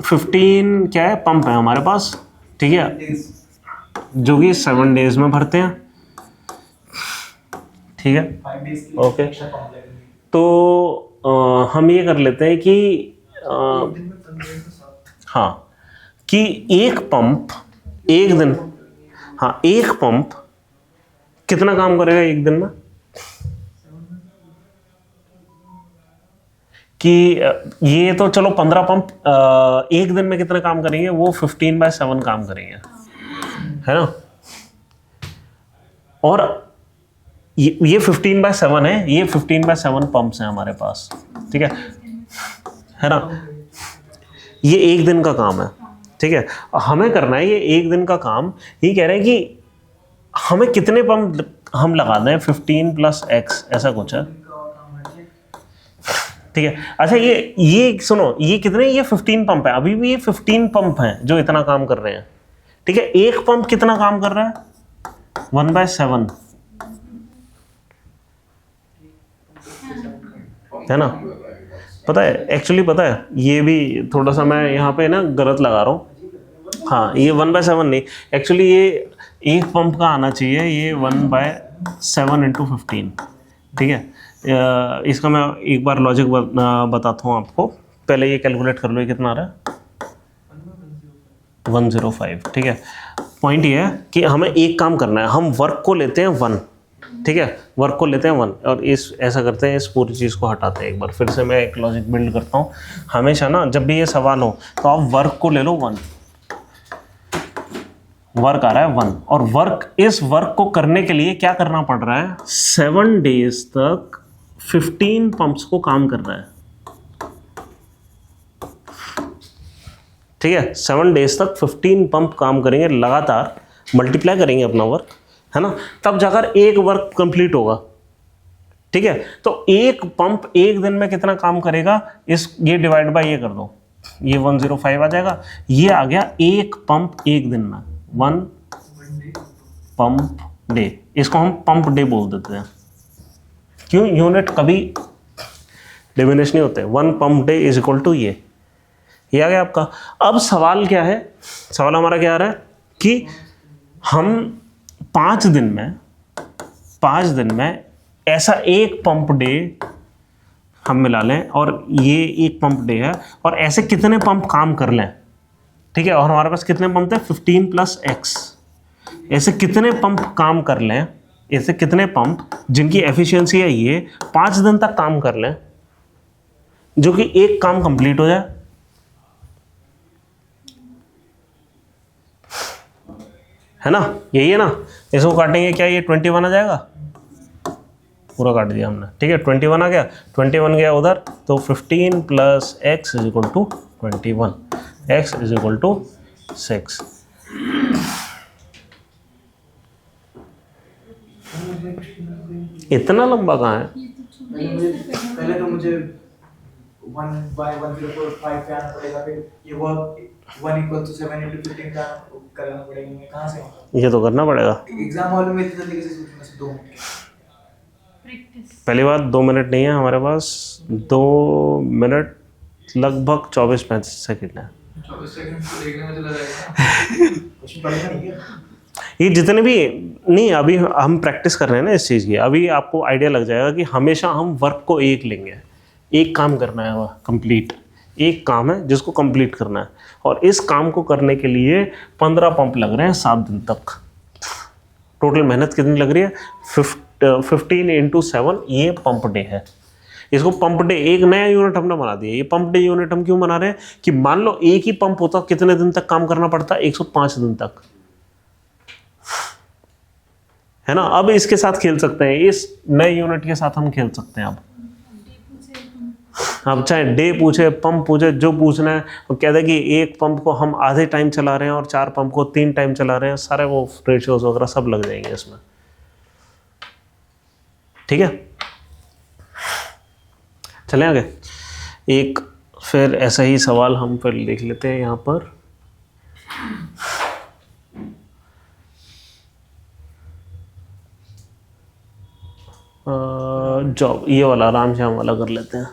15 क्या है, पंप है हमारे पास, ठीक है, जो कि 7 डेज में भरते हैं, ठीक है। 5 days के ओके। लिए एक्स्ट्रा पंप लगेंगे। तो हम ये कर लेते हैं कि दिन में 15 से 7। हाँ, कि एक पंप एक दिन, हाँ एक पंप कितना काम करेगा एक दिन में, कि ये तो चलो 15 पंप एक दिन में कितना काम करेंगे, वो 15/7 काम करेंगे, है ना। और ये 15/7 है, ये 15/7 पंप्स हैं हमारे पास, ठीक है ना। ये एक दिन का काम है, ठीक है। हमें करना है ये एक दिन का काम। ये कह रहे हैं कि हमें कितने पंप हम लगा दें, 15 + x ऐसा कुछ है, ठीक है। अच्छा ये सुनो, ये कितने, ये 15 पंप है, अभी भी ये 15 पंप हैं जो इतना काम कर रहे हैं, ठीक है। एक पंप कितना काम कर रहा है, 1/7, है ना। पता है, एक्चुअली पता है, ये भी थोड़ा सा मैं यहाँ पे ना गलत लगा रहा हूँ। हाँ, ये 1/7 नहीं, एक्चुअली ये एक पंप का आना चाहिए, ये 1/7 × 15, ठीक है। इसका मैं एक बार लॉजिक बताता हूँ आपको। पहले ये कैलकुलेट कर लो, ये कितना आ रहा है, 105, ठीक है। पॉइंट ये है कि हमें एक काम करना है, हम वर्क को लेते हैं 1, ठीक है, वर्क को लेते हैं 1, और इस ऐसा करते हैं, इस पूरी चीज़ को हटाते हैं। एक बार फिर से मैं एक लॉजिक बिल्ड करता हूँ। हमेशा ना जब भी ये सवाल हो तो आप वर्क को ले लो 1, वर्क आ रहा है 1, और वर्क, इस वर्क को करने के लिए क्या करना पड़ रहा है, 7 डेज तक 15 पंप्स को काम करना है, ठीक है। 7 डेज तक 15 पंप काम करेंगे लगातार, मल्टीप्लाई करेंगे अपना वर्क, है ना, तब जाकर एक वर्क कंप्लीट होगा, ठीक है। तो एक पंप एक दिन में कितना काम करेगा, ये डिवाइड बाय ये कर दो, ये 105 आ जाएगा। ये आ गया एक पंप एक दिन में, 1 पंप डे। इसको हम पंप डे बोल देते हैं, क्यों, यूनिट कभी डिमिनिश नहीं होते। 1 पंप डे = ये आ गया आपका। अब सवाल क्या है, सवाल हमारा क्या आ रहा है कि हम 5 दिन में ऐसा एक पंप डे हम मिला लें, और ये एक पंप डे है, और ऐसे कितने पंप काम कर लें, ठीक है, और हमारे पास कितने पंप थे 15 + x, ऐसे कितने पंप काम कर लें, ऐसे कितने पंप जिनकी एफिशिएंसी है ये 5 दिन तक काम कर लें, जो कि एक काम कंप्लीट हो जाए। है ना, यही है ना। इसको काटेंगे क्या, ये 21 आ जाएगा, पूरा काट दिया हमने, ठीक है। 21 आ गया, 21 गया उधर, तो 15 + x = 21, x = 6। इतना लंबा कहाँ है? पहले तो मुझे 1/1045 पे आना पड़ेगा, फिर ये वर्क 1 = 7 × 15 का करना पड़ेगा। मैं कहाँ से आऊँगा? ये तो करना पड़ेगा। एग्जाम हॉल में इतने तरीके से सोचने से 2 मिनट पहली बात 2 मिनट नहीं है हमारे पास, 2 मिनट लगभग 24-35 सेकंड है। 24 सेकंड तो देखने में चला जाएगा। क्वेश्चन पढ़ेगा नहीं क्या? ये जितने भी नहीं, अभी हम प्रैक्टिस कर रहे हैं ना इस चीज़ की, अभी आपको आइडिया लग जाएगा कि हमेशा हम वर्क को एक लेंगे, एक काम करना है, वह कंप्लीट एक काम है जिसको कंप्लीट करना है, और इस काम को करने के लिए 15 पंप लग रहे हैं 7 दिन तक। टोटल मेहनत कितनी लग रही है? 15 × 7 ये पंप डे है। इसको पंप डे, एक नया यूनिट हमने बना दिया। ये पंप डे यूनिट हम क्यों बना रहे हैं कि मान लो एक ही पंप होता, कितने दिन तक काम करना पड़ता? 105 दिन तक, है ना। अब इसके साथ खेल सकते हैं, इस नए यूनिट के साथ हम खेल सकते हैं। अब चाहे डे पूछे, पंप पूछे, जो पूछना है, वो कहते हैं कि एक पंप को हम आधे टाइम चला रहे हैं और 4 पंप को 3 टाइम चला रहे हैं, सारे वो रेशियोज वगैरह सब लग जाएंगे इसमें, ठीक है। चलें आगे। एक फिर ऐसा ही सवाल हम फिर लिख लेते हैं यहाँ पर। जॉब, ये वाला आराम से हम वाला कर लेते हैं।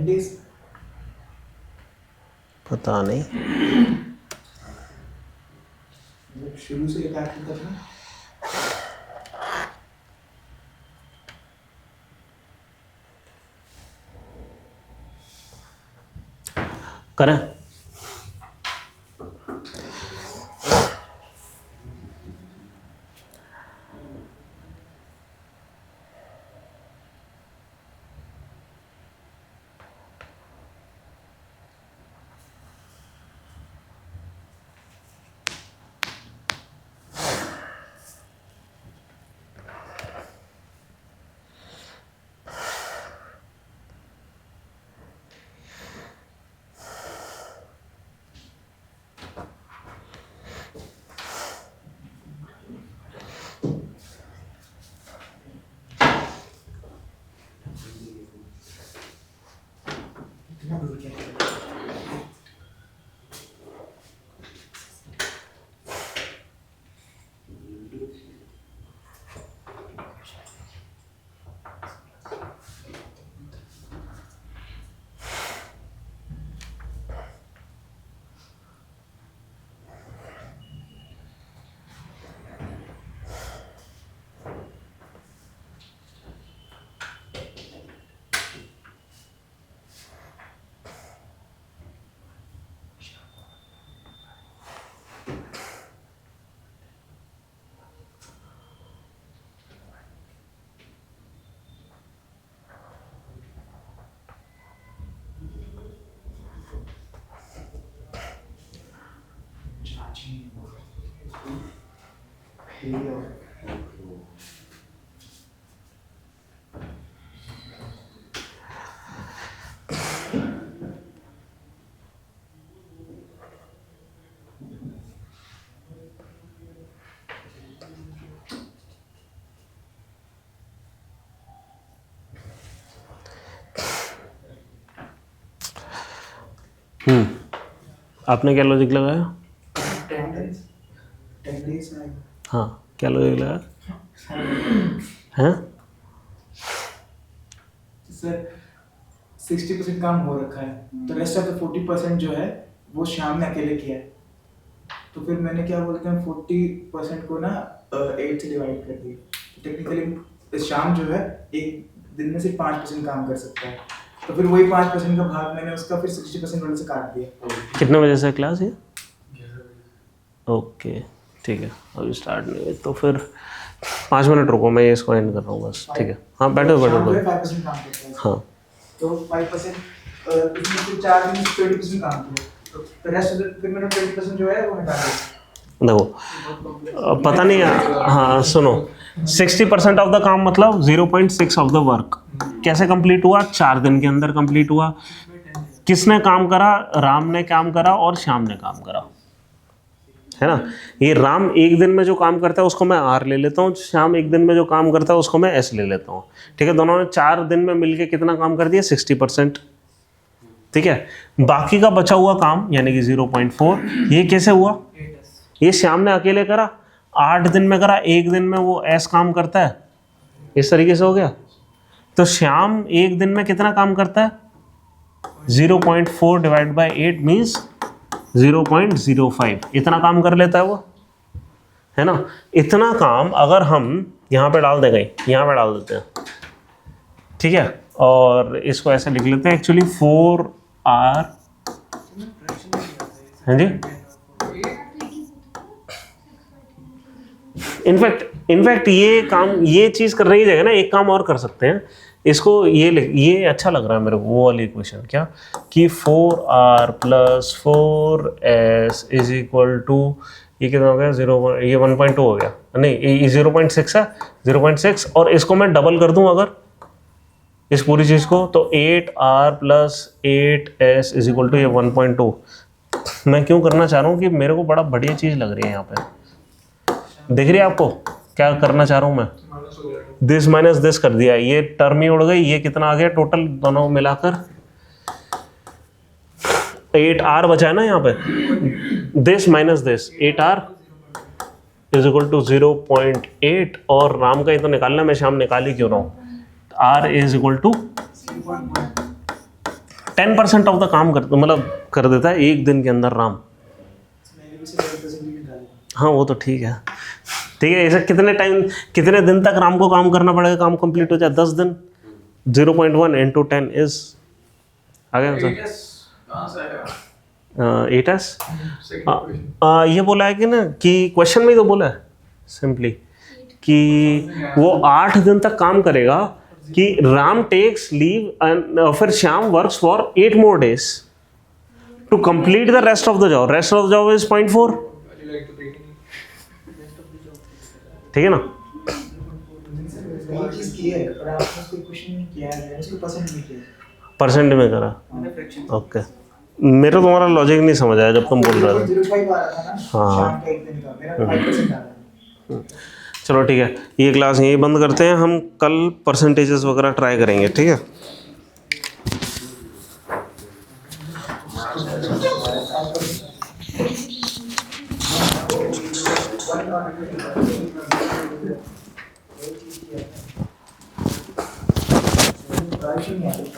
days पता नहीं, मतलब शुरू से एक आखिर तक ना। करें। आपने क्या लॉजिक लगाया? 10 days में हाँ, क्या लॉजिक लगाया हैं? सर 60% काम हो रखा है, तो रेस्ट ऑफ द 40% जो है वो शाम ने अकेले किया है। तो फिर मैंने क्या बोलते हैं 40% को ना 8 से डिवाइड कर दिया। टेक्निकली शाम जो है एक दिन में सिर्फ 5% काम कर सकता है, तो फिर वही 5% का भाग मैंने उसका फिर 60% वाले से काट दिया। कितने बजे से क्लास है? ओके ठीक है, अभी स्टार्ट नहीं है तो फिर 5 मिनट रुको, मैं इसको एंड कर रहा हूँ बस। ठीक है, हाँ बैठो बैठो शाम को बैठो। 5% काम करता है, हाँ तो 5% इसमें फिर 4 दिन 20% काम किया, तो रेस्ट फिर मेरा 20% जो है वो हटा दिया। देखो पता नहीं, हाँ सुनो, 60% ऑफ द काम मतलब 0.6 ऑफ द वर्क कैसे कंप्लीट हुआ? 4 दिन के अंदर कंप्लीट हुआ। किसने काम करा? राम ने काम करा और श्याम ने काम करा, है ना। ये राम एक दिन में जो काम करता है उसको मैं आर ले लेता हूँ, श्याम एक दिन में जो काम करता है उसको मैं एस ले लेता हूँ। ठीक है, दोनों ने 4 दिन में मिलके कितना काम कर दिया? 60%। ठीक है, बाकी का बचा हुआ काम यानी कि 0.4 ये कैसे हुआ? ये श्याम ने अकेले करा, 8 दिन में करा, एक दिन में वो एस काम करता है, इस तरीके से हो गया। तो श्याम एक दिन में कितना काम करता है? 0.4 डिवाइड बाई 8 मीन्स 0.05, इतना काम कर लेता है वो, है ना। इतना काम अगर हम यहाँ पे डाल देंगे, यहाँ पे डाल देते हैं, ठीक है, और इसको ऐसे लिख लेते हैं एक्चुअली 4R, हाँ जी। इनफैक्ट ये काम, ये चीज़ करने की जगह ना एक काम और कर सकते हैं, इसको ये अच्छा लग रहा है मेरे को, वो वाली इक्वेशन क्या कि 4R + 4S is equal to, ये कितना हो गया? 0, ये 1.2 हो गया, नहीं ये 0.6 है, 0.6, और इसको मैं डबल कर दूं अगर इस पूरी चीज़ को, तो 8R + 8S is equal to ये 1.2। मैं क्यों करना चाह रहा हूँ कि मेरे को बड़ा बढ़िया चीज़ लग रही है यहाँ पे, दिख रही है आपको क्या करना चाह रहा हूँ मैं? दिस माइनस दिस कर दिया, ये टर्म ही उड़ गई, ये कितना आ गया टोटल दोनों मिलाकर? 8R बचा है ना यहाँ पे, this minus this, 8R is equal to 0.8, और राम का ही तो निकालना, मैं शाम निकाल ही क्यों रहा हूँ? R is equal to 10% of the काम कर देता है एक दिन के अंदर राम। हाँ वो तो ठीक है, ठीक है। ऐसा कितने दिन तक राम को काम करना पड़ेगा, काम कंप्लीट हो जाए? 10 दिन। 0.1 × 10 इज आ गया आंसर 8S। ये बोला है कि ना कि क्वेश्चन में ही तो बोला है सिंपली कि वो 8 दिन तक काम करेगा, कि राम टेक्स लीव एंड फिर Shyam works for 8 more days to complete the rest of the job. Rest of the job is 0.4, ठीक है ना। परसेंट में करा, ओके। मेरा तुम्हारा लॉजिक नहीं समझ आया जब तुम बोल रहे थे। हाँ चलो ठीक है, ये क्लास यहीं बंद करते हैं, हम कल परसेंटेजेस वगैरह ट्राई करेंगे, ठीक है। नहीं